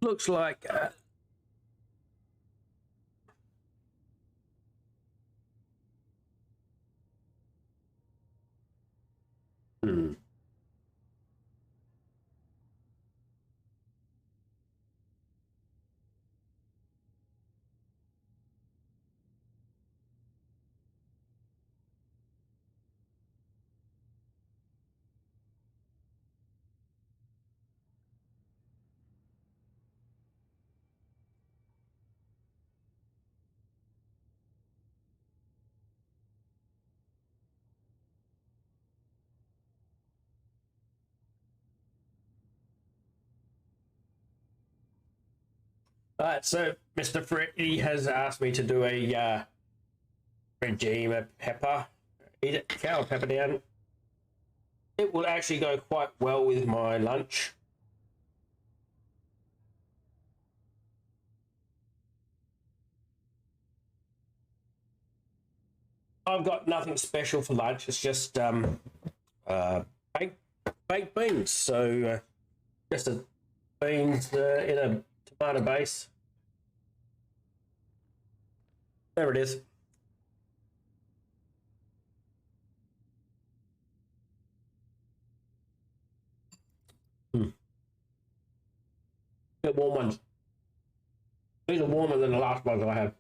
Looks like Alright, so Mr. Freddy has asked me to do a regime of pepper. Eat it, cow pepper down. It will actually go quite well with my lunch. I've got nothing special for lunch. It's just baked beans. So just a beans in a tomato base. There it is. Get warm ones. These are warmer than the last ones I have.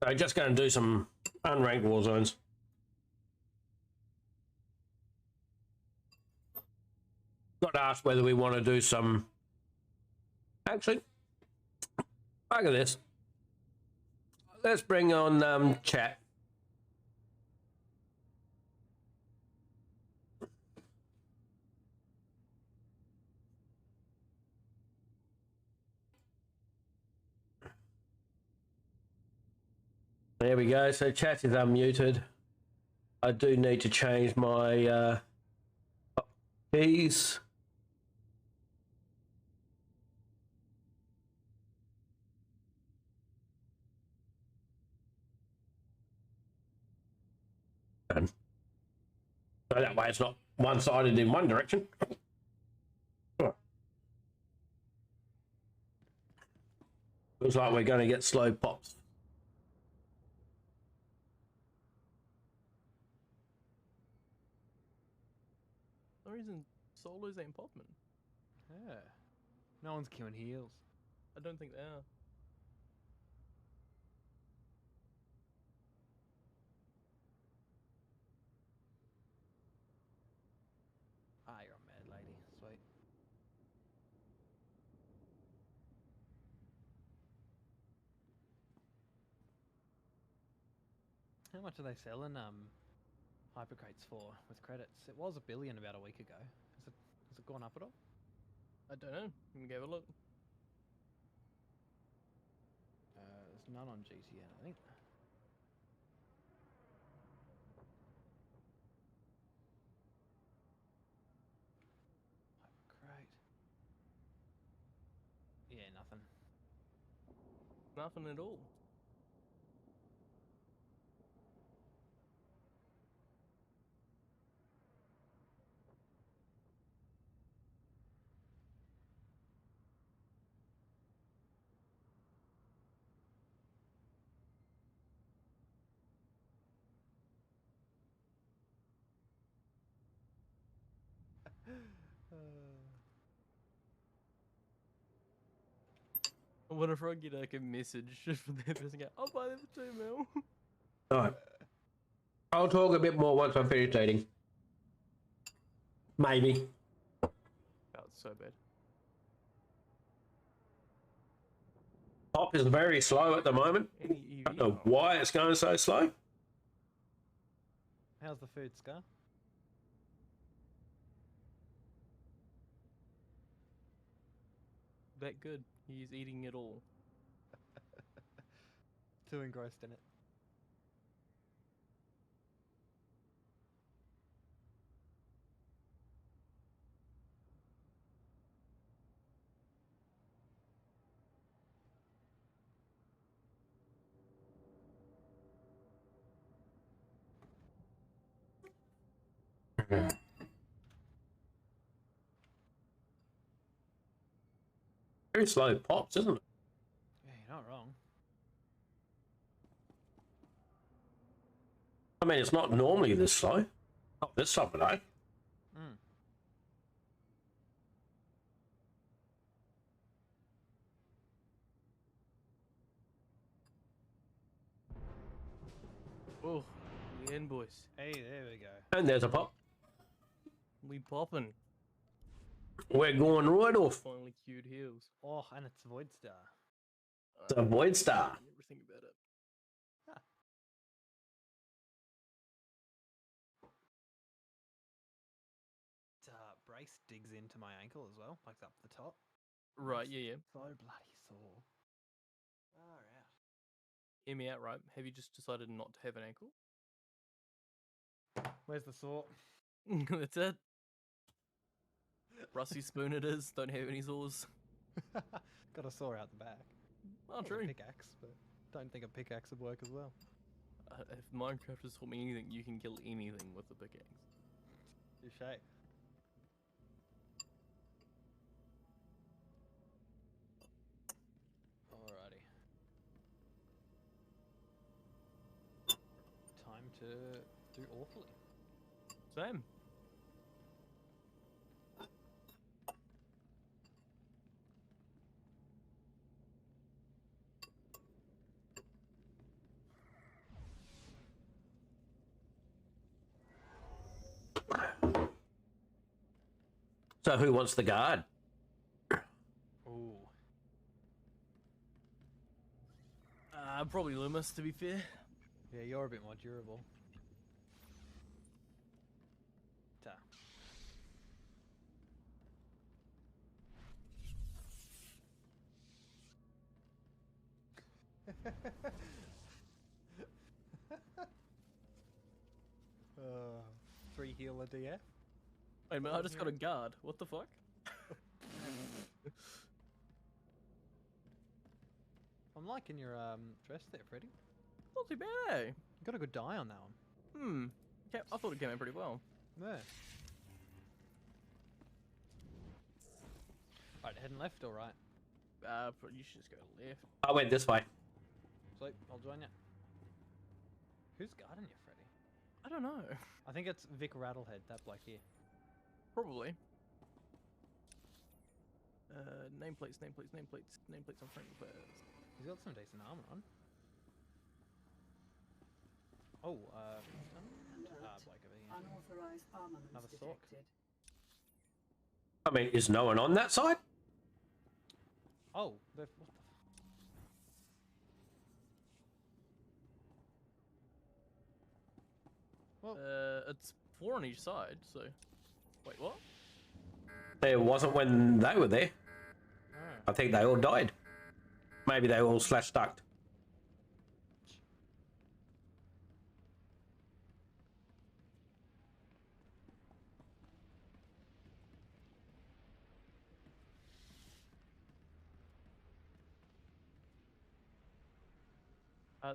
So just going to do some unranked war zones. Got asked whether we want to do some. Actually, look at this. Let's bring on chat. There we go. So chat is unmuted. I do need to change my keys. So that way it's not one-sided in one direction. Looks like we're going to get slow pops. For some reason, solos ain't popping. Yeah. No one's queuing heals. I don't think they are. Ah, you're a mad lady. Sweet. How much are they selling hypercrates for with credits? It was $1 billion about a week ago. Has it gone up at all? I don't know. Let me give a look. There's none on GTN, I think. Hypercrate. Yeah, nothing. Nothing at all. I wonder if I get like a message for their person go, I'll buy them for 2 mil. Alright. I'll talk a bit more once I finish eating. Maybe. Oh, it's so bad. Pop is very slow at the moment. I don't know why it's going so slow. How's the food, Scar? That good. He's eating it all. Too engrossed in it. Very slow pops, isn't it? Yeah, you're not wrong. I mean, it's not normally this slow. Not this summer, though. Mm. Oh, we in, boys. Hey, there we go. And there's a pop. We popping. We're going right off. Finally queued heals. Oh, and it's Void Star. It's a Void Star. Everything about it. Huh. Brace digs into my ankle as well, like up the top. Right, yeah, yeah. So bloody sore. Far out. Hear me out, right? Have you just decided not to have an ankle? Where's the sore? That's it. Rusty spoon it is. Don't have any sores. Got a saw out the back. Oh, true. A pickaxe, but don't think a pickaxe would work as well. If Minecraft has taught me anything, you can kill anything with a pickaxe. Touché. Alrighty. Time to do awfully. Same. So who wants the guard? Ooh. Probably Loomis, to be fair. Yeah, you're a bit more durable. Ta. uh, 3 healer DF. Wait a minute, I just got a guard. What the fuck? I'm liking your dress there, Freddy. Not too bad, eh? You got a good dye on that one. Yeah, I thought it came out pretty well. Yeah. Right, heading left or right? But you should just go left. I went this way. Sweet, I'll join you. Who's guarding you, Freddy? I don't know. I think it's Vic Rattlehead, that bloke here. Probably. Nameplates on friendly players. He's got some decent armor on. Oh, bloke over here. Unauthorized armaments Another sork. detected. I mean, is no one on that side? Oh, what the Well, it's 4 on each side, so... Wait, what? There wasn't when they were there. Oh. I think they all died. Maybe they all slash-ducked.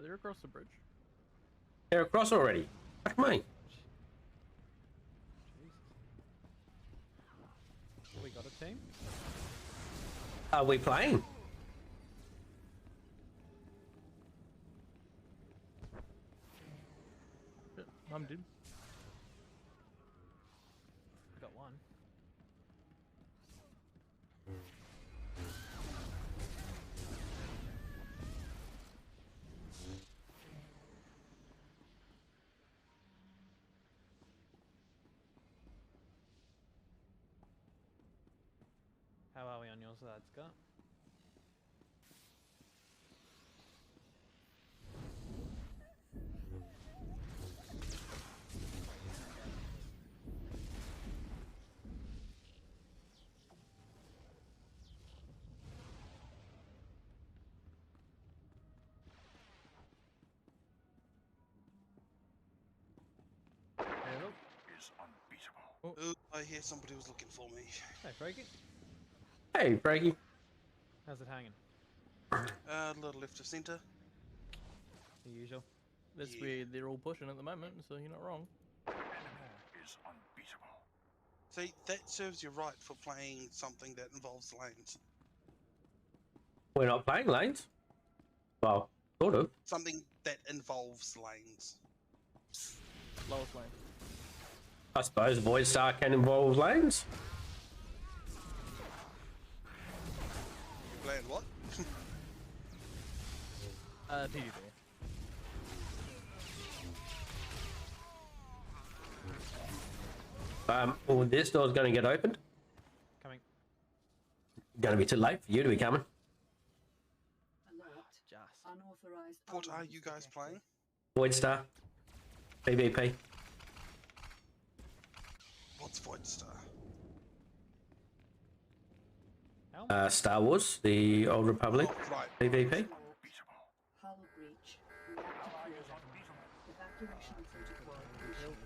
They're across the bridge. They're across already. Fuck me. We got a team? Are we playing? Yeah, I'm dude. We got one. How are we on your side, Scott? Hello. Is unbeatable. Oh. Ooh, I hear somebody was looking for me. Hey, Frankie. Hey, Braggy. How's it hanging? A little left of centre. The usual. That's Yeah. where they're all pushing at the moment, so you're not wrong. Is unbeatable. See, that serves you right for playing something that involves lanes. We're not playing lanes. Well, sort of. Something that involves lanes. Lowest lane. I suppose Void Star can involve lanes. Land what? PVE. Well, this door's going to get opened. Coming. Going to be too late for you to be coming. Alert. Just. Unauthorized What are armaments you guys detected. playing? Void Star. PvP. What's Void Star? Star Wars, the Old Republic. Oh, right. PvP. Hull breach. Reactor fusion. Evacuation protocol initiated.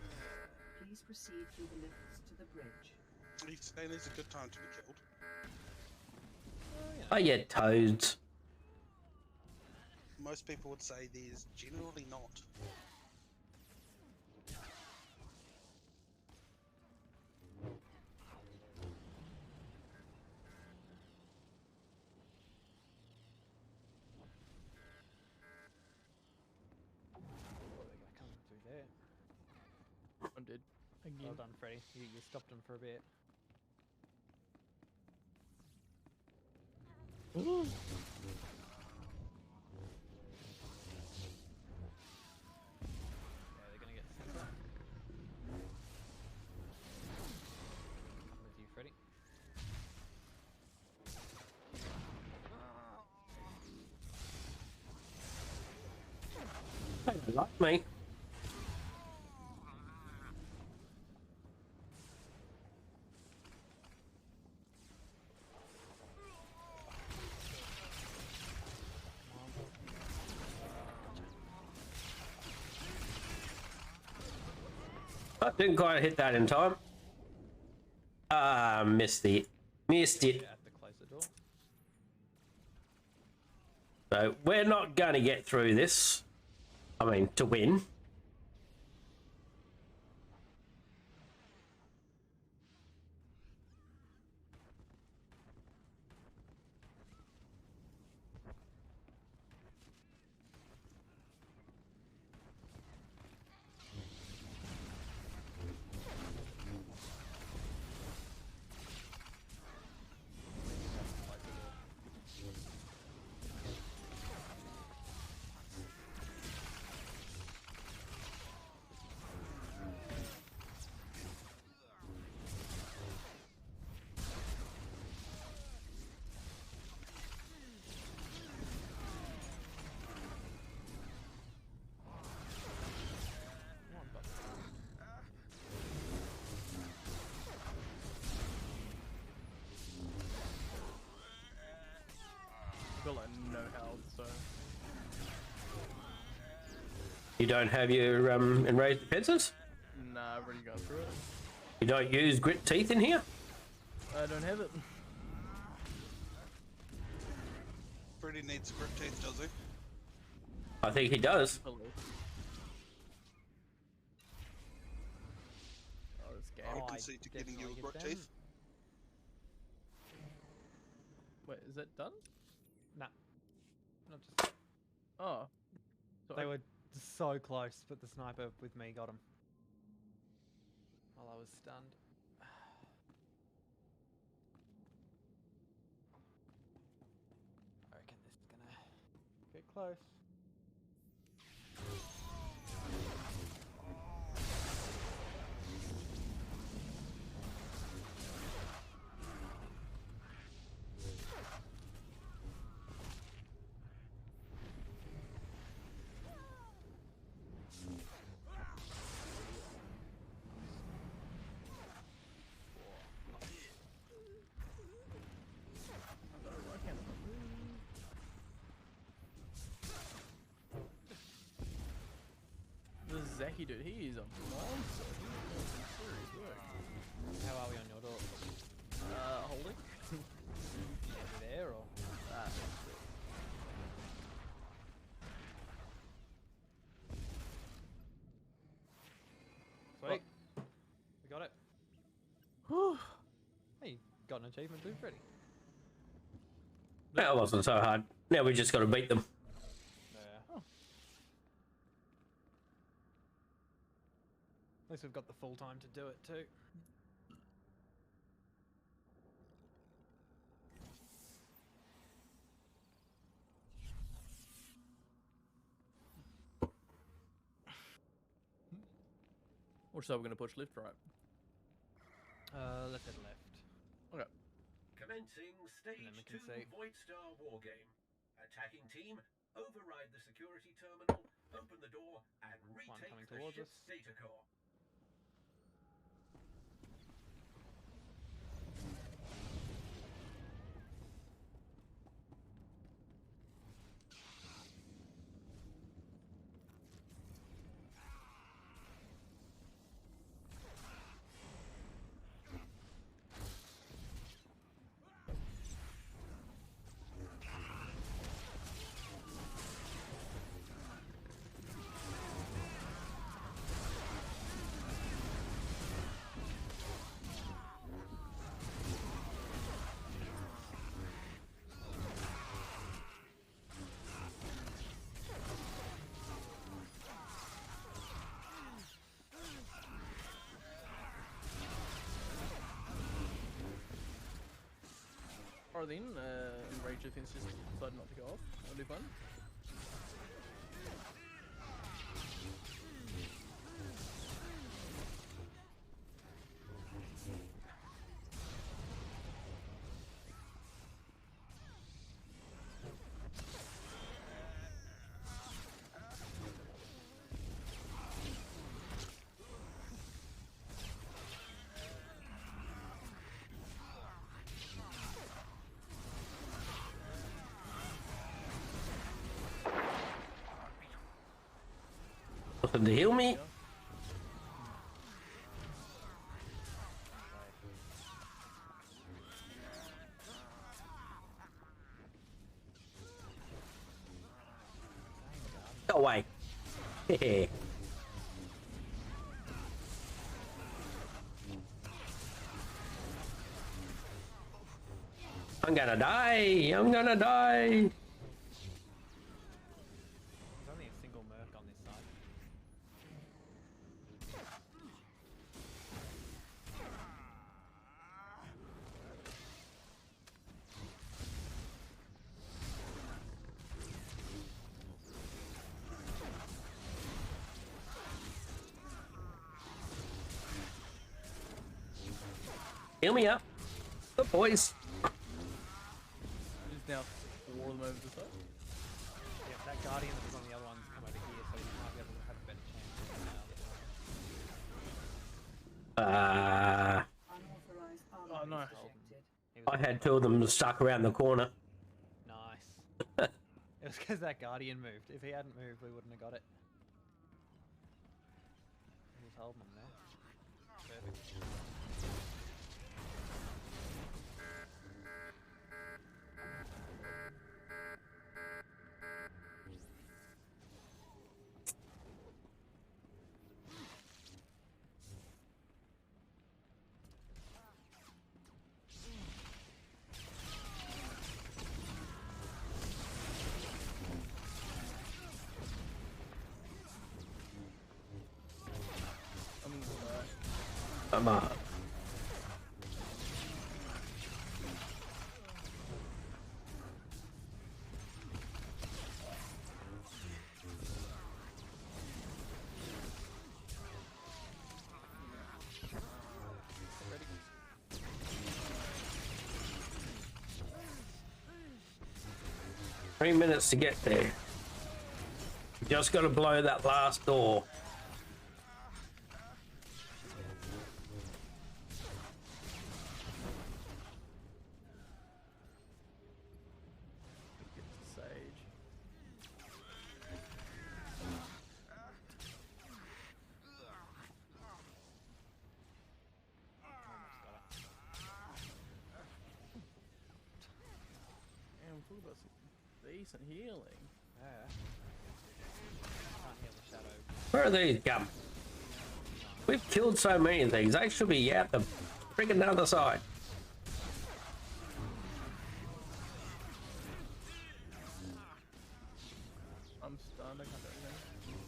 Please proceed through the lifts to the bridge. He's saying it's a good time to be killed. Oh yeah, toads. Most people would say there's generally not. Coming through there. I'm dead. Again. Well done, Freddy. You stopped him for a bit. Ooh. Yeah, they're gonna get sent up. With you, Freddy. They don't like me. I didn't quite hit that in time. Missed it. Missed it. At the closer door. So we're not going to get through this. I mean, to win. You don't have your enraged defenses? Nah, I've already gone through it. You don't use grit teeth in here? I don't have it. Pretty needs grip teeth, does he? I think he does. Hello. Oh, this game. I can see to getting you a grip teeth. Wait, is that done? Nah. Not just... Oh. So They were so close, but the sniper with me got him. While I was stunned. I reckon this is gonna get close. This Zaki dude, he is a monster. He's doing some serious work. How are we on your door? Holding. Over there or? Sweet. We got it. Whew. Hey, got an achievement too, Freddy. That wasn't so hard. Now we just got to beat them. Yeah. At least we've got the full time to do it too. Which side we're gonna push, left, right? Left and left. Okay. Commencing stage 2 Void Star Wargame. Attacking team, override the security terminal, open the door, and retake the ship's data core. Or then, enrage defense just decide not to go off. That'll be fun. Nothing to heal me. Go away. I'm gonna die. I'm gonna die. There's only a single merc on this side. Heal me up. Good boys. There's now 4 of them over the side. Yeah, that guardian that was on the other one's come over here, so you might be able to have a better chance. Oh no. I had 2 of them stuck around the corner. Nice. It was because that guardian moved. If he hadn't moved, we wouldn't have got it. just holding them there. Perfect. I'm 3 minutes to get there. Just got to blow that last door. Decent healing. Yeah. Can't heal the shadow. Where are these gum? We've killed so many things. They should be out the freaking other side. I'm stunned. I can't do anything.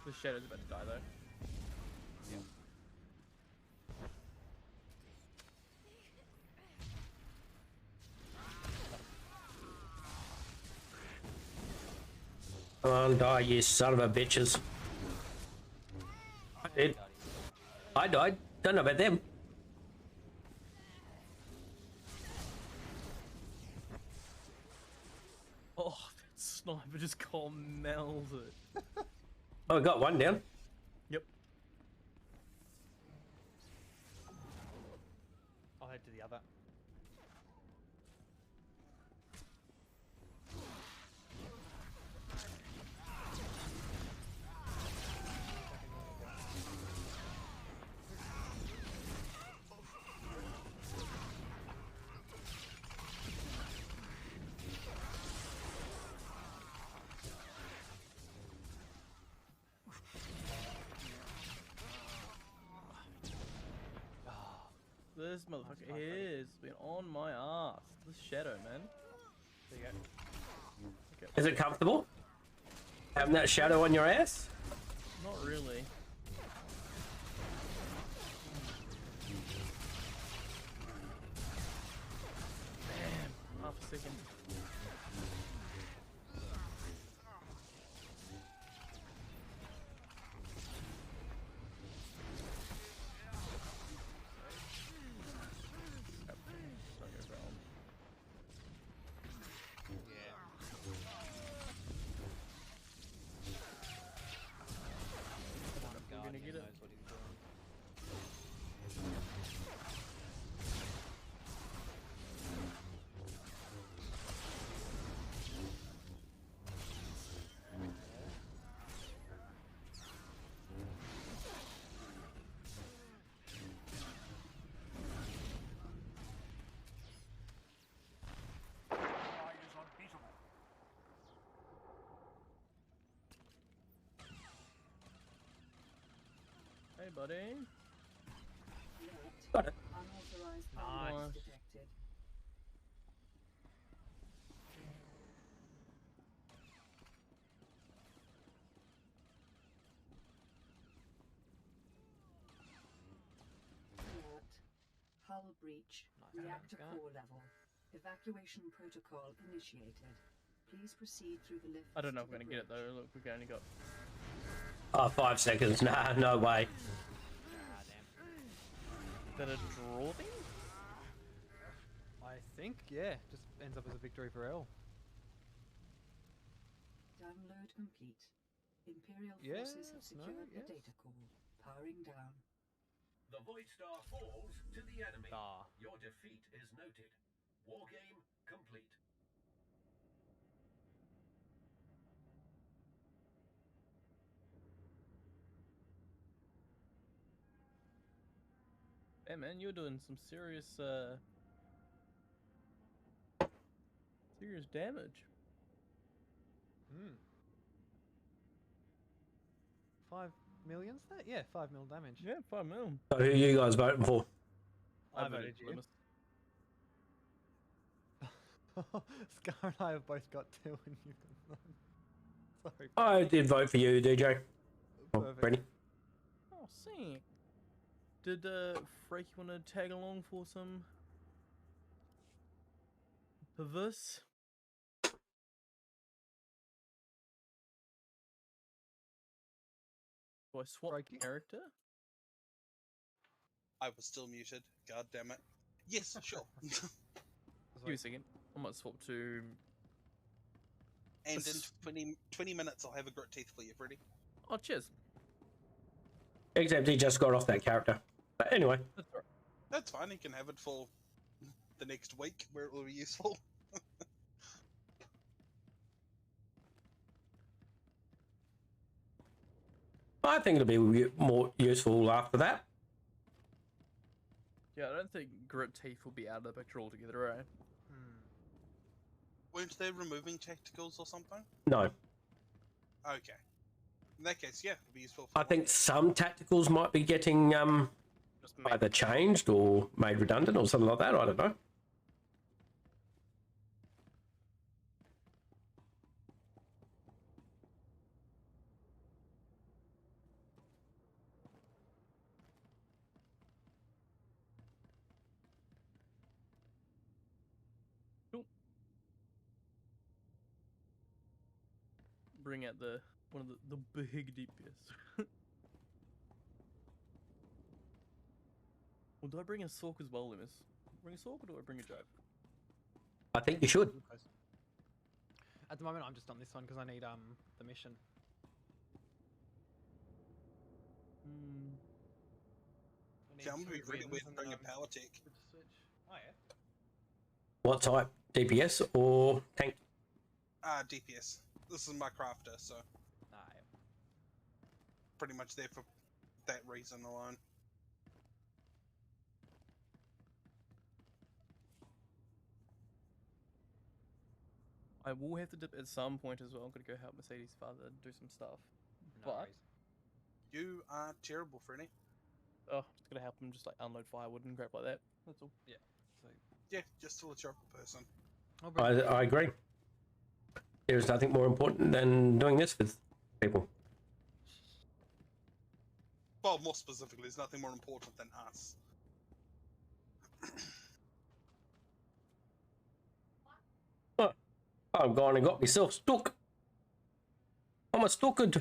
The shadow's about to die though. Yep. Come on, die, you son of a bitches. I did. I died. Don't know about them. Oh, that sniper just melted it. Oh, I got one down. Yep. I'll head to the other. This motherfucker is been on my ass. This shadow, man. There you go. Is it comfortable? Having that shadow on your ass? Not really. Damn, half a second. Hey, buddy. Got it. Unauthorized Nice. downloads detected. Alert. Hull breach. Reactor core level. Evacuation protocol initiated. Please proceed through the lift. I don't know if we're gonna get it though. Look, we've only got. Oh, 5 seconds. Nah, no way. Is that a draw thing? I think, yeah. Just ends up as a victory for L. Download complete. Imperial Yeah, forces have secured no, the yes. data core. Powering down. The Void Star falls to the enemy. Ah. Your defeat is noted. Wargame complete. Hey man, you're doing some serious serious damage. 5 million's that? Yeah, 5 mil damage. Yeah, 5 mil. So who are you guys voting for? I voted you. Scar and I have both got 2 and you got 1. Sorry. I did vote for you, DJ. Oh, Perfect. Ready? Oh, sick. Did Freaky want to tag along for some perverse? Do I swap character? I was still muted. God damn it. Yes, sure. Give me a second. I might swap to. And in 20 minutes, I'll have a grit teeth for you, Freddy. Oh, cheers. Except he just got off that character. But anyway. That's all right. That's fine. He can have it for the next week where it will be useful. I think it'll be more useful after that. Yeah, I don't think grit teeth will be out of the picture altogether, right? Weren't they removing tacticals or something? No. Okay. In that case, yeah, it'll be useful. I think some tacticals might be getting either changed or made redundant or something like that. I don't know. Bring out one of the big DPS. Well, do I bring a Sork as well, Limus? Bring a Sork or do I bring a Joke? I think you should. At the moment, I'm just on this one because I need the mission. See, I'm gonna be really weird to bring a power tech. Oh yeah. What type? DPS or tank? DPS. This is my crafter, so. Yeah. Pretty much there for that reason alone. I will have to dip at some point as well. I'm gonna go help Mercedes' father do some stuff. No but worries. You are terrible, Freddy. Oh, just gonna help him just like unload firewood and crap like that. That's all. Yeah. So Yeah, just still a terrible person. I agree. There's nothing more important than doing this with people. Well, more specifically, there's nothing more important than us. Oh, I've gone and got myself stuck. I'm a stucked.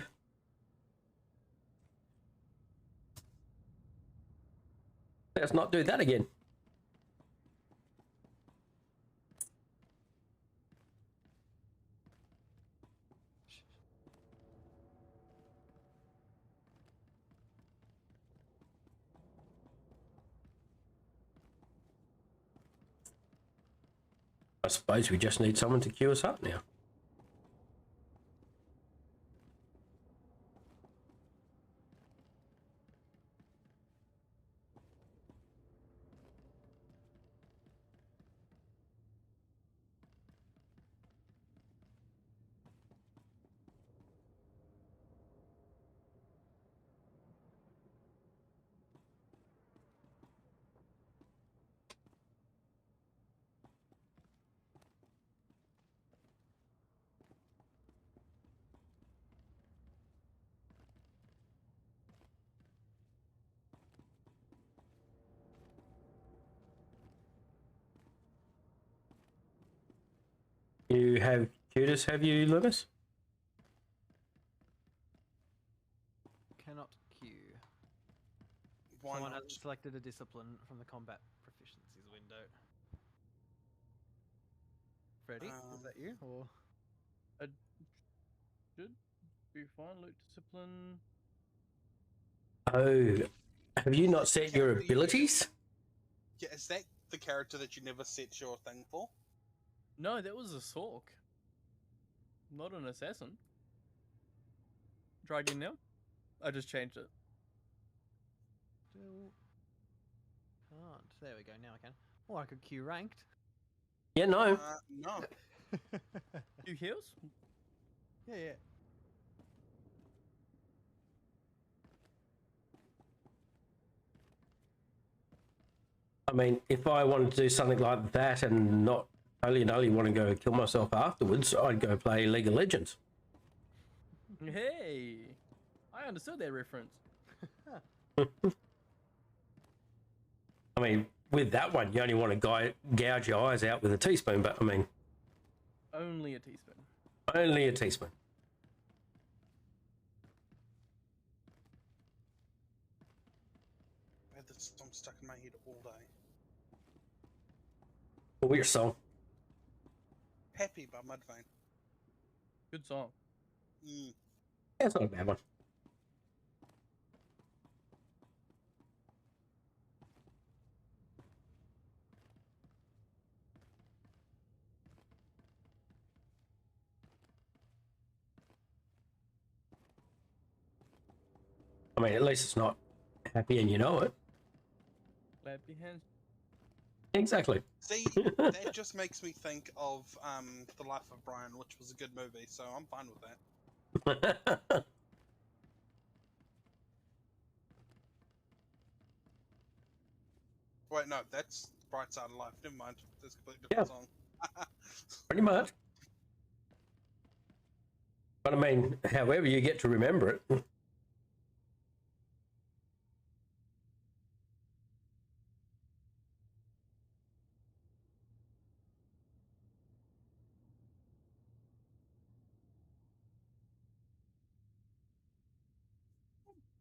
Let's not do that again. I suppose we just need someone to queue us up now. You have queued us, have you, Lewis? cannot queue. Why Someone not? hasn't selected a discipline from the combat proficiencies window. Freddie, is that you or? I should be fine. Loot discipline. Oh, have you not set your abilities? Yeah, is that the character that you never set your thing for? No, that was a Sork. Not an assassin. Try again now. I just changed it. can't. There we go, now I can. Oh, I could queue ranked. Yeah, no. No. You heals? Yeah, yeah. I mean, if I wanted to do something like that and not only want to go kill myself afterwards, I'd go play League of Legends. Hey, I understood that reference. I mean, with that one, you only want to gouge your eyes out with a teaspoon, but I mean... Only a teaspoon. Only a teaspoon. I had this song stuck in my head all day. What was your song? Happy by Mudvayne. Good song. Mm. Yeah, it's not a bad one. I mean, at least it's not happy and you know it. Clap your hands. Exactly. See, that just makes me think of The Life of Brian, which was a good movie, so I'm fine with that. Wait, no, that's Bright Side of Life. Never mind. That's a completely different song. Pretty much. But I mean, however you get to remember it.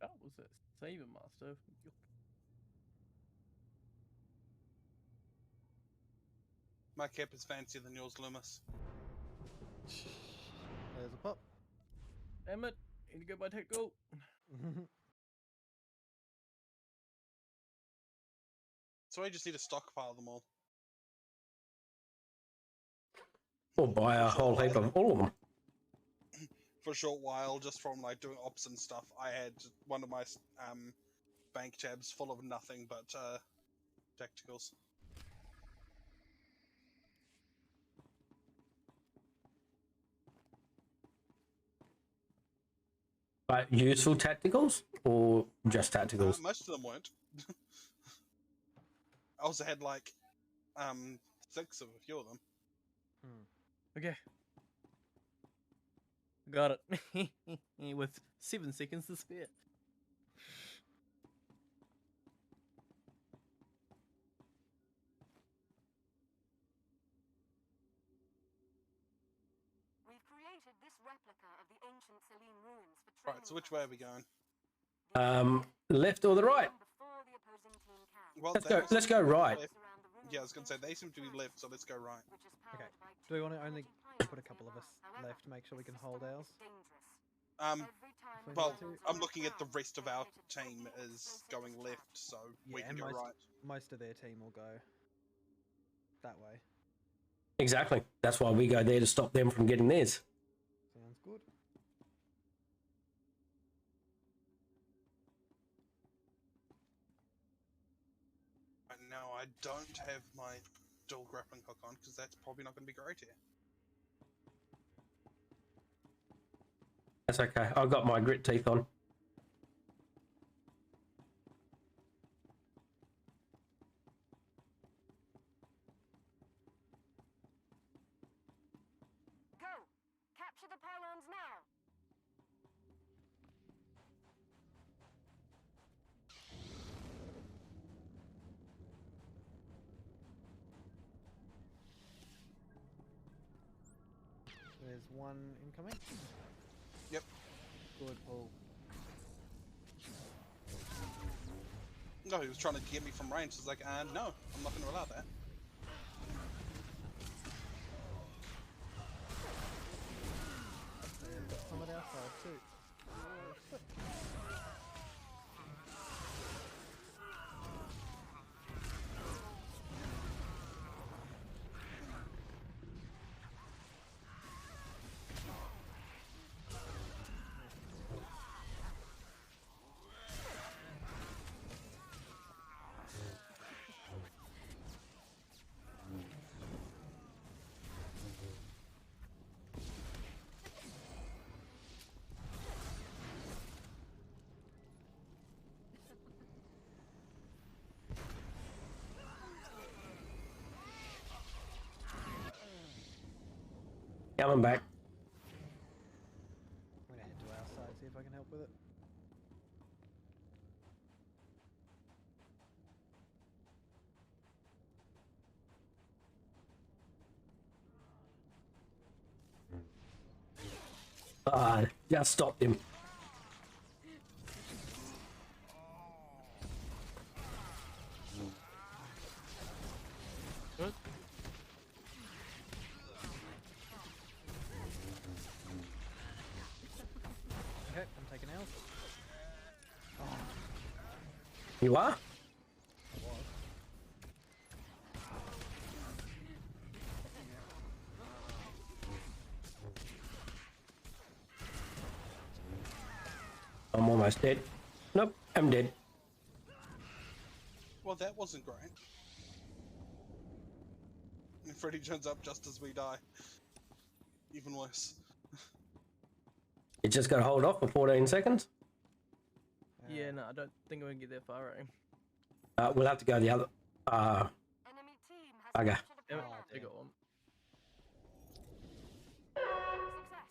That was a Saber Master. My cap is fancier than yours, Loomis. There's a pop. Damn it. Need to go by tactical. So I just need to stockpile them all. Or buy a whole heap of all of them. For a short while, just from like doing ops and stuff, I had one of my bank tabs full of nothing but tacticals. But useful tacticals or just tacticals? Most of them weren't. I also had like 6 of a few of them. Okay. Got it. With 7 seconds to spare. We've created this replica of the ancient Selene ruins for Right, so which way are we going? Left or the right? Well, Let's go right. Yeah, I was going to say, they seem to be left, so let's go right. Okay. Do we want to only put a couple of us left to make sure we can hold ours? Well, I'm looking at the rest of our team is going left, so we can go right. Most of their team will go that way. Exactly. That's why we go there to stop them from getting theirs. Sounds good. Right now, I don't have my dual grappling hook on, because that's probably not going to be great here. That's okay. I've got my grit teeth on. Go! Capture the pylons now! There's one incoming. Yep. Good pull. No, he was trying to get me from range. So I was like, no, I'm not going to allow that. And got some at our side too. Coming back. I'm gonna head to our side, see if I can help with it. Ah, just stopped him. Good. Okay, I'm taking out. Oh, You are? I was. I'm almost dead. Nope, I'm dead. Well, that wasn't great. And Freddy turns up just as we die. Even worse. You just got to hold off for 14 seconds. Yeah, no, I don't think we're gonna get that far, eh? We'll have to go the other. Okay. Yep, they got one. Success.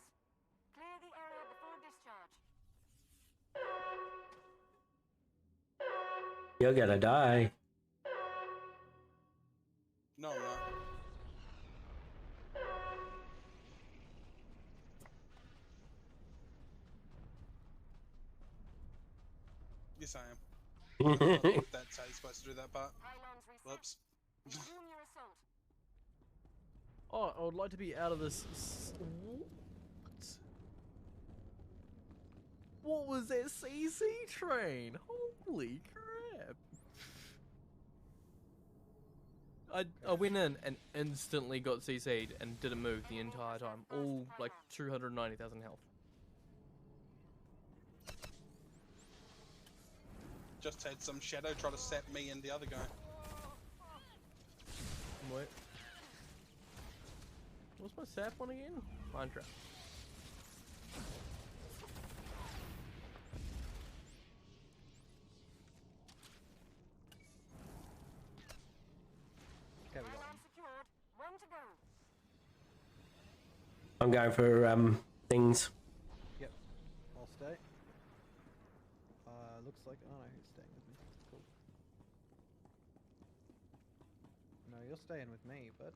Clear the area before discharge. You're gonna die. No, I'm not. Yes, I am. That's how you're supposed to do that part. Whoops. Junior assault. Oh, I would like to be out of this. What was that CC train? Holy crap! I went in and instantly got CC'd and didn't move the entire time. All like 290,000 health. Just had some shadow try to sap me and the other guy. Wait. What's my sap one again? Mine trap. Okay, we got one. Secured. One to go. I'm going for things. Yep, I'll stay. Looks like, oh no, he's staying with me. Cool. No, you're staying with me, but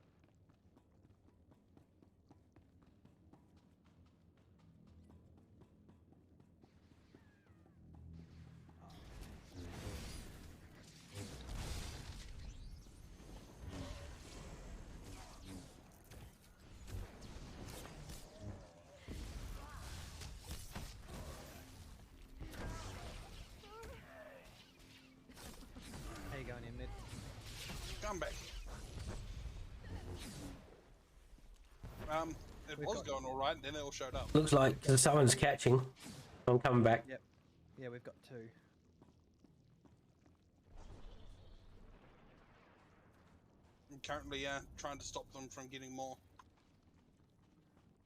how you going in mid? Come back. It We've was got- going alright, and then it all showed up. Looks like someone's catching. I'm coming back. Yep. Yeah, we've got two. I'm currently trying to stop them from getting more.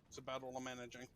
It's about all I'm managing.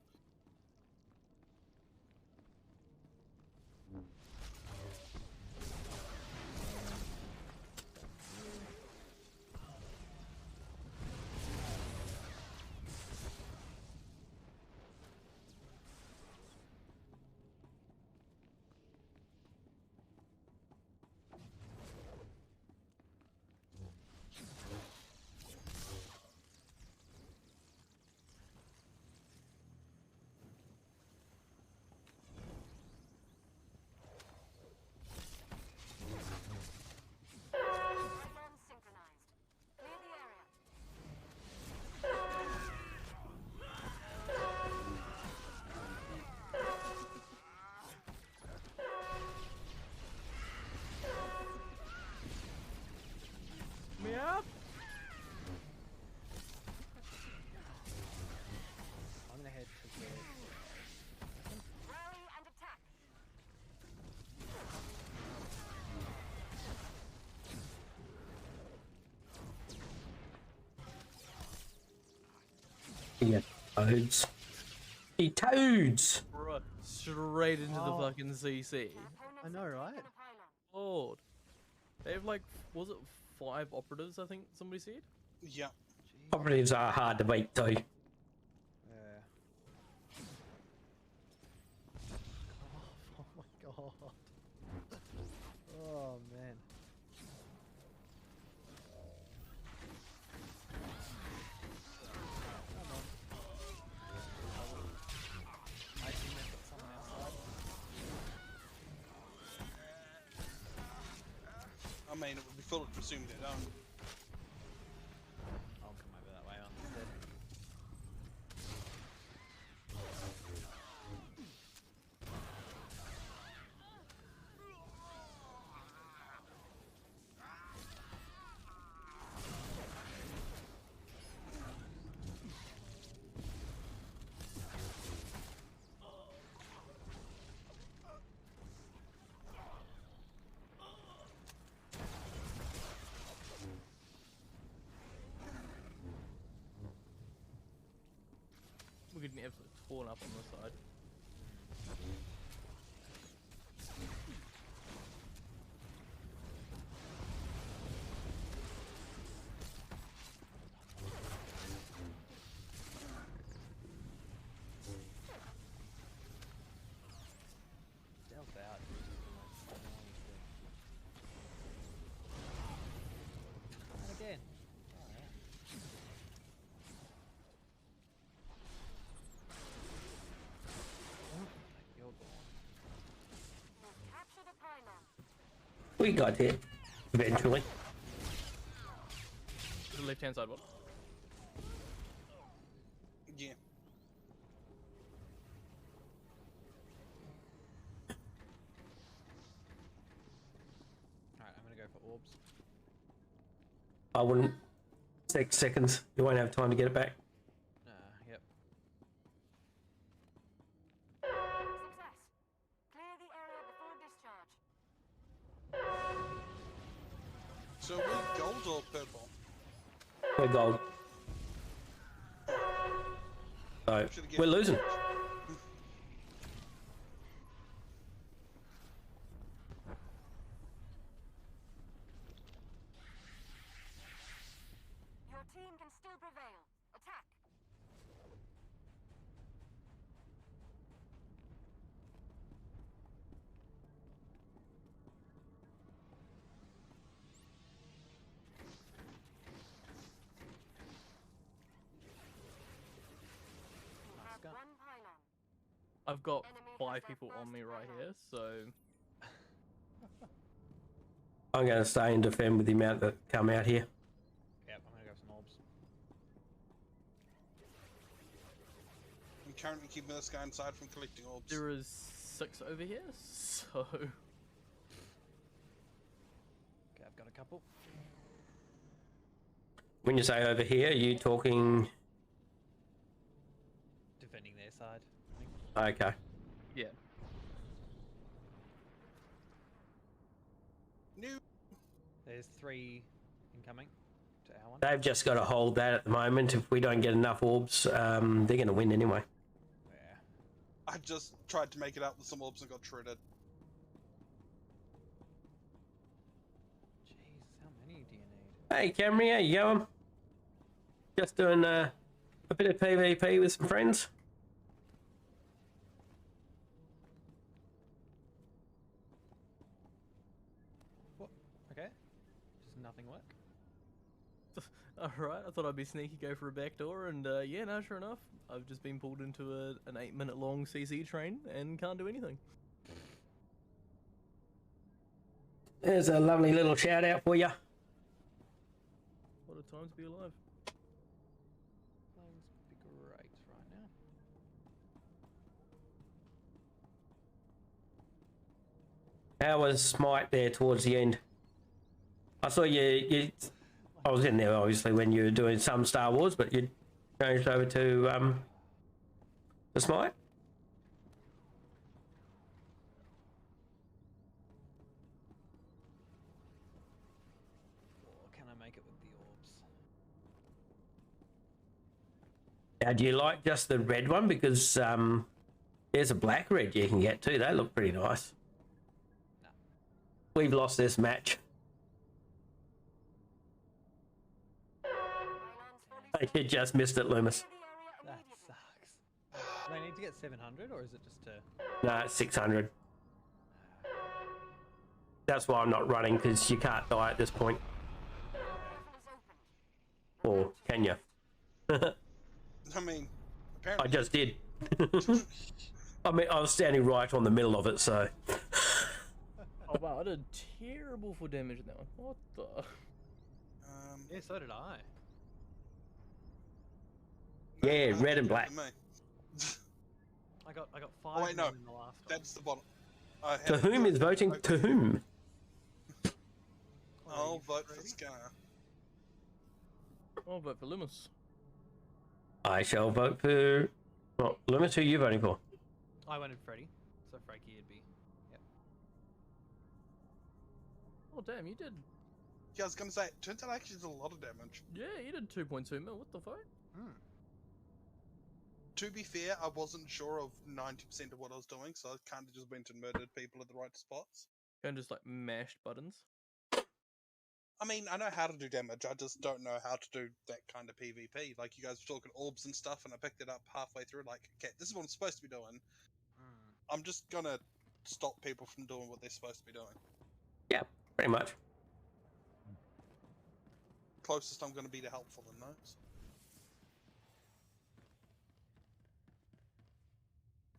Pylons synchronized. Clear the area. Me up! I'm gonna head to the... Rally and attack. Yeah, toads. The toads! Bruh, straight into the fucking CC. I know, right? Lord. They have like, was it 5 operatives, I think somebody said? Yeah. Operatives are hard to beat too. Oh man. Come on. I think they've got someone outside. I mean, it would be foolish to assume they don't. I'll come over that way on instead. We're getting absolutely torn up on the side. Stealth out. And again. Oh, yeah. You're gone. Capture the pylon. We got it eventually. The left-hand side one. Yeah. Alright, I'm gonna go for orbs. I wouldn't. 6 seconds. You won't have time to get it back. Yep. Success. Clear the area before discharge. So are we gold or purple? We're gold. So we're losing. Your team can still prevail. Attack. You have gun. one pylon. I've got Enemy 5 has people their on me first right pylon. here, so I'm going to stay and defend with the amount that come out here. Yep, I'm gonna go for some orbs. I'm currently keeping this guy inside from collecting orbs. there is 6 over here, so Okay, I've got a couple. When you say over here, are you talking? Defending their side, I think. Okay. yeah. New. There's 3 incoming to our one. They've just got to hold that at the moment. If we don't get enough orbs, they're going to win anyway. Yeah. I just tried to make it up with some orbs and got shredded. Jeez, how many do you need? Hey Camry, how you going? Just doing a bit of PvP with some friends. What? Okay. Does nothing work? Alright, I thought I'd be sneaky, go for a back door, and yeah, no, sure enough, I've just been pulled into an 8-minute long CC train and can't do anything. There's a lovely little shout out for you. What a time to be alive. Flames would be great right now. How was Smite there towards the end? I saw you I was in there obviously when you were doing some Star Wars, but you changed over to Smite. Or can I make it with the orbs? Now, do you like just the red one? Because there's a black red you can get too. They look pretty nice. No. We've lost this match. You just missed it, Loomis. That sucks. Do I need to get 700 or is it just to... No, it's 600. That's why I'm not running, because you can't die at this point. Or can you? I mean, apparently. I just did. I mean, I was standing right on the middle of it, so. Oh wow, I did terrible for damage in that one. What the? Yeah, so did I. Yeah, red and black. I got 5 Oh, wait, no. in the last one. That's the bottom. To whom is voting? To whom? I'll vote for Scar. I'll vote for Loomis. I shall vote for. Well, Loomis, who are you voting for? I wanted Freddy, so Frankie would be. Yep. Oh damn, you did. Yeah, I was gonna say, it turns out I actually did a lot of damage. Yeah, you did 2.2 mil. What the fuck? To be fair, I wasn't sure of 90% of what I was doing, so I kind of just went and murdered people at the right spots. And just like mashed buttons. I mean, I know how to do damage, I just don't know how to do that kind of PvP. Like, you guys were talking orbs and stuff, and I picked it up halfway through, like, okay, this is what I'm supposed to be doing. I'm just gonna stop people from doing what they're supposed to be doing. Yeah, pretty much. Closest I'm gonna be to helpful in those.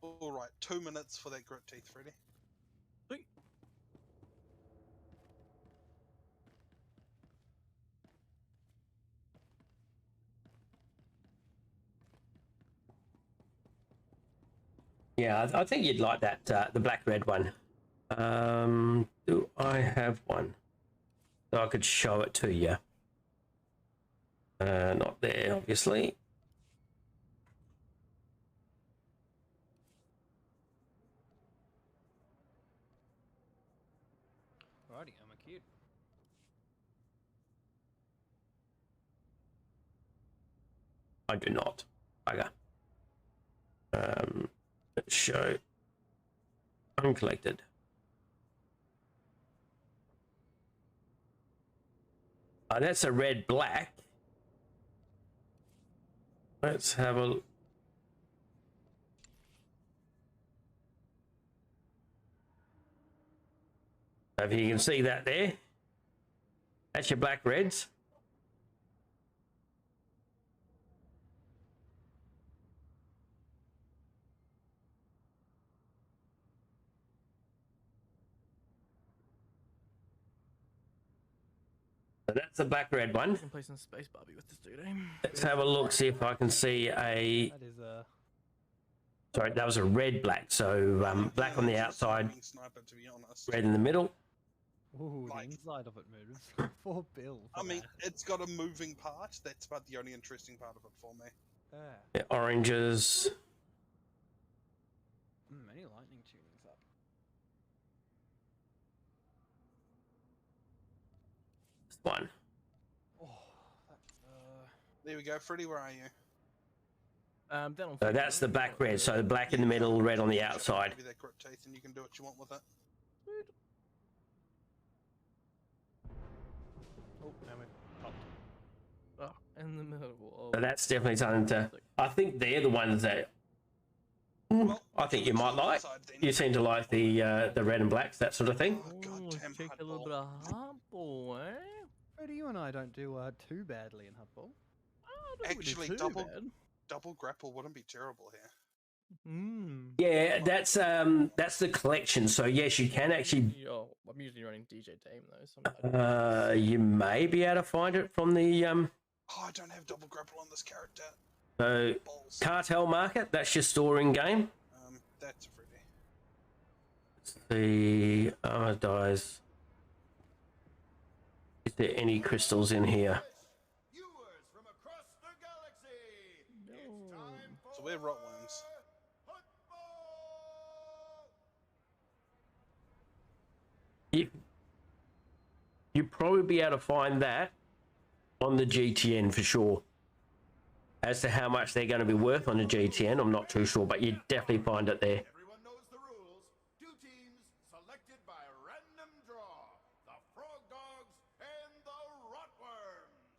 Alright, 2 minutes for that grit teeth, Freddy. Sweet. Yeah, I think you'd like that, the black-red one. Do I have one? So I could show it to you. Not there, obviously. Alrighty, I'm a cute. I do not. Bugger. Let's show uncollected. That's a red black. Let's have a if you can see that there. That's your black reds. So that's the black red one. I can play some Space Barbie with this dude, eh? Let's have a look, see if I can see a. That is a. Sorry, that was a red black. So black on the outside, Sniper, to be honest. red in the middle. Ooh, Like- the inside of it moves. 4 bill. I mean, it's got a moving part. That's about the only interesting part of it for me. Yeah, oranges. Many lightning tunings up. One. Oh, that's There we go, Freddy. Where are you? Down on So that's the black red. So the black in the middle, red on the outside. Give you that grit teeth, and you can do what you want with it. Oh, now we've popped. Oh, in the middle. Oh. So that's definitely something to. I think they're the ones that. I think you might like. You seem to like the red and blacks, that sort of thing. Oh, check a little bit of hardball, eh? Freddie, you and I don't do too badly in Hutball. Actually, double grapple wouldn't be terrible here. Yeah, that's the collection. So yes, you can actually. Oh, I'm usually running DJ Dame though. Sometimes. You may be able to find it from the Oh, I don't have double grapple on this character. So cartel market. That's your storing game. That's Freddy. It's the armor dies. Is there any crystals in here? So we're rotworms. You'd probably be able to find that on the GTN for sure. As to how much they're going to be worth on the GTN, I'm not too sure, but you'd definitely find it there. Everyone knows the rules. 2 teams selected by random draw. The Frog Dogs and the Rotworms.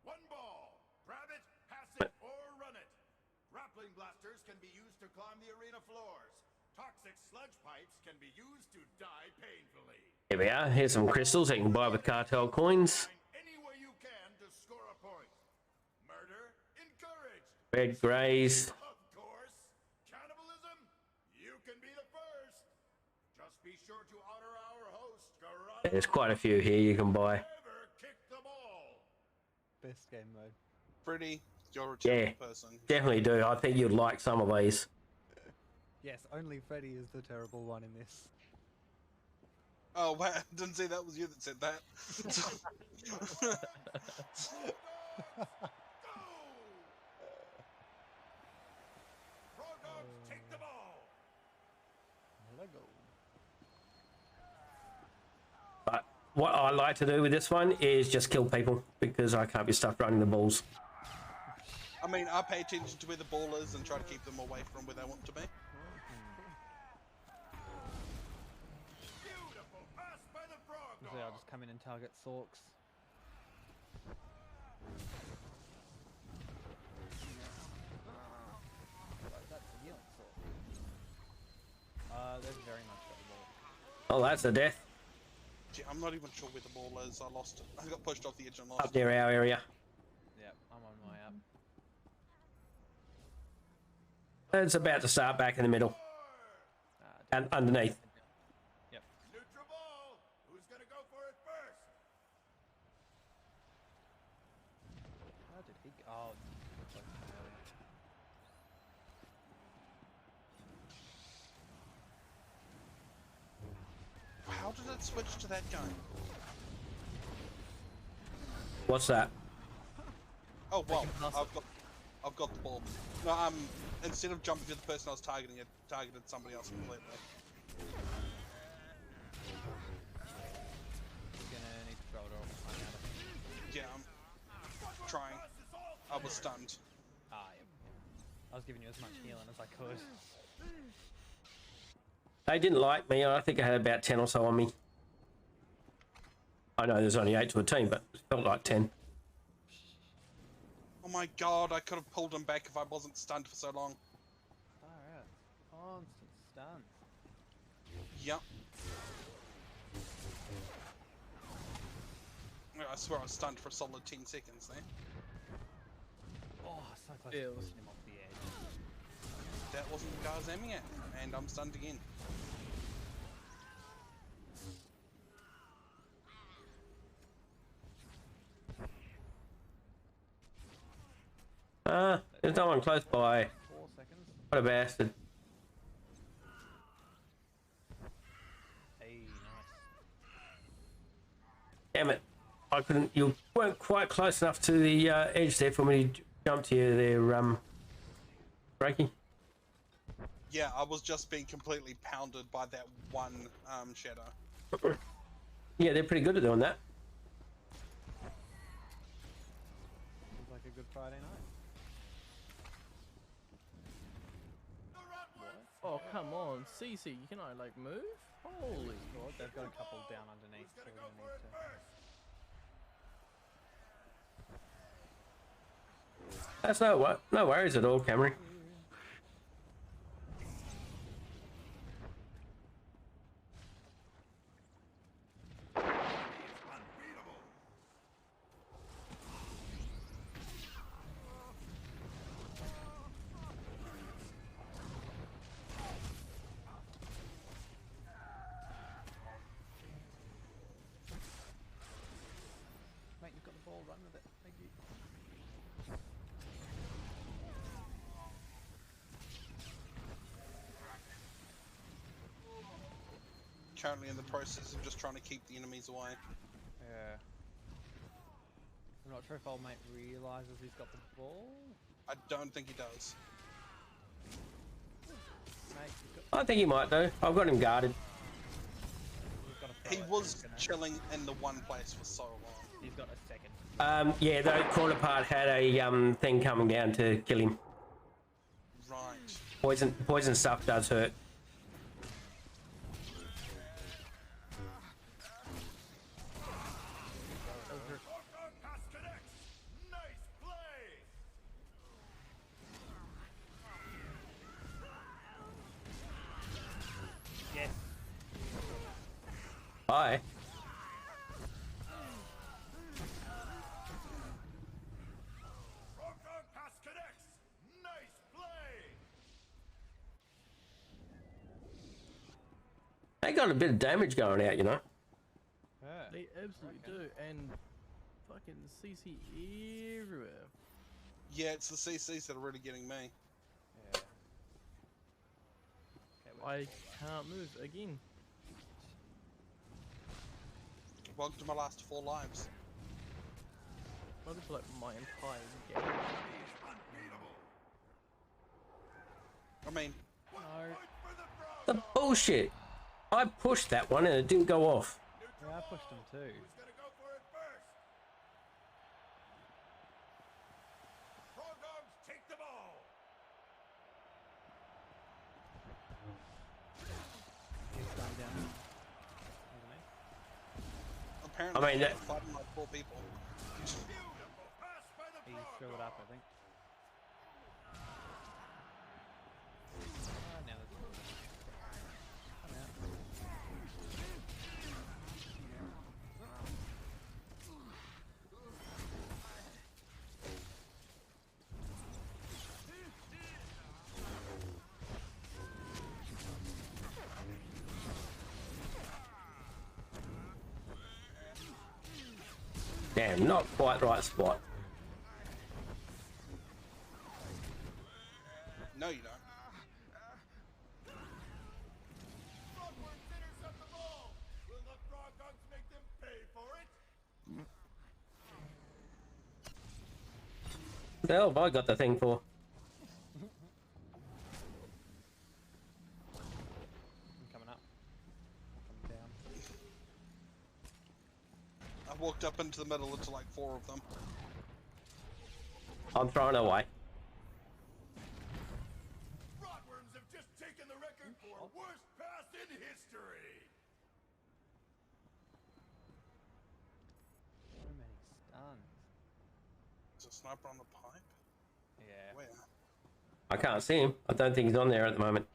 1 ball. Grab it, pass it, or run it. Grappling blasters can be used to climb the arena floors. Toxic sludge pipes can be used to die painfully. Here we are. Here's some crystals that you can buy with cartel coins. Any way you can to score a point. Murder encouraged. Red greys. Of course. Cannibalism? You can be the first. Just be sure to honor our host, Garage. There's quite a few here you can buy. Never kick the ball. Best game mode. Pretty, you're a terrible person. Definitely do. I think you'd like some of these. Yes, only Freddy is the terrible one in this. Oh, wow, I didn't see that was you that said that. Frog Dogs take the ball. Lego. But what I like to do with this one is just kill people because I can't be stuck running the balls. I mean, I pay attention to where the ball is and try to keep them away from where they want to be. Beautiful pass by the Frog Usually I'll just come in and target Sorks. That's a healing Sork. They've very much got the ball. Oh, that's a death. Gee, I'm not even sure where the ball is. I lost it. I got pushed off the edge and lost Up near our area. Yep, I'm on my up. It's about to start back in the middle. And underneath. Yep. Neutral ball. Who's gonna go for it first? How did he go? Oh, How did it switch to that gun? What's that? Oh well, I've got the ball. No, instead of jumping to the person I was targeting, it targeted somebody else completely. You're gonna need to throw it off. Yeah, I'm trying. I was stunned. Ah, yep. I was giving you as much healing as I could. They didn't like me. I think I had about 10 or so on me. I know there's only 8 to a team, but it felt like 10. Oh my god, I could have pulled him back if I wasn't stunned for so long. Alright. Constant stun. Yep. I swear I was stunned for a solid 10 seconds there. Oh, so close to pushing him off the edge. That wasn't the guy I was aiming at, and I'm stunned again. There's no one close by. 4 seconds. What a bastard. Hey, nice. Damn it. I couldn't, you weren't quite close enough to the edge there for me to jump to you there, Breaky. Yeah, I was just being completely pounded by that one shadow. Yeah, they're pretty good at doing that. Seems like a good Friday night. Oh, come on. CC, can I, like, move? Holy. God, they've got a couple down underneath, so we're gonna need to... That's no worries at all, Camry. Mate, you've got the ball, run with it. Thank you. Currently in the process of just trying to keep the enemies away. Yeah. I'm not sure if old mate realises he's got the ball. I don't think he does. Mate, you've got... I think he might do. I've got him guarded. He was chilling in the one place for so long. He's got a second. Yeah, the corner part had a thing coming down to kill him. Right. Poison stuff does hurt. try. Frogdog pass connects. Nice play. They got a bit of damage going out, you know. They absolutely do, and fucking CC everywhere. Yeah, it's the CCs that are really getting me. Yeah. I can't move again. Welcome to my last 4 lives. Welcome to like my entire game. I mean, The bullshit. I pushed that one and it didn't go off. Yeah, I pushed him too. Who's gonna go for it first? Frog Dogs take the ball. He's going down. apparently I mean, they're fighting like 4 people. He threw it up, I think. Now there's come out. Damn, not quite right spot. No, you don't. Frogworms intercept the ball. Will the Frog Dogs make them pay for it? What the hell have I got the thing for? I'm coming up. I'm coming down. I walked up into the middle into like 4 of them. I'm throwing away. Rotworms have just taken the record for worst pass in history. So many stuns. Is a sniper on the pipe? Yeah. Where? I can't see him. I don't think he's on there at the moment.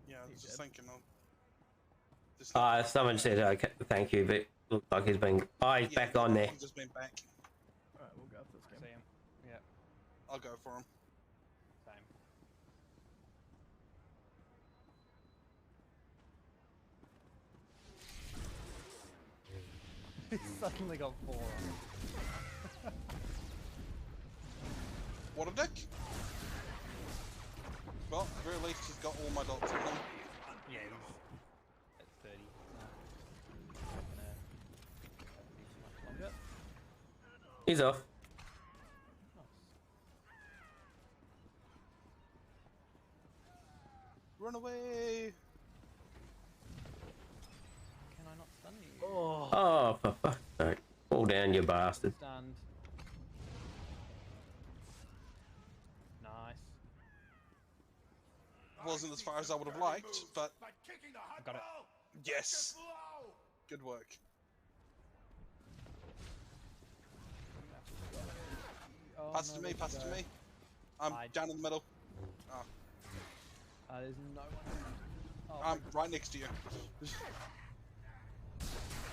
Yeah, I was just thinking of. Someone said okay, thank you, but looked like he's been. Oh, he's back on there. He's just been back. Alright, we'll go for this game. See him. Yep. I'll go for him. Same. He's suddenly got 4 on him. What a dick! Well, at the very least, he's got all my dots on him. Yeah, he's at 30. Much longer. He's off. Run away! Can I not stun you? Oh, for fuck's sake. Fall down, you bastard. Stunned. Nice. Wasn't as far as I would have liked, but Got it. yes! Good work. Oh, Pass it to no, me, where'd pass you it to go? me. I'm down in the middle. Oh, There's no one. Oh, I'm right next to you. That's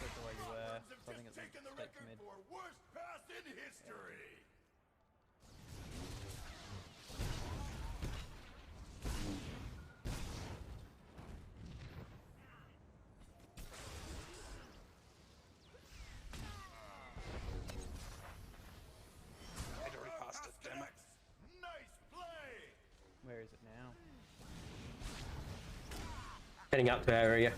the way you were. So I think it's like straight to mid. For worst pass in history. I'd already passed it, damn it. Nice play. Where is it now? Heading up to our area.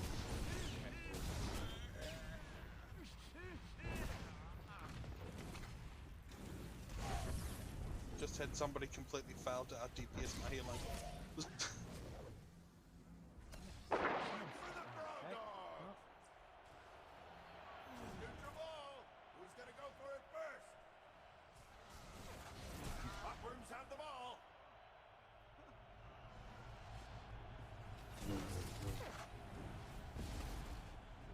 Just had somebody completely fail to out DPS my healing. Neutral ball. Who's gonna go for it first? Rotworms have the ball.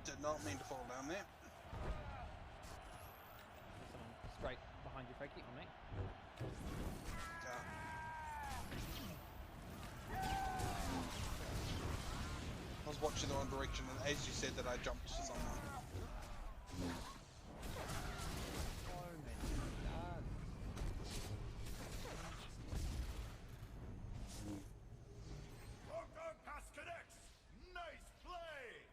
Did not mean to fall down there. There's someone straight behind you, Frankie, on me. I was watching the wrong direction, and as you said that, I jumped to someone. Frog pass connects. Nice play.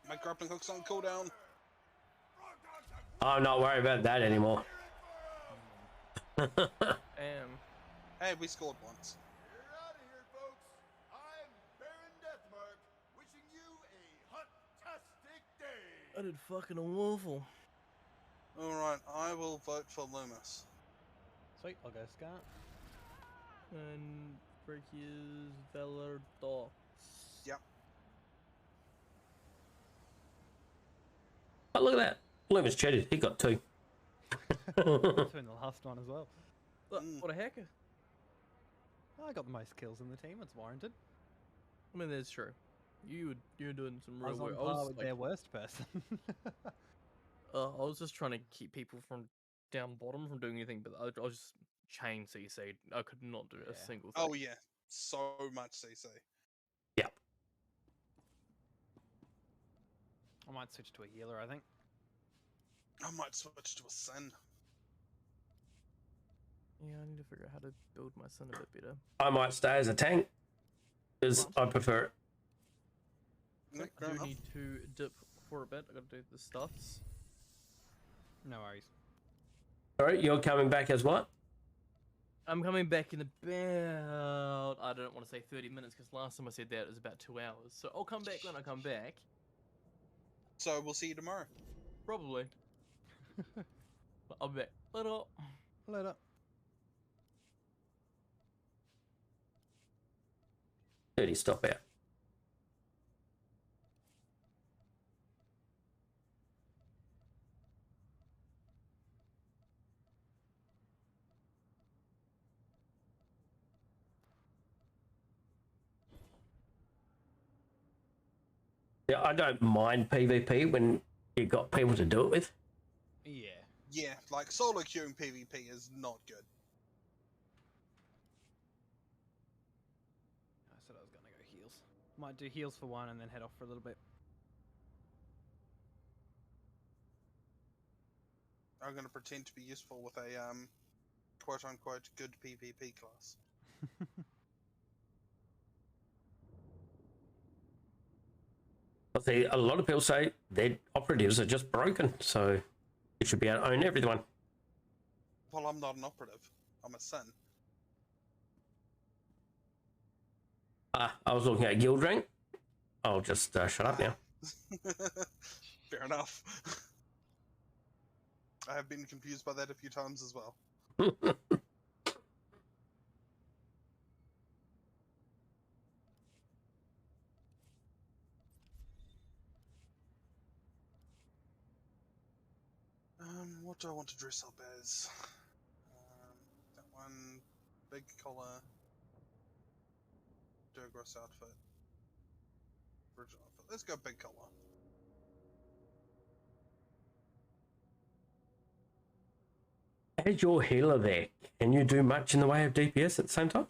My grappling hook's on cooldown. I'm not worried about that anymore. Hey, we scored once. You're out of here, folks. I'm Baron Deathmark, wishing you a hot-tastic day. I did fucking awful. Alright, I will vote for Loomis. Sweet, I'll go Scar. And Frick is Velardox. Yep. Oh, look at that. Loomis cheated. He got 2. Between the last one as well. What a hacker. I got the most kills in the team, it's warranted. I mean, that's true. You're doing some I real was on work. par with their worst person. I was just trying to keep people from down bottom from doing anything, but I was just chain CC. I could not do a single thing. Oh yeah, so much CC. Yep. I might switch to a healer, I think. I might switch to a Sin. Yeah, I need to figure out how to build my son a bit better. I might stay as a tank because I prefer it. So I do need to dip for a bit. I gotta do the stuffs. No worries. Sorry, you're coming back as what? I'm coming back in about, I don't want to say 30 minutes because last time I said that it was about 2 hours. So I'll come back when I come back. So we'll see you tomorrow. Probably. I'll be back. Later. Later. Dirty stop out. Yeah, I don't mind PvP when you got people to do it with. Yeah. Yeah, like solo queuing PvP is not good. I said I was gonna go heals. Might do heals for one and then head off for a little bit. I'm gonna pretend to be useful with a quote unquote good PvP class. I see a lot of people say their operatives are just broken, so you should be able to own everyone. Well, I'm not an operative. I'm a Sin. I was looking at guild rank. I'll just shut up now. Fair enough. I have been confused by that a few times as well. What do I want to dress up as? That one, big collar, Durgross outfit, original outfit. Let's go big collar. As your healer there, can you do much in the way of DPS at the same time?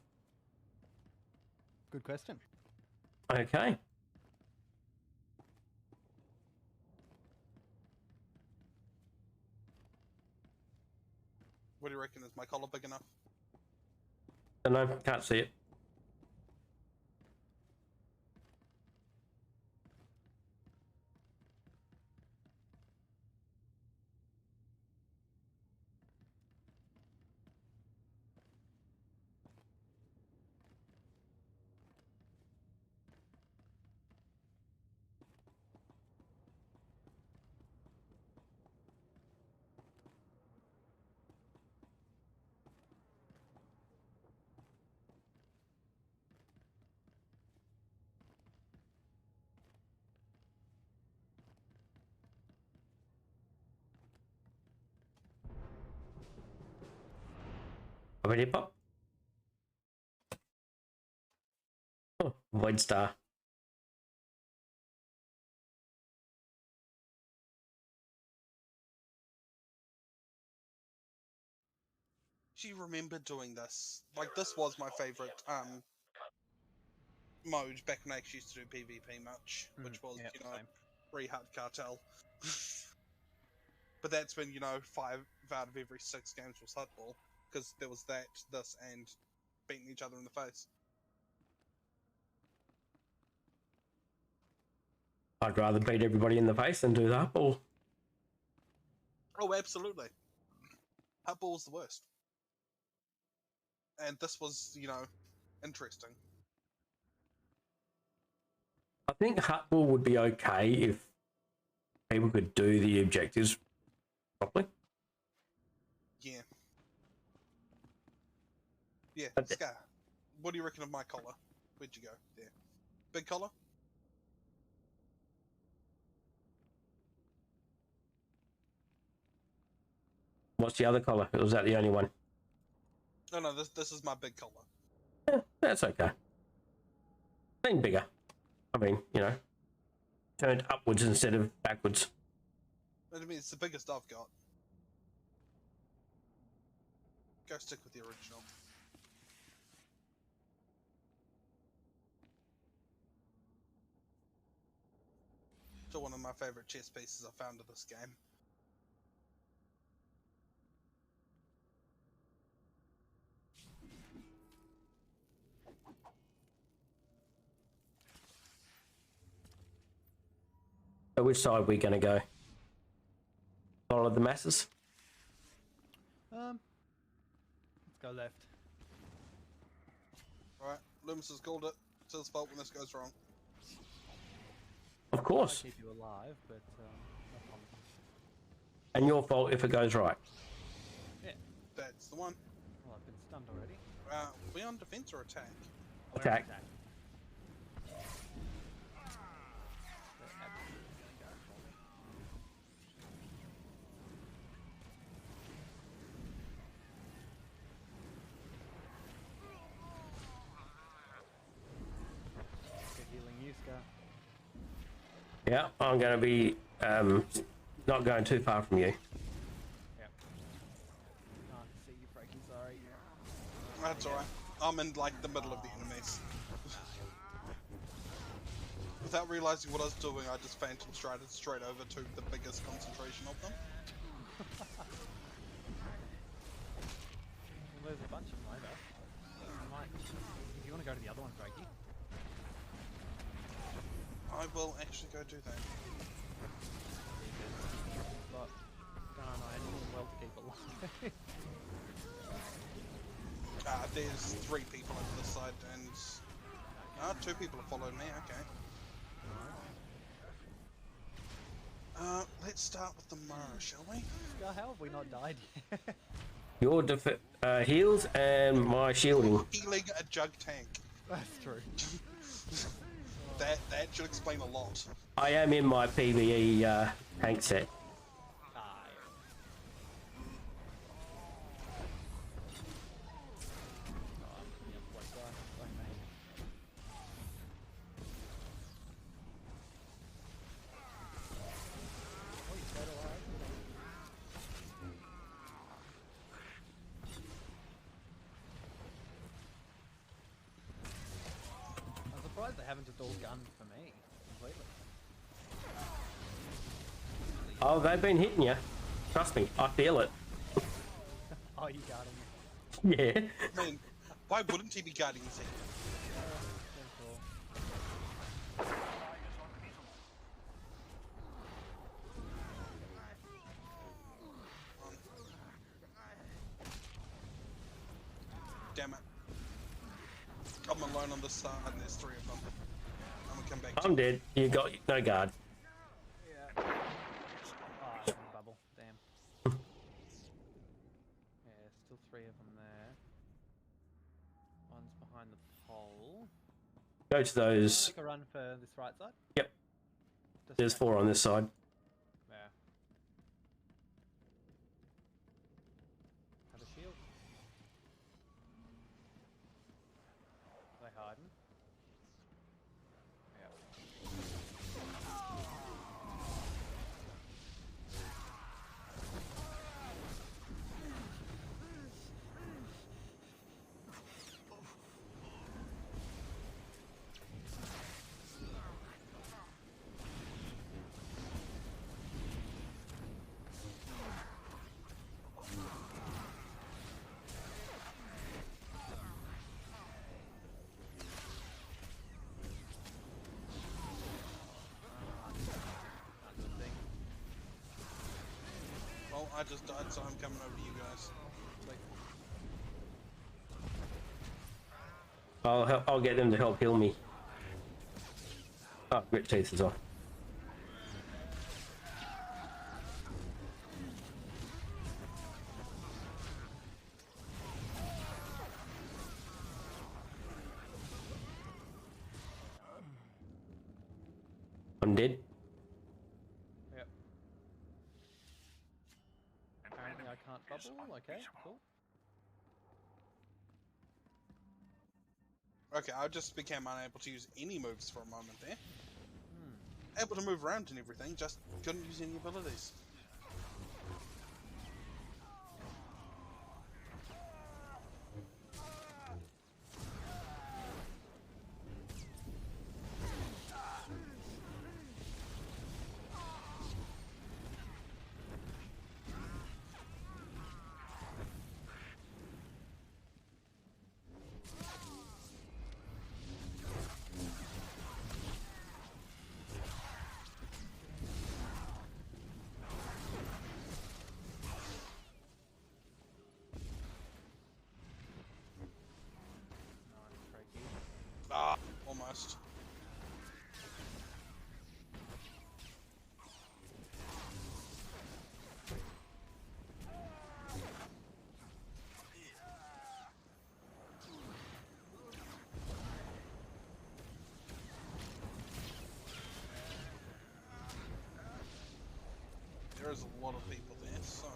Good question. Okay. What do you reckon? Is my collar big enough? Don't know, can't see it. Ready, pop? Oh, Void Star. actually remember doing this. Like, this was my favorite mode back when I actually used to do PvP much, which was, yep, you know, same. Re-Hard Cartel. But that's when, you know, 5 out of every 6 games was Hardball, because there was that, this, and beating each other in the face. I'd rather beat everybody in the face than do that ball. Oh, absolutely. Hardball's the worst. And this was, you know, interesting. I think Hutball would be okay if people could do the objectives properly. Yeah. Yeah, Scar. What do you reckon of my collar? Where'd you go? There. Big collar? What's the other collar? Or was that the only one? No, this is my big collar. Yeah, that's okay. Been bigger. I mean, you know, turned upwards instead of backwards. I mean, it's the biggest I've got. Go stick with the original. Still one of my favorite chess pieces I found in this game. So which side are we going to go? Follow the masses? Let's go left. Right, Loomis has called it. It's his fault when this goes wrong. Of course. I'll keep you alive, but no problem. And your fault if it goes right. Yeah. That's the one. Well, I've been stunned already. We on defense or attack? Attack. Healing you, Scar. Yeah, I'm going to be not going too far from you. Yep. Can't see you, Frankie, sorry. That's alright. I'm in, like, the middle of the enemies. Without realizing what I was doing, I just phantom strided straight over to the biggest concentration of them. Well, there's a bunch of them later. If you want to go to the other one, Frankie. I will actually go do that. But I need well to keep alive. There's 3 people over this side, and 2 people have followed me. Okay. Let's start with the Mara, shall we? Scar, how have we not died yet? Your heals and my shielding. Healing a jug tank. That's true. That should explain a lot. I am in my PVE tank set. I'm surprised they haven't just all gunned for me completely. Oh, they've been hitting you. Trust me, I feel it. Oh, you guarding me? Yeah. I mean, why wouldn't he be guarding his head? Damn it. I'm alone on this side and there's 3 of them. I'm gonna come back to I'm dead. You got no guard. Yeah. Oh, I had a bubble. Damn. Yeah, still 3 of them there. One's behind the pole. Go to those. Take a run for this right side? Yep. There's 4 on this side. Yeah. Have a shield. Are they hiding? Yep. I just died, so I'm coming over to you guys. I'll get them to help heal me. Oh, Grit Teeth is off. I'm dead. Yep. Apparently I can't bubble. Okay, cool. Okay, I just became unable to use any moves for a moment there. Able to move around and everything, just couldn't use any abilities. Ah, almost. There is a lot of people there, so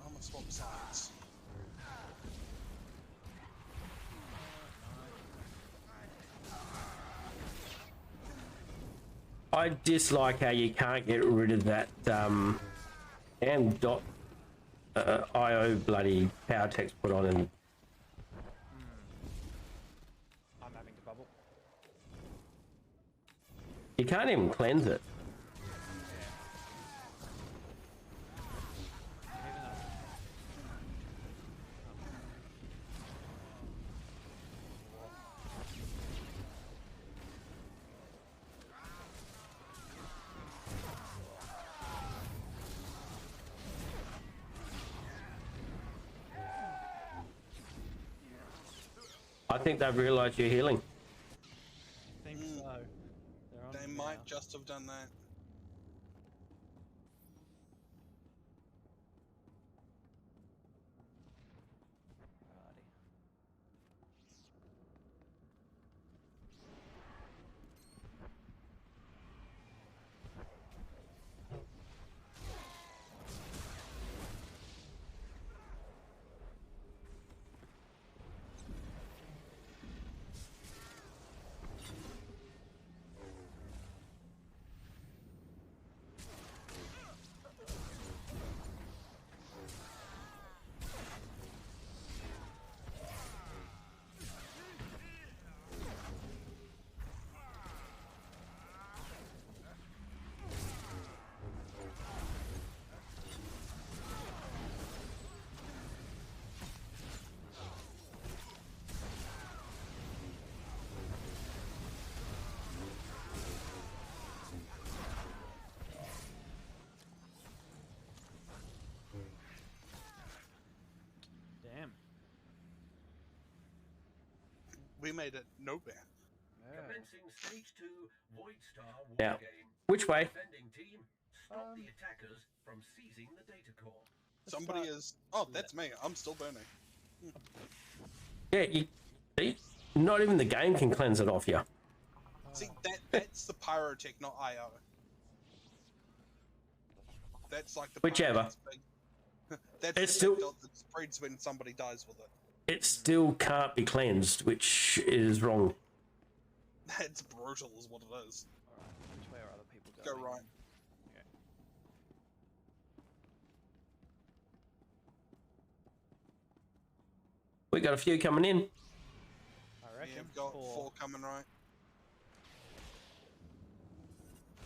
I'm gonna swap sides. I dislike how you can't get rid of that damn dot IO bloody power text put on, and I'm having to bubble. you can't even cleanse it. I think they've realised you're healing. I think so. They might just have done that. Damn. We made it nowhere. Commencing stage 2 Void Star war Yeah. game. Which way? Defending team, stop the attackers from seizing the data core. Somebody is. Oh, that's me. I'm still burning. Yeah, you see, not even the game can cleanse it off you. See, that's the pyrotech, not IO. That's like the Whichever. that's It's the still- dot that spreads when somebody dies with it. It still can't be cleansed, which is wrong. That's brutal, is what it is. Which way are other people Go going? right. Yeah. We got a few coming in. I reckon. Yeah, we've got four coming right.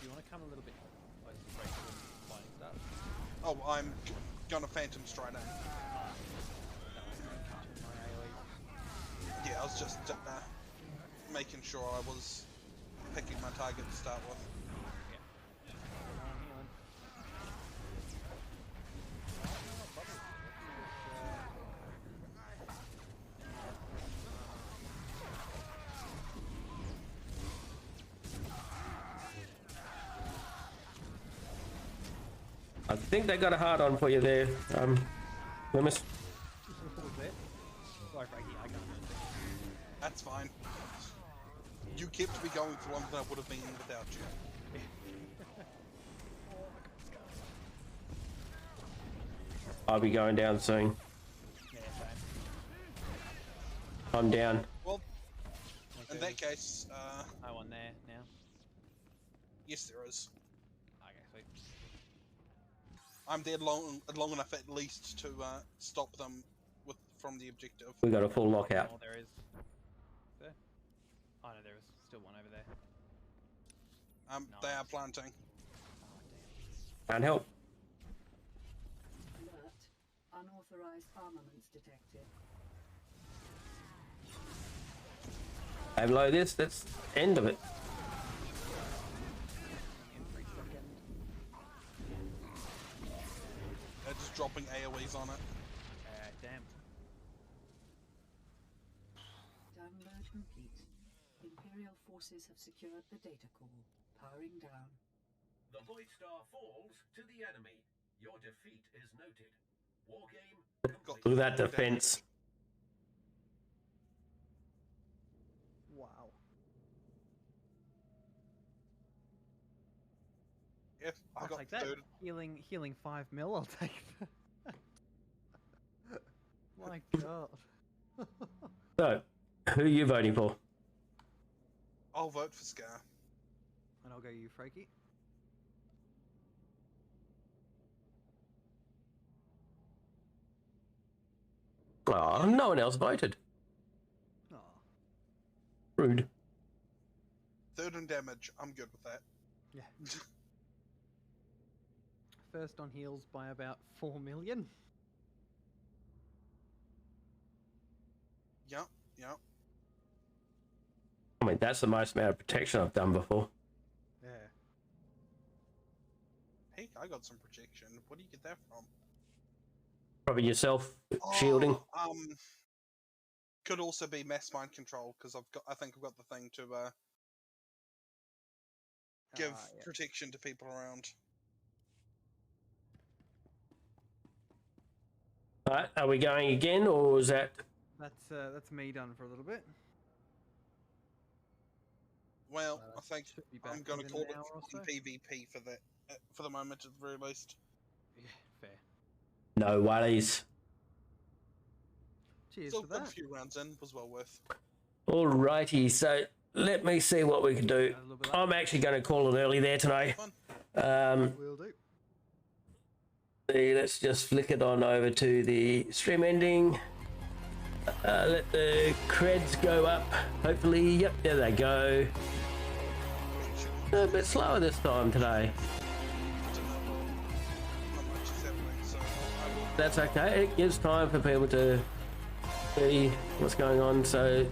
Do you want to come a little bit closer to break the fighting stuff? Oh, I'm gonna Phantom Stride in. Yeah, I was just making sure I was picking my target to start with. I think they got a hard on for you there, Loomis. Sorry, Frankie, I can't. That's fine. You kept me going for longer than I would have been without you. I'll be going down soon. Yeah, same. I'm down. Well, in that case, no one there now. Yes, there is. Okay, sweet. I'm there long enough at least to stop them from the objective. We got a full lockout. Oh, there is. There? Oh no, there is still one over there. They are planting. Can't help. Alert. Unauthorized armaments detected. Below this, that's the end of it. They're just dropping AoEs on it. Damn. Download complete. Imperial forces have secured the data core. Powering down. The Void Star falls to the enemy. Your defeat is noted. War game. Look at that defense. Wow. Yep, I I'll got take that. third. Healing 5 mil. I'll take that. My God. So, who are you voting for? I'll vote for Scar. And I'll go you, Frankie. Oh, no one else voted. Oh. Rude. Third in damage. I'm good with that. Yeah. First on heals by about 4 million. Yep, yep. I mean, that's the most amount of protection I've done before. Yeah. Hey, I got some protection. Where do you get that from? Probably yourself shielding. Could also be mass mind control because I think I've got the thing to give protection to people around. Alright, are we going again, or is that? That's me done for a little bit. Well, I think I'm going to within call an it hour or so. PvP for that, for the moment at the very least. Yeah, fair. No worries. Cheers Still for got that. a few rounds in, was well worth. Alrighty, so let me see what we can do. I'm actually going to call it early there today. Will do. Let's just flick it on over to the stream ending. Let the creds go up. Hopefully, yep, there they go. A bit slower this time today. That's okay. It gives time for people to see what's going on. So,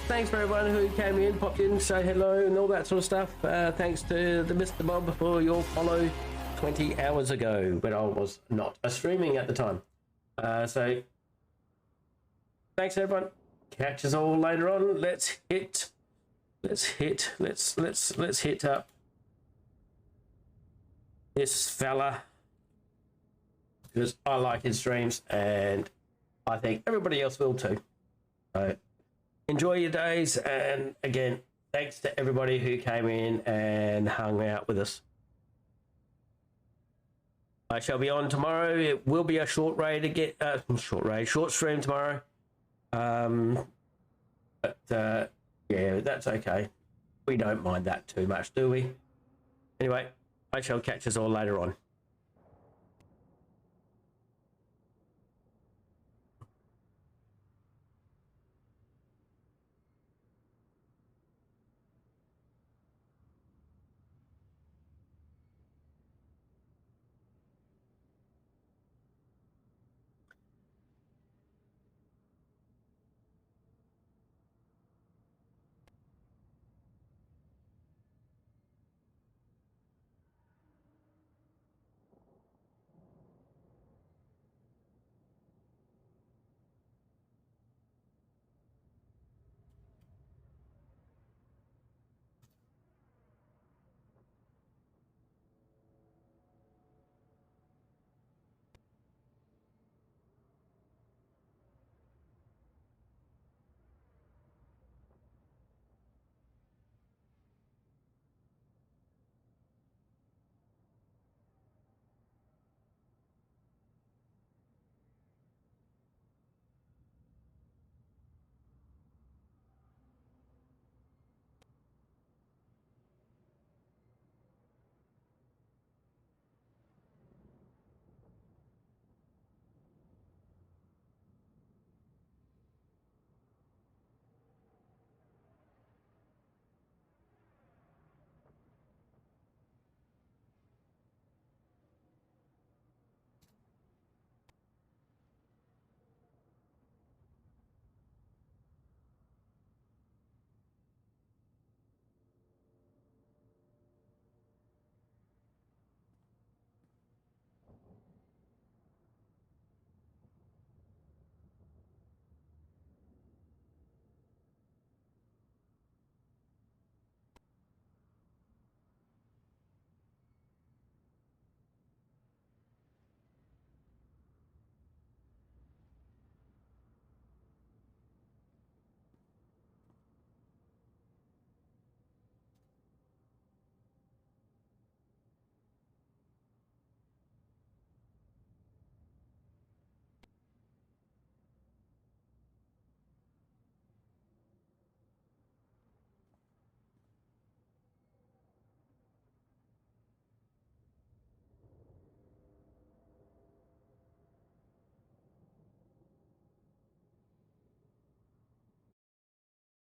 thanks for everyone who came in, popped in, say hello, and all that sort of stuff. Thanks to the Mr. Bob for your follow 20 hours ago when I was not streaming at the time. So, thanks everyone. Catch us all later on. Let's hit up this fella because I like his streams and I think everybody else will too. So enjoy your days, and again, thanks to everybody who came in and hung out with us. I shall be on tomorrow. It will be a short raid again. Short stream tomorrow. But yeah, that's okay. We don't mind that too much, do we? Anyway, I shall catch us all later on.